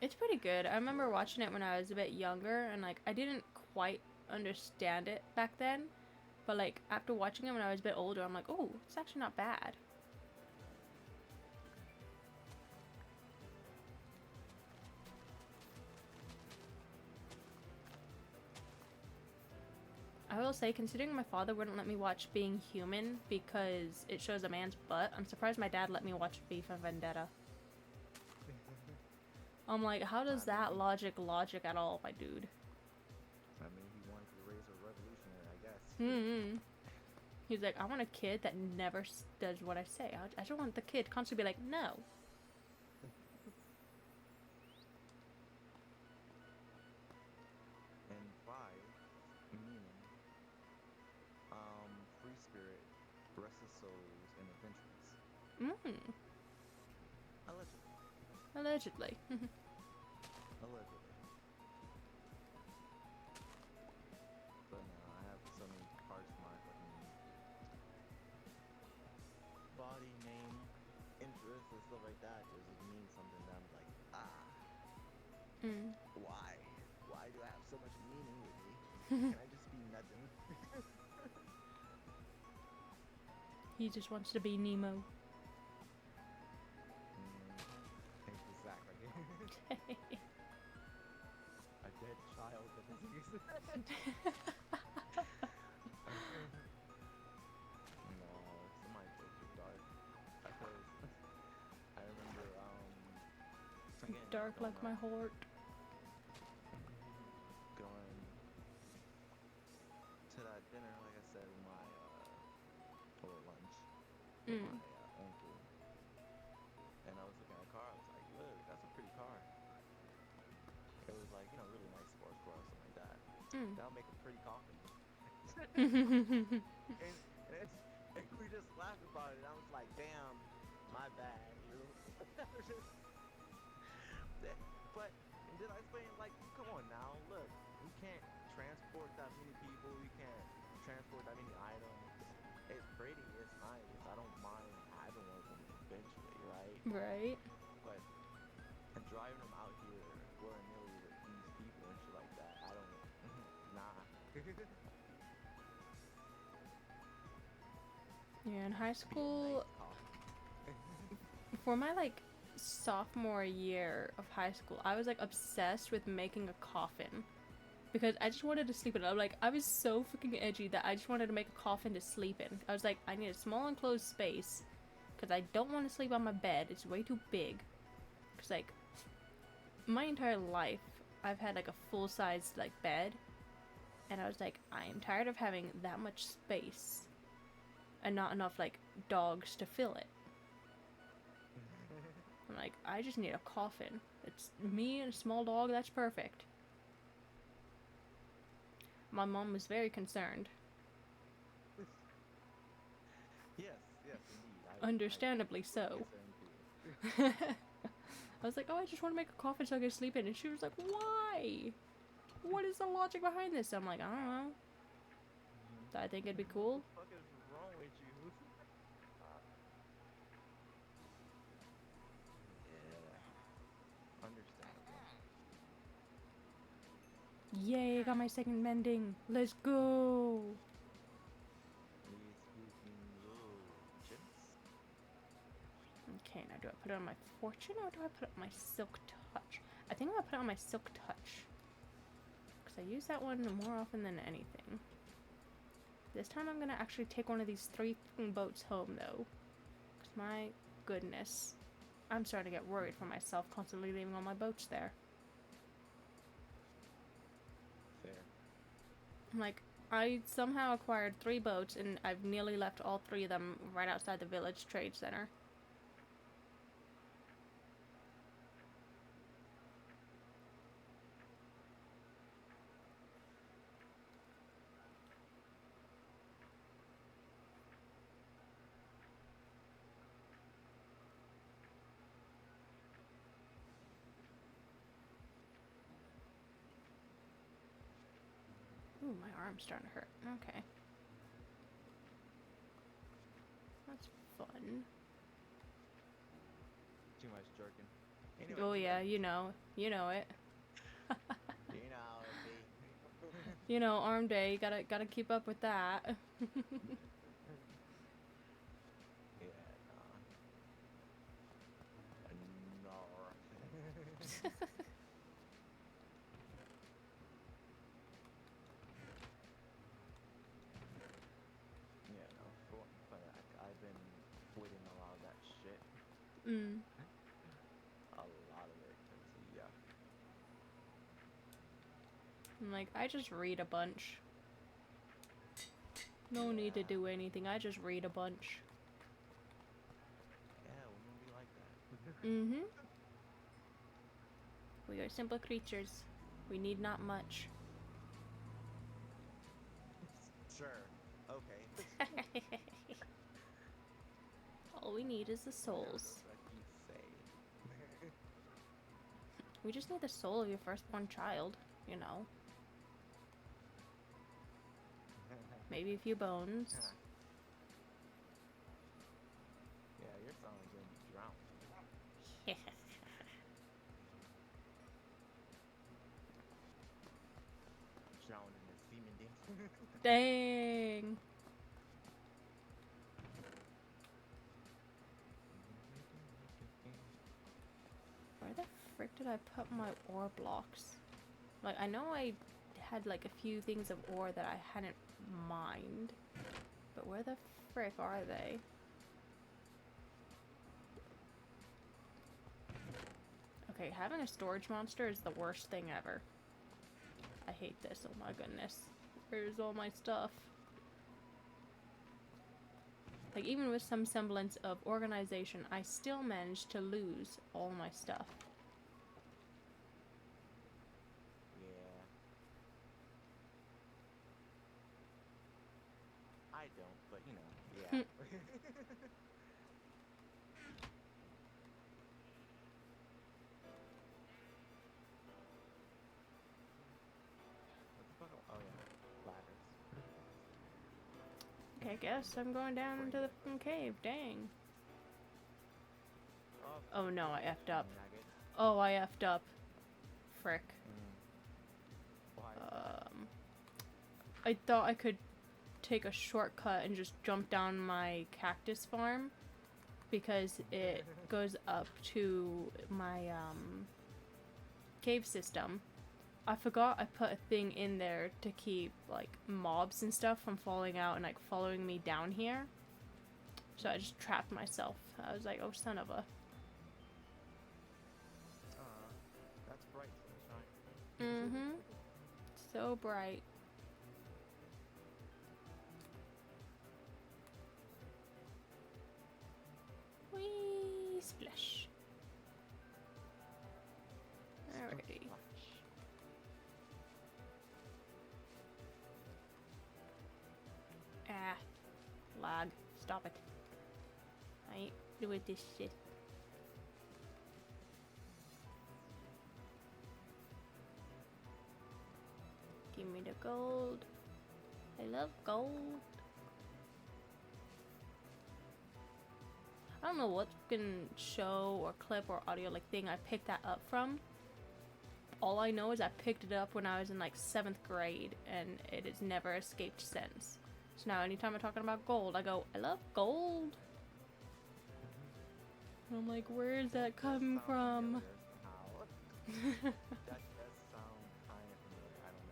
It's pretty good. I remember watching it when I was a bit younger, and like I didn't quite understand it back then. But like after watching it when I was a bit older, I'm like, oh, it's actually not bad. I will say, considering my father wouldn't let me watch Being Human because it shows a man's butt, I'm surprised my dad let me watch V for Vendetta. I'm like, how does that logic at all, my dude? I mean, he wanted to raise a revolutionary, I guess. Hmm. He's like, I want a kid that never does what I say. I just want the kid constantly be like, no. And five, meaning, free spirit, restless souls, and adventurous. Mm. Allegedly. Allegedly. Allegedly. But no, I have so many parts of my fucking body, name, interests, and stuff like that. Just it means something that I'm like, Mm. why? Why do I have so much meaning with me? Can I just be nothing? He just wants to be Nemo. Exactly. A dead child that doesn't exist. No, some of my jokes are dark. Because I remember, again, Dark going like my out, heart. going to that dinner, like I said, with my, or lunch, with Mm. my uncle. And I was looking at a car, I was like, look, that's a pretty car. It was like, really nice sports car or something like that. Mm. That'll make a pretty coffin. Mm. And we just laughed about it. I was like, damn, my bad. But and then I explained, like, come on now, look, we can't transport that many people. We can't transport that many items. It's pretty. It's nice. I don't mind having one of them eventually, right? Right. But and driving them out here willy-nilly with these people and shit like that, I don't. Nah. Yeah, in high Be a nice school, coffee. for my like sophomore year of high school, I was like obsessed with making a coffin because I just wanted to sleep in it. I was so freaking edgy that I just wanted to make a coffin to sleep in. I was like, I need a small enclosed space because I don't want to sleep on my bed. It's way too big. Because like my entire life, I've had like a full size like bed, and I was like, I am tired of having that much space and not enough like dogs to fill it. I'm like, I just need a coffin. It's me and a small dog, that's perfect. My mom was very concerned. Yes, indeed. Understandably I so. guess I am too. I was like, oh, I just want to make a coffin so I can sleep in. And she was like, why? What is the logic behind this? I'm like, I don't know. I think it'd be cool. What the fuck is wrong with you? Yeah. Understandable. Yay, I got my second mending. Let's go. Please give me low chance. Okay, now do I put it on my fortune or do I put it on my silk touch? I think I'm gonna put it on my silk touch. Because I use that one more often than anything. This time I'm gonna actually take one of these 3 fucking boats home though. Because my goodness. I'm starting to get worried for myself constantly leaving all my boats there. Fair. Like, I somehow acquired 3 boats and I've nearly left all 3 of them right outside the village trade center. Ooh, my arm's starting to hurt. Okay. That's fun. Too much jerking. Anyway, Oh yeah, you know it. you know, it'd be. You know, arm day, gotta keep up with that. Yeah, no. Yeah, no. But I've been quitting a lot of that shit. Mm. A lot of it. 'Cause, yeah. I'm like, I just read a bunch. No need to Yeah. do anything, I just read a bunch. Yeah, women be like that. Mm-hmm. We are simple creatures. We need not much. Sure. Okay. All we need is the souls. What you say. We just need the soul of your firstborn child, you know. Maybe a few bones. Yeah, you're sounding gonna be drowned. Drowned in the semen dance. Dang. Where the frick did I put my ore blocks? Like, I know I had like a few things of ore that I hadn't mined, but where the frick are they? Okay, having a storage monster is the worst thing ever. I hate this, oh my goodness. Where's all my stuff? Like, even with some semblance of organization, I still managed to lose all my stuff. Yeah. I don't, but you know, yeah. What the fuck? Oh yeah, ladders. Okay, I guess I'm going down into the fucking cave, dang. Oh no, I effed up. Nugget. Oh, I effed up. Frick. Why is that? I thought I could take a shortcut and just jump down my cactus farm because it goes up to my cave system. I forgot I put a thing in there to keep like mobs and stuff from falling out and like following me down here. So I just trapped myself. I was like, oh son of a. That's bright sunshine. Mm-hmm. So bright. Whee! Splash. Alrighty. Ah. Lag. Stop it. I ain't doing this shit. Give me the gold. I love gold. I don't know what fucking show or clip or audio like thing I picked that up from. all I know is I picked it up when I was in like 7th grade, and it has never escaped since. So now anytime I'm talking about gold, I go, I love gold. And I'm like, where is that coming from? That does sound kind of familiar. I don't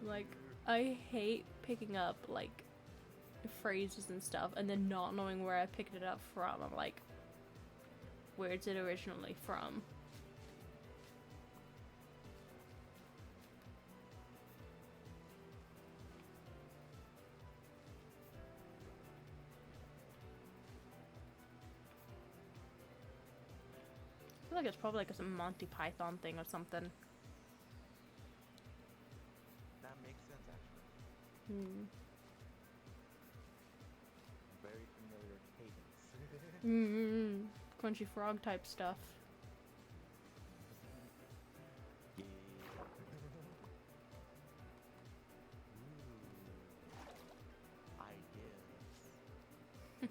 know. Like, I hate picking up like phrases and stuff and then not knowing where I picked it up from. I'm like, where's it originally from? I feel like it's probably like some Monty Python thing or something. That makes sense, actually. Very familiar cadence. Crunchy Frog type stuff. Yeah. Ooh. Ideas. Ooh,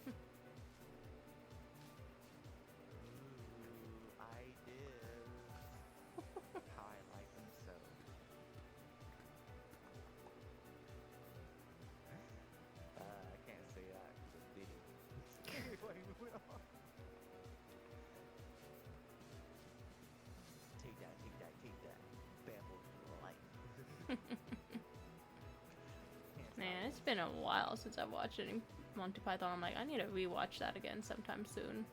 ideas. How I like them so. I can't say that because it's dating. Anyway, moving on. Take that, take that, take that. Bamble for life. Can't stop Man, it. it's been a while since I've watched any Monty Python. I'm like, I need to rewatch that again sometime soon.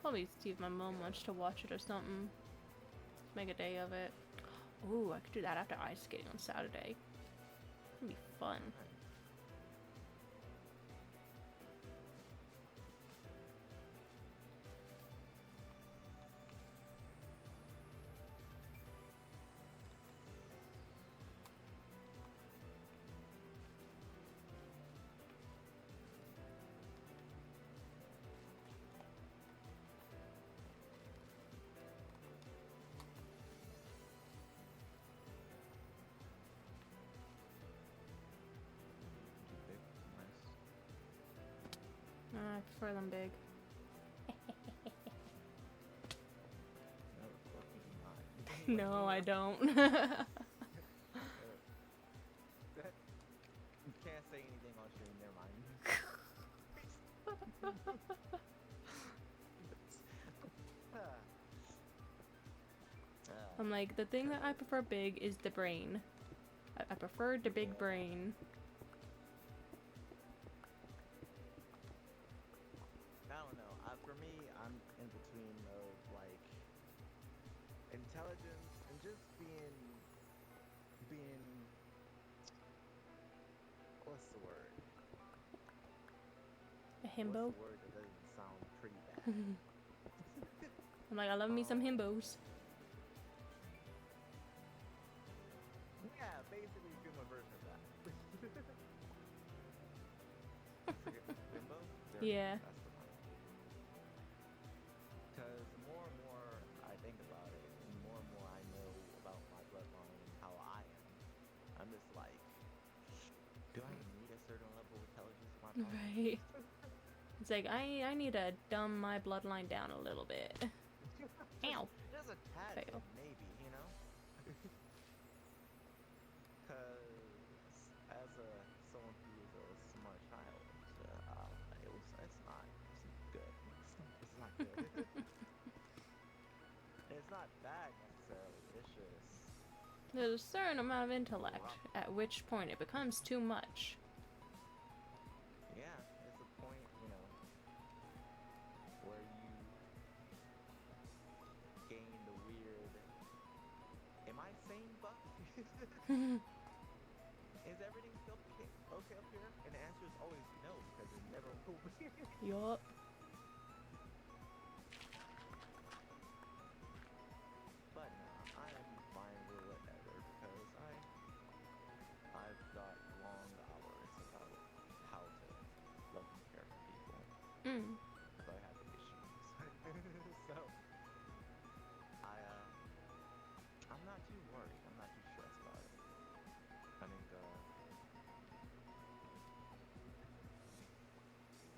Probably see if my mom wants to watch it or something. Make a day of it. Ooh, I could do that after ice skating on Saturday. It'd be fun. Big, nice. I prefer them big. No, fucking not. No, I don't. You can't say anything on stream, never mind. I'm like, the thing that I prefer big is the brain. I prefer the big brain. I don't know. For me, I'm in between of like intelligence and just being what's the word? A himbo. What's the word that doesn't sound pretty bad? I'm like, I love me some himbos. Yeah, basically human version of that. Limbo? Yeah. That's the one. Because the more and more I think about it, and more I know about my bloodline and how I am, I'm just like, do I need a certain level of intelligence for my bloodline? Right. It's like, I need to dumb my bloodline down a little bit. Ow. Just a tad Fail. bit, maybe, you know? Because as someone who is a smart child, it's not good. It's not good. It's not bad necessarily. It's just There's a certain amount of intellect, at which point it becomes too much. yeah, it's a point, where you gain the weird. Am I sane, Buck? Is everything still okay up here? And the answer is always no, because it's never over here. Yup. But I am fine with whatever because I've got long hours about how to love and care for people. Because I have issues. So I'm not too worried. I'm not too stressed about it. I think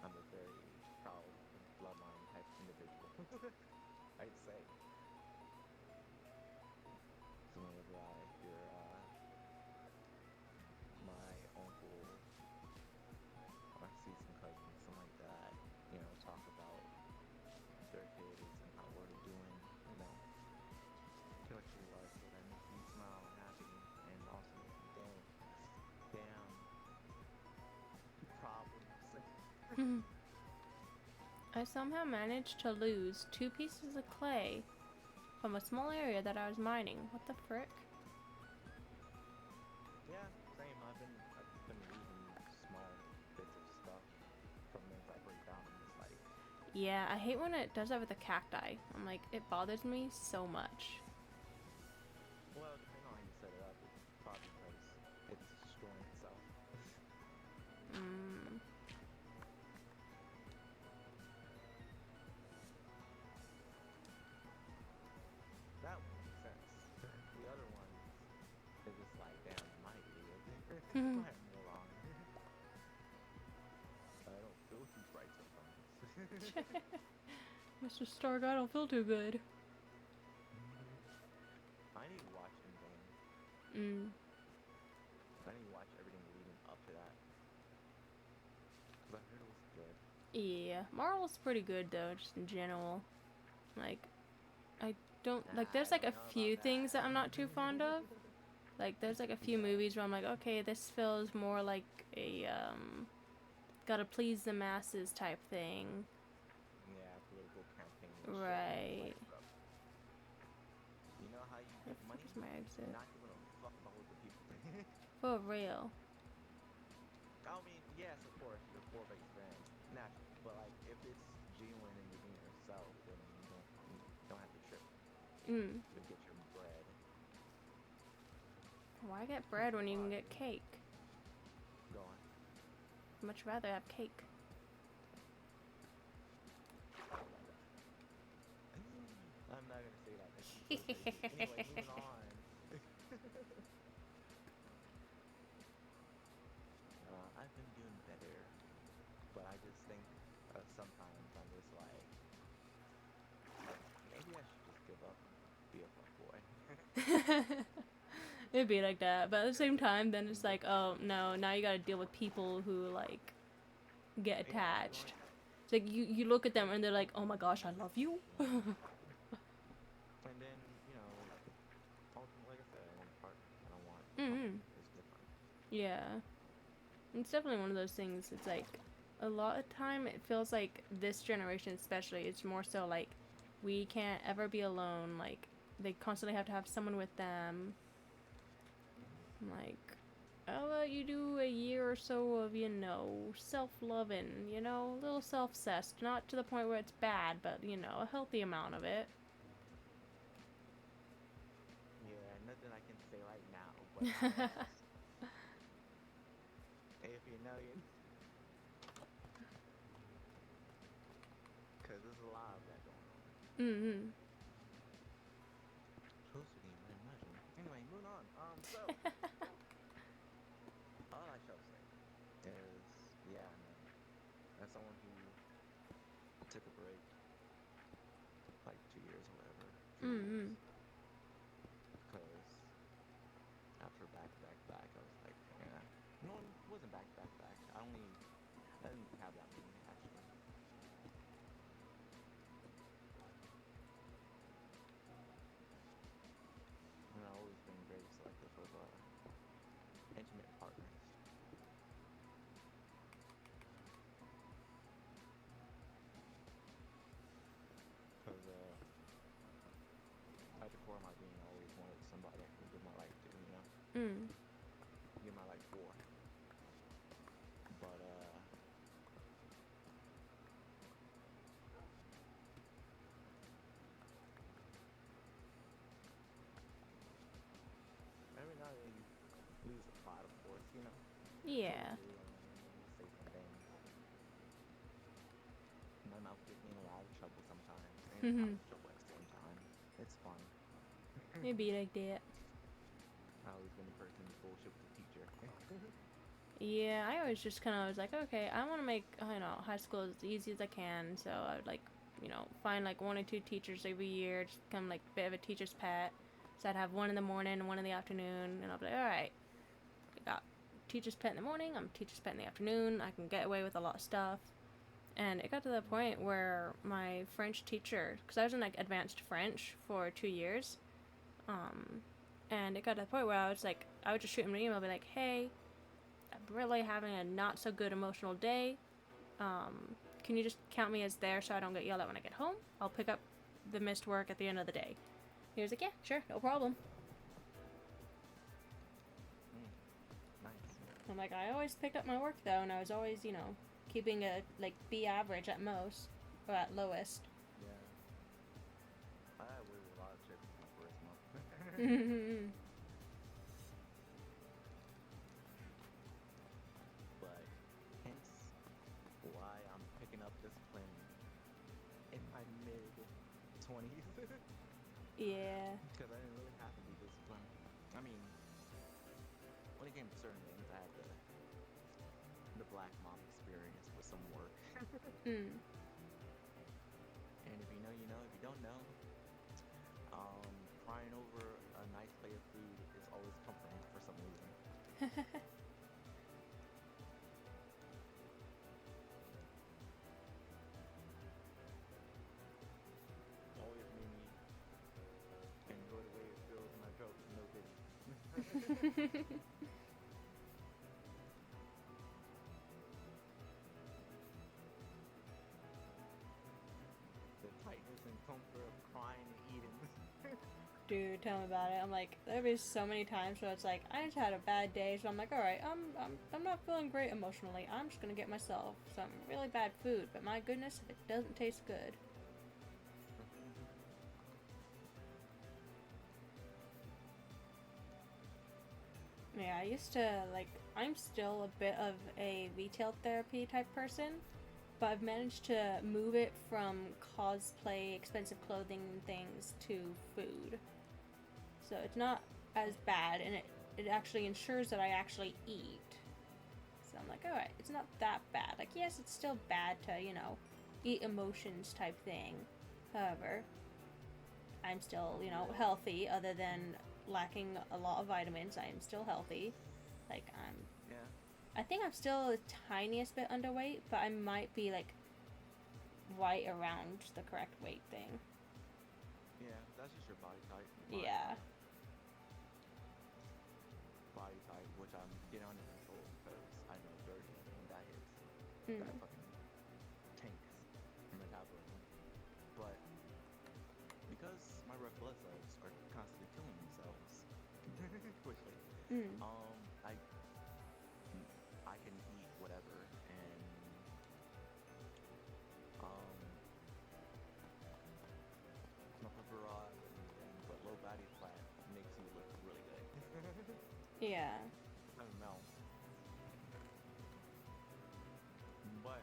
I'm a very proud bloodline type individual. I'd say. I somehow managed to lose 2 pieces of clay from a small area that I was mining. What the frick? Yeah, same. I've been losing small bits of stuff from things I break down in this life. Yeah, I hate when it does that with the cacti. I'm like, it bothers me so much. Well, depending on how you set it up, it's probably because it's destroying itself. Mm. That one makes sense. The other ones, is just like, damn, it might be a different. Mhm. Might move on. I don't feel too bright sometimes. Mr. Stark, I don't feel too good. I need to watch Endgame. Mm. I need to watch everything leading up to that. Because I heard it was good. Yeah, Marvel's pretty good though, just in general. Like, I don't like. There's like I a don't know few about things that that. I'm not too fond of. Like, there's like a few Yeah. movies where I'm like, okay, this feels more like a gotta please the masses type thing. Yeah, political campaign and shit. Right. Like, you know how you Where get the fuck money? is my exit? Not giving a fuck about what the people think. For real. I mean, yes, of course, you're a poor-based brand, naturally. But like, if it's genuine and you're being yourself, then you don't have to trip Mm. to get your bread. Why get bread when you can get cake? Go on. I'd much rather have cake. I'm not gonna say that. That seems so crazy. Anyway, moving on. I've been doing better, but I just think sometimes I'm just like, maybe I should just give up and be a fuckboy. It'd be like that, but at the same time, then it's like, oh no, now you gotta deal with people who like get attached. It's like you look at them and they're like, oh my gosh, I love you. And then, you know, ultimately, like I said, I want a partner. I don't want Mm-hmm. something that's different. Yeah, it's definitely one of those things. It's like a lot of time it feels like this generation, especially, it's more so like we can't ever be alone. Like they constantly have to have someone with them. Like, how about you do a year or so of, you know, self-loving, you know, a little self-obsessed, not to the point where it's bad, but, you know, a healthy amount of it. Yeah, nothing I can say right now, but yes. If you know, you know. Because there's a lot of that going on. Mm-hmm. Closer than you might imagine. Anyway, moving on. So, all I shall say is, yeah, man. As someone who took a break, like 2 years or whatever, 3 years, Mm-hmm. because after back to back to back, I was like, yeah. No, it wasn't back to back to back. I didn't have that many, actually. And I've always been very selective of intimate partners. Because at the core of my being, I always wanted somebody I could give my life to, you know? Mm. Give my life for. But, every now and then you lose the plot, of course, you know? Yeah. You say some things. My mouth gets me in a lot of trouble sometimes, and out of trouble at the same time. It's fun. It'd be like that. I've always been the person to bullshit with the teacher. Yeah, I always just kind of was like, okay, I want to make, you know, high school as easy as I can, so I would, like, you know, find, like, 1 or 2 teachers every year, just become, like, a bit of a teacher's pet. So I'd have one in the morning and one in the afternoon, and I'll be like, alright, I got teacher's pet in the morning, I'm teacher's pet in the afternoon, I can get away with a lot of stuff. And it got to the point where my French teacher, because I was in, like, advanced French for 2 years, and it got to the point where I was like, I would just shoot him an email, be like, hey, I'm really having a not so good emotional day. Can you just count me as there so I don't get yelled at when I get home? I'll pick up the missed work at the end of the day. He was like, yeah, sure, no problem. Nice. I'm like, I always picked up my work though, and I was always, you know, keeping a, like, B average at most, or at lowest. Yeah. I was a lot of chicks my first month. But hence why I'm picking up discipline in my mid 20s. Yeah. Because I didn't really have to be disciplined. I mean, when it came to certain things, I had the black mom experience with some work. Mm. And if you know, you know. If you don't know, crying over a nice plate of food is always comforting for some reason. Always made me enjoy the way it feels in my throat. No kidding. The tightness and comfort of crying and eating. Dude, tell me about it. I'm like, there've been so many times where it's like, I just had a bad day, so I'm like, alright, I'm not feeling great emotionally. I'm just gonna get myself some really bad food, but my goodness, it doesn't taste good. Yeah, I used to, like, I'm still a bit of a retail therapy type person, but I've managed to move it from cosplay, expensive clothing and things to food. So it's not as bad, and it actually ensures that I actually eat. So I'm like, alright, it's not that bad. Like, yes, it's still bad to, you know, eat emotions type thing. However, I'm still, you know, healthy, other than lacking a lot of vitamins. I am still healthy. Like, Yeah. I think I'm still the tiniest bit underweight, but I might be, like, right around the correct weight thing. Yeah, that's just your body type. Yeah. Body type, which I'm getting under control because I know 30 and that hits. Mm. That fucking tanks your metabolism. But because my red blood cells are constantly killing themselves quickly, Mm. I can eat whatever and smoke a garage and everything, but low body fat makes you look really good. Yeah. I don't know. But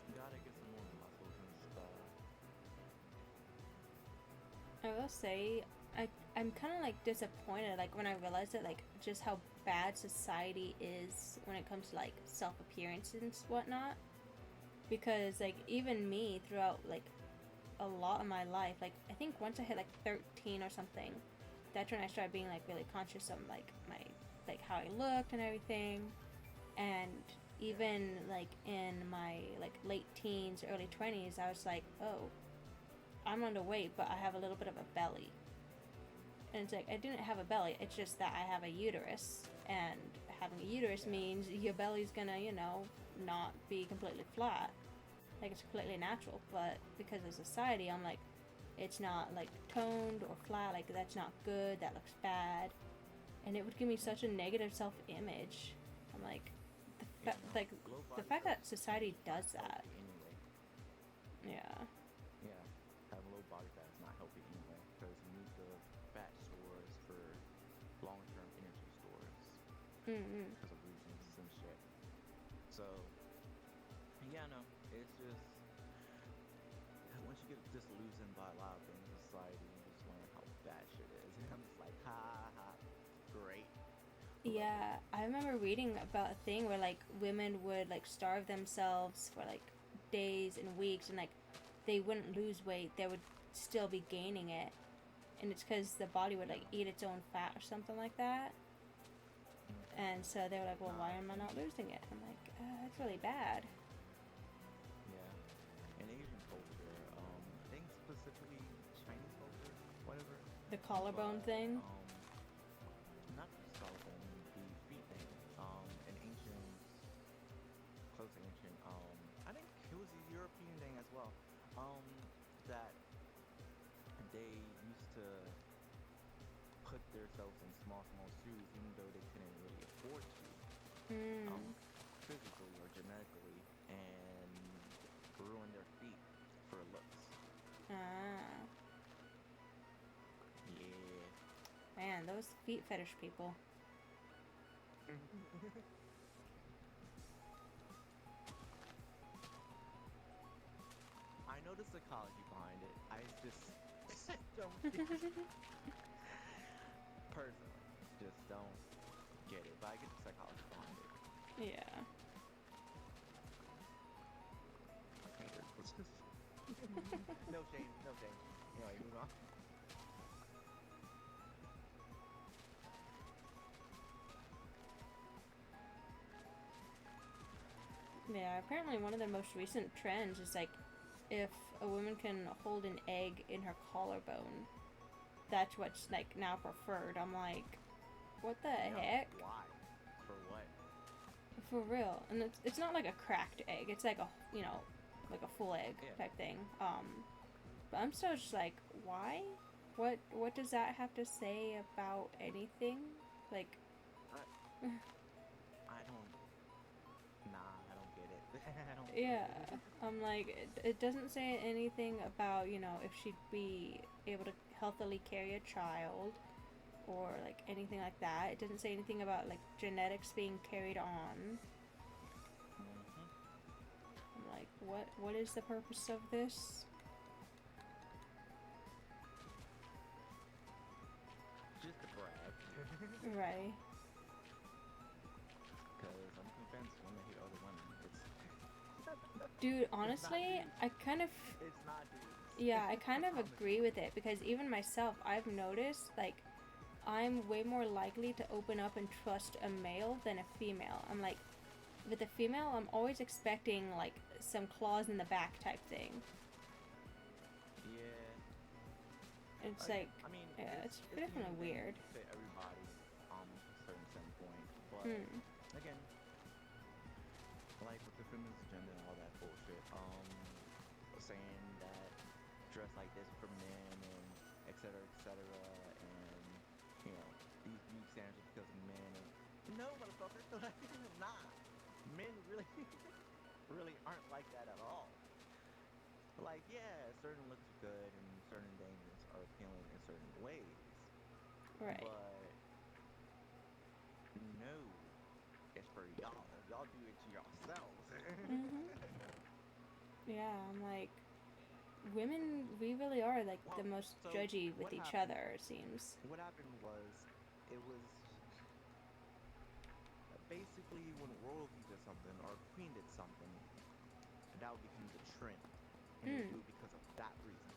you gotta get some more muscles and stuff. I will say, I'm kind of, like, disappointed, like, when I realized that, like, just how bad society is when it comes to, like, self-appearance and whatnot. Because, like, even me, throughout, like, a lot of my life, like, I think once I hit, like, 13 or something, that's when I started being, like, really conscious of, like, my, like, how I looked and everything. And even, like, in my, like, late teens, early 20s, I was like, oh, I'm underweight, but I have a little bit of a belly. And it's like, I didn't have a belly, it's just that I have a uterus. And having a uterus means your belly's gonna, you know, not be completely flat. Like, it's completely natural. But because of society, I'm like, it's not, like, toned or flat, like, that's not good, that looks bad. And it would give me such a negative self-image. I'm like, the fact that society does that. Anyway. Yeah. Yeah, having low body fat is not healthy anyway because you need the fat stores for long-term energy stores Mm-hmm. because of reasons and shit. So, yeah, no, it's just once you get disillusioned by a lot of things in society, you just learn how bad shit is. And I'm just like, ha ha, great. Yeah, I remember reading about a thing where, like, women would, like, starve themselves for, like, days and weeks, and, like, they wouldn't lose weight, they would still be gaining it. And it's because the body would, like, eat its own fat or something like that. And so they were like, well, why am I not losing it? I'm like, that's really bad. Yeah, in Asian culture, I think specifically Chinese culture, whatever. The collarbone But, thing. not just collarbone, the feet thing. In ancient, close to ancient as well. That they used to put themselves in small shoes, even though they couldn't really afford to, um, Mm. physically or genetically, and ruin their feet for looks. Ah. Yeah. Man, those feet fetish people. I know the psychology behind it. I just don't get it. Personally, just don't get it. But I get the psychology behind it. Yeah. My fingers. No shame, no shame. Anyway, move on. Yeah, apparently one of the most recent trends is like if a woman can hold an egg in her collarbone, that's what's like now preferred. I'm like, what the Yeah, heck? why? For what? For real. And it's not like a cracked egg. It's like a, like a full egg Yeah. type thing. But I'm still just like, why? What does that have to say about anything? Like I don't. Nah, I don't get it. I don't yeah, get it. I'm like, it doesn't say anything about, if she'd be able to healthily carry a child or like anything like that. It doesn't say anything about like genetics being carried on. Mhm. I'm like, what is the purpose of this? Just to brag. Right. Because I'm convinced women hate other women. Dude, It's not honestly, dudes. I kind of It's not dudes. yeah, I kind I of promise agree you. with it because even myself, I've noticed like I'm way more likely to open up and trust a male than a female. I'm like, with a female, I'm always expecting like some claws in the back type thing. Yeah. It's like, I mean, yeah, it's it's it's a human definitely thing weird. to everybody, to a certain standpoint. But Hmm. again, like with the feminist agenda and all that bullshit, saying that dress like this for men and et cetera, and these beauty standards are because of men. And no, motherfucker, like, nah, men really, really aren't like that at all. Like, yeah, certain looks are good and certain things are appealing in certain ways, Right. but no, it's for y'all. Y'all do it to yourselves. Mhm. Yeah, I'm like, women, we really are like the Well, most so judgy with what each happened? other, it seems. What happened was it was basically when royalty did something or a queen did something, that would become the trend, and they would Mm. do it because of that reason.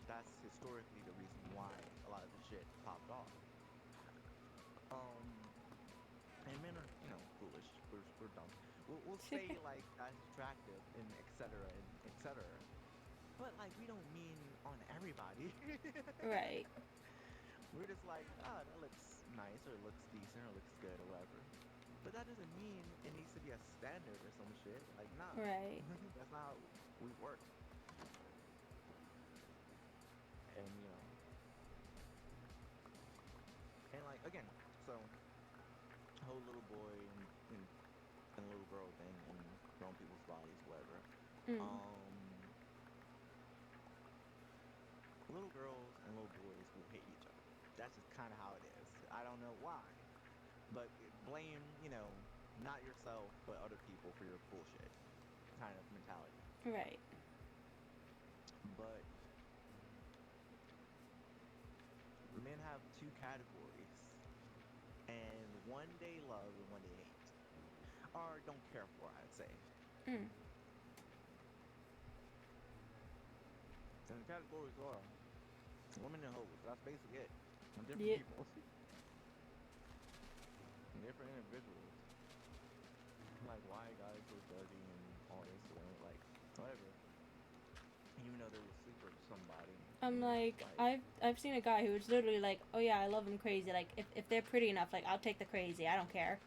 That's historically the reason why a lot of the shit popped off. Um, and men are, foolish. We're dumb. We'll say like that's attractive and et cetera. But like we don't mean on everybody. Right. We're just like, ah, that looks nice or looks decent or looks good or whatever. But that doesn't mean it needs to be a standard or some shit. Like, nah, Right. that's not how we work. And and like again, so whole little boy and little girl thing and grown people's bodies, whatever. Mm. Um, Little girls and little boys will hate each other. That's just kind of how it is. I don't know why, but blame not yourself but other people for your bullshit kind of mentality. Right. But men have two categories, and one they love and one they hate, or don't care for, I'd say. Mm. And the categories are women and hoes. That's basically it. And different Yeah. people, and different individuals. Like why guys so judgy and all this, like whatever. Even though they will sleep with somebody, I'm and it's like, just like, I've seen a guy who was literally like, oh yeah, I love him crazy. Like, if they're pretty enough, like, I'll take the crazy. I don't care.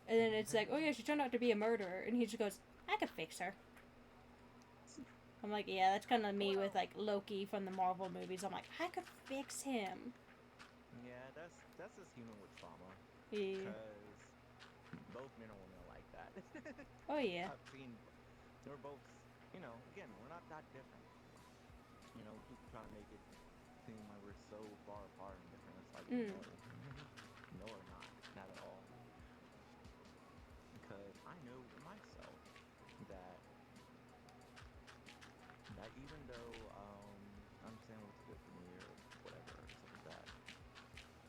And then it's like, oh yeah, she turned out to be a murderer. And he just goes, I could fix her. I'm like, yeah, that's kind of me with like Loki from the Marvel movies. I'm like, I could fix him. Yeah, that's just human with trauma. Yeah. Because both men and women are like that. Oh yeah. I've seen, we're both, again, we're not that different. People trying to make it seem like we're so far apart and different. It's like, Mm. no. No, we're not at all. Because I know myself that even though I understand what's good for me or whatever, stuff like that,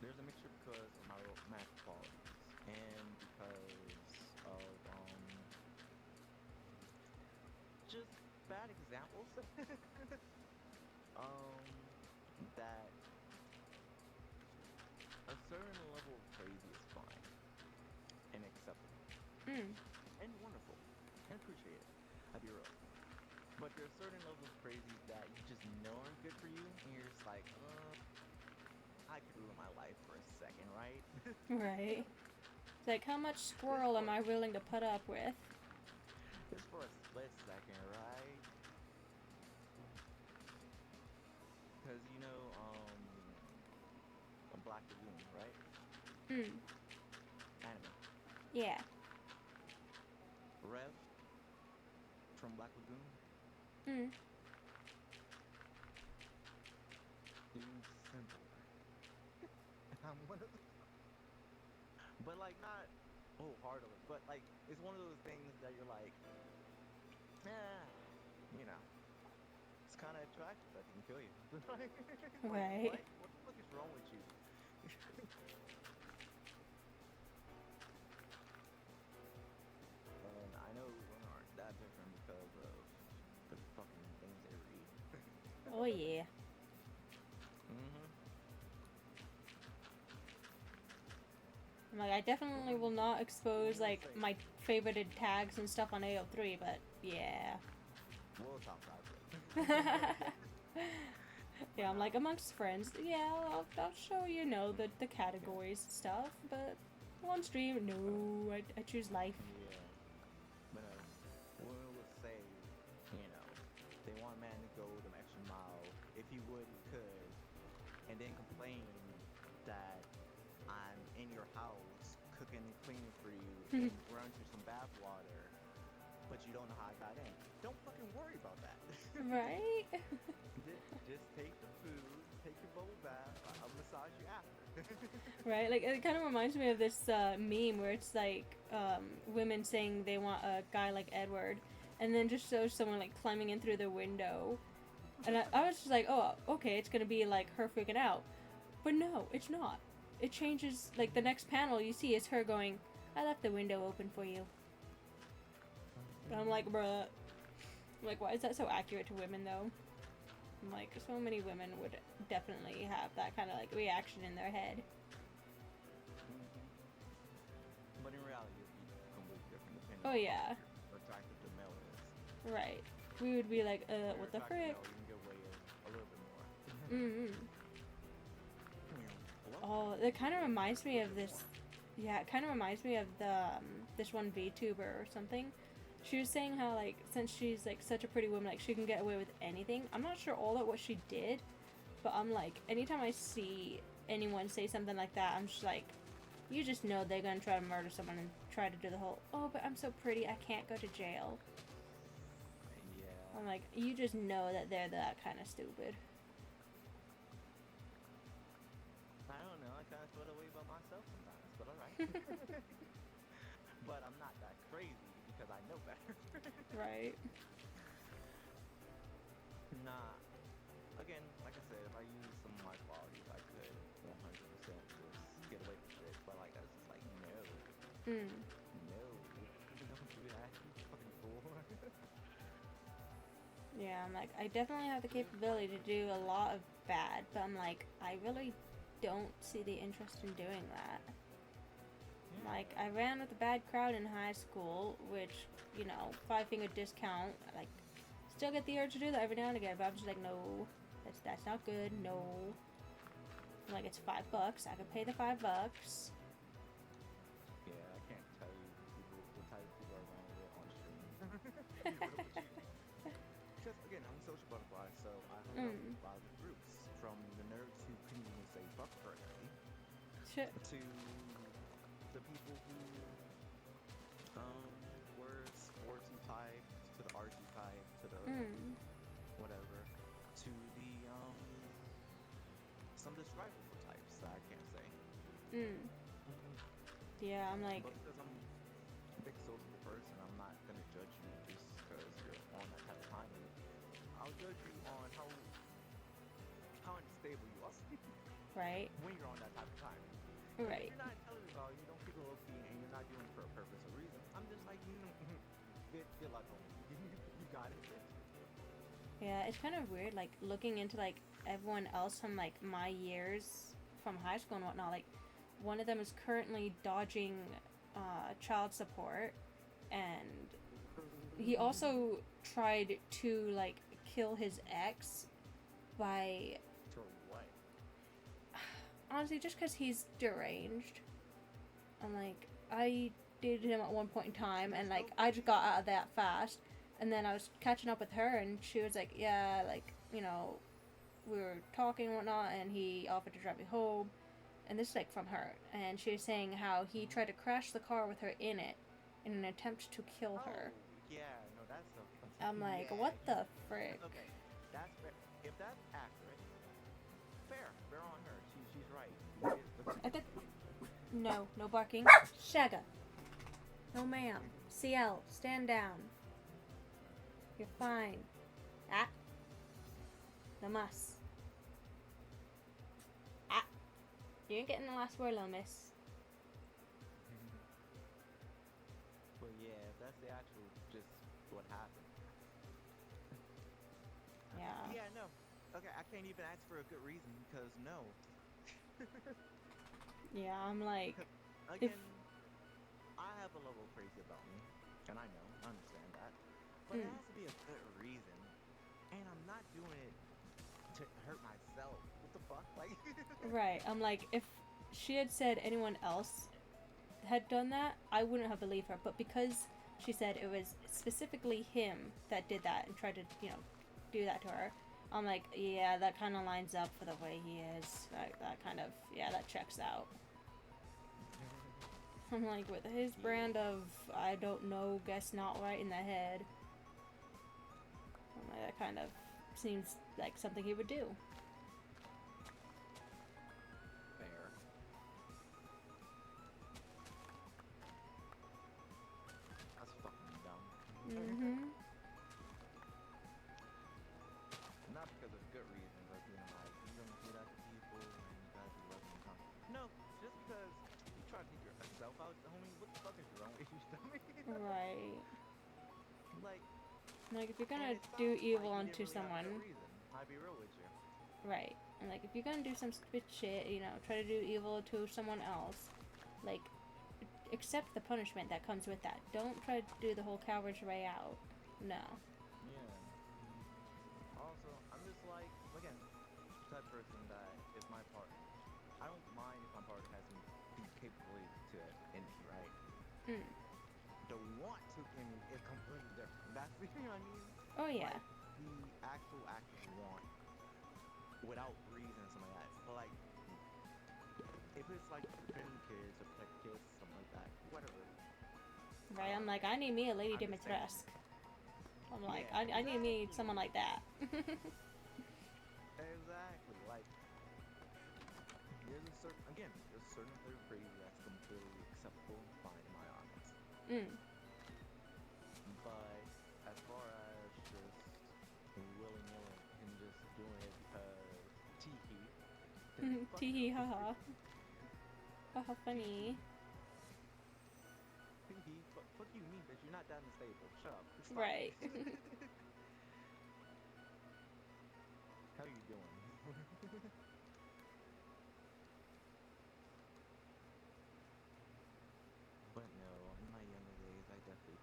there's a mixture because of my math qualities and because of just bad examples that a certain level of crazy is fine and acceptable Mm. and wonderful and appreciated. I'll be real. But there's certain levels of crazy that you just know aren't good for you, and you're just like, I could ruin my life for a second, right? Right. It's like, how much squirrel am I willing to put up with? Just for a split second, right? Because Black Lagoon, right? Mm. Anime. Yeah. Rev from Black Lagoon. Mm. Seems simple. I'm one of those. But like not wholeheartedly, but like it's one of those things that you're like, it's kind of attractive that can kill you. Right. What the fuck is wrong with you? And I know women aren't that different because of the fucking things they read. Oh yeah. Mm-hmm. I'm like, I definitely will not expose like my favorited tags and stuff on AO3, but yeah. We'll talk about it. Yeah, I'm like, amongst friends, yeah, I'll show the categories and stuff, but on stream, no, I choose life. Yeah. But women would say, they want a man to go the extra mile. If he would, he could. And then complain that I'm in your house cooking and cleaning for you and run through some bath water, but you don't know how I got in. Don't fucking worry about that. Right? Just take the food, take your bubble bath. I'll massage you after. Right, like, it kind of reminds me of this meme where it's like women saying they want a guy like Edward, and then just shows someone like climbing in through the window. And I was just like, oh, okay, it's gonna be like her freaking out. But no, it's not. It changes, like, the next panel you see is her going, I left the window open for you. And I'm like, bruh. I'm like, why is that so accurate to women, though? I'm like, so many women would definitely have that kind of, like, reaction in their head. But in reality, it would be completely different depending Oh, on yeah. how attractive the male is. Right. We would be like, what the frick? You can get away a little bit more. Mm-hmm. Hello? Oh, it kind of reminds me of this. Yeah, it kind of reminds me of the this one VTuber or something. She was saying how, like, since she's like such a pretty woman, like she can get away with anything. I'm not sure all of what she did, but I'm like, anytime I see anyone say something like that, I'm just like, you just know they're gonna try to murder someone and try to do the whole, oh, but I'm so pretty, I can't go to jail. Yeah. I'm like, you just know that they're that kind of stupid. I don't know. I kind of feel that way about myself sometimes, but alright. But I'm not that crazy because I know better. Right. Nah. Again, like I said, if I use some of my qualities, I could 100% just get away with shit. But like, I was just like, no. Mm. No. Don't do that. You fucking fool. Yeah, I'm like, I definitely have the capability to do a lot of bad, but I'm like, I really don't see the interest in doing that. Like, I ran with a bad crowd in high school, which, 5-finger discount, like, still get the urge to do that every now and again, but I'm just like, no, that's not good, no. I'm like, it's $5, I could pay the $5. Yeah, I can't tell you what type of people are around with on stream. Because again, I'm I'm a social butterfly, so I hung out with Mm. a lot of groups, from the nerds who couldn't even say fuck correctly, Shit. to the people who were sportsy type, to the artsy type, to the Mm. whatever, to the some describable types that I can't say. Mm. Yeah, I'm like, But because I'm a big sociable person, I'm not gonna judge you just because you're on that type of time. I'll judge you on how unstable you are right, when you're on that type of time. But if right. you're not intelligent about it, you don't keep it low key, and you're not doing it for a purpose or reason, I'm just like, good luck, homie. You got it. Yeah, it's kind of weird, like, looking into, like, everyone else from, like, my years from high school and whatnot. Like, one of them is currently dodging child support, and he also tried to, like, kill his ex by, For what? honestly, just because he's deranged. I'm like, I dated him at one point in time, and, like, I just got out of that fast. And then I was catching up with her, and she was like, yeah, like, you know, we were talking and whatnot, and he offered to drive me home. And this is, like, from her. And she was saying how he tried to crash the car with her in it in an attempt to kill her. Oh, yeah, no, that's I'm like, yeah, what the frick? okay, that's fair. If that's accurate, fair on her. She's right. I think. No, no barking. Shaga. No, ma'am. CL, stand down. You're fine. Ah. The muss. Ah. You ain't getting the last word, little miss. But yeah, if that's the actual just what happened. Yeah. Yeah, no. Okay, I can't even ask for a good reason because no. Yeah, I'm like, Again, I have a level of crazy about me, and I understand that. But it Mm. has to be a good reason, and I'm not doing it to hurt myself. What the fuck? Like, right. I'm like, if she had said anyone else had done that, I wouldn't have believed her. But because she said it was specifically him that did that and tried to, you know, do that to her, I'm like, yeah, that kind of lines up for the way he is. That kind of, yeah, that checks out. I'm like, with his brand of, I don't know, guess not right in the head, I'm like, that kind of seems like something he would do. fair. That's fucking dumb. Mm-hmm. Not because of good reasons, like being like, you don't do that to people and you gotta be loving and kind. No, just because you try to take yourself out, homie, what the fuck is your own issues, dummy? Right. Like, Like, if you're and gonna it do sounds evil like you onto didn't really have a someone, good reason. I'll be real with you. right? And like, if you're gonna do some stupid shit, you know, try to do evil to someone else, like, accept the punishment that comes with that. Don't try to do the whole coward's way out. No. Yeah. Also, I'm just like, again, the type of person that if my partner, I don't mind if my partner has some capability to end me, right? Mm. The want to end me is completely different. That's you know what I mean? Oh yeah. Like, the actual act of want without reason and something like that. But like, if it's like defending kids or protect kids, something like that, whatever. Right. I'm like, I need me a Lady I'm just saying. Dimitrescu. I'm like, Yeah, I need me exactly. someone like that. Exactly. Like, there's a certain third phrase that's completely acceptable and fine in my eyes. Mm. But as far as just willy-nilly and just doing it because tee-hee, then fuck Tee hee no. ha ha. Haha, funny. Tee-hee, fuck you, me, bitch. You're not that unstable. Shut up. Stop. Right. How you doing? But no, in my younger days, I definitely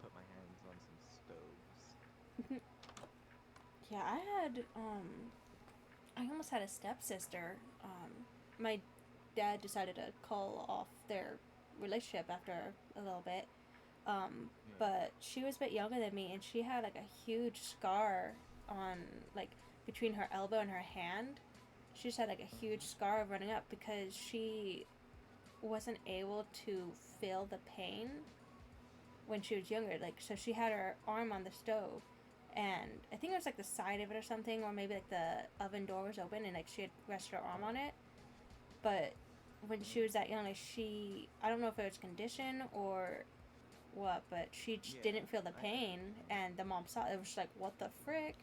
put my hands on some stoves. Yeah, I almost had a stepsister. My dad decided to call off their relationship after a little bit. Yeah. But she was a bit younger than me, and she had like a huge scar on like between her elbow and her hand. She just had like a huge scar running up because she wasn't able to feel the pain when she was younger. Like, so she had her arm on the stove, and I think it was like the side of it or something, or maybe like the oven door was open and like she had rested her arm on it. But when she was that young, like I don't know if it was condition or what, but she just Yeah, didn't feel the I pain, and the mom saw it. It was just like, what the frick?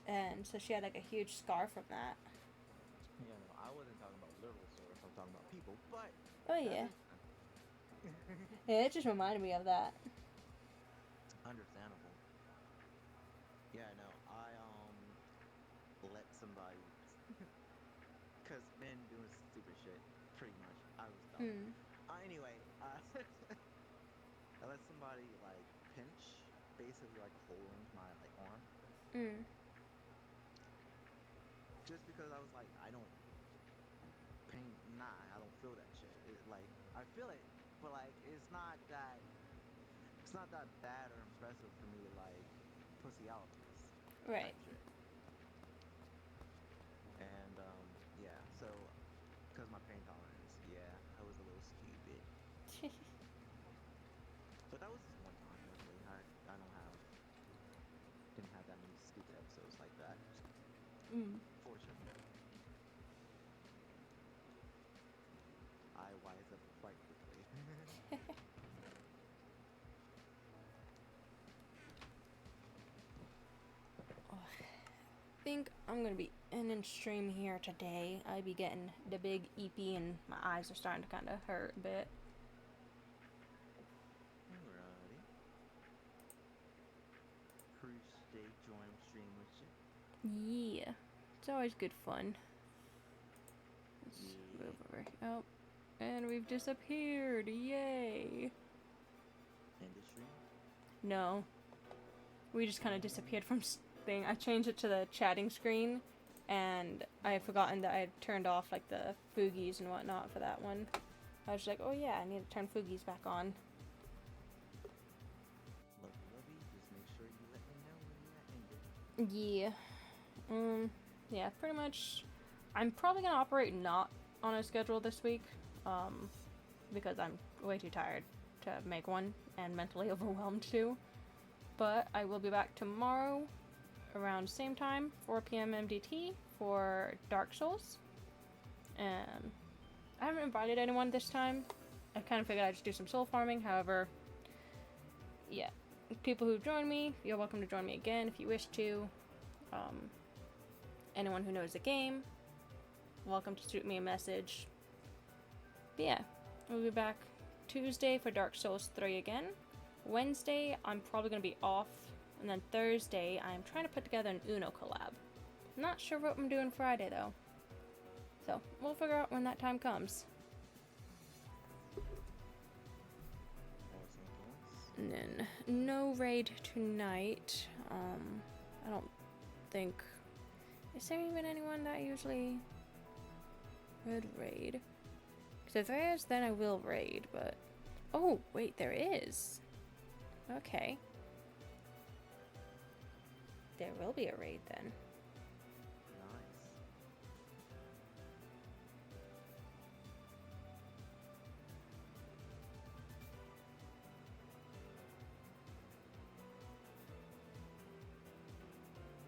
And so she had like a huge scar from that. Yeah, no, I wasn't talking about literal swords. I'm talking about people, but Oh that yeah, makes sense. yeah. It just reminded me of that. Understandable. Yeah, no, I let somebody, cause men doing stupid shit. Pretty much, I was dumb. Hmm. Anyway, I let somebody like pinch, basically like a hole into my like arm, Hmm. just because I was like, I don't pain. Nah, I don't feel that shit. Like I feel it, but like it's not that bad or impressive for me to like pussy out Right. type shit. And yeah, so because my pain tolerance, yeah, I was a little stupid. But that was just one time, luckily. I don't have didn't have that many stupid episodes like that. Hmm. Fortunately, I wise up quite quickly. Think I'm gonna be ending stream here today. I be getting the big EP and my eyes are starting to kind of hurt a bit. Alrighty. Appreciate joining stream with you. Yeah, it's always good fun. Let's Yeah. move over. Oh, and we've disappeared. Yay! Industry. No, we just kind of disappeared from thing. I changed it to the chatting screen, and I had forgotten that I had turned off like the foogies and whatnot for that one. I was like, oh yeah, I need to turn foogies back on. Lovey, lovey. Just make sure you let me know when you end it. Yeah. Yeah, pretty much. I'm probably gonna operate not on a schedule this week, because I'm way too tired to make one and mentally overwhelmed too. But I will be back tomorrow around same time, 4 p.m. MDT for Dark Souls. I haven't invited anyone this time. I kind of figured I'd just do some soul farming. However, yeah, people who join me, you're welcome to join me again if you wish to. Anyone who knows the game, welcome to shoot me a message. But yeah, we'll be back Tuesday for Dark Souls 3 again. Wednesday, I'm probably going to be off. And then Thursday, I'm trying to put together an Uno collab. Not sure what I'm doing Friday, though. So, we'll figure out when that time comes. Awesome, And then, no raid tonight. I don't think... Is there even anyone that usually would raid? Because if there is, then I will raid, but... Oh, wait, there is. Okay. There will be a raid then. Nice.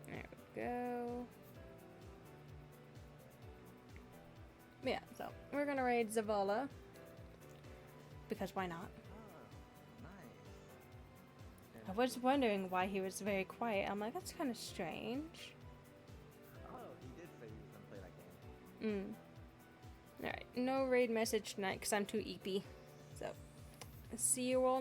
There we go. Yeah, so we're gonna raid Zavala. Because why not? Oh, nice. I was wondering why he was very quiet. I'm like, that's kind of strange. Oh, he did say he was gonna play that game. Alright, no raid message tonight because I'm too eepy. So, see you all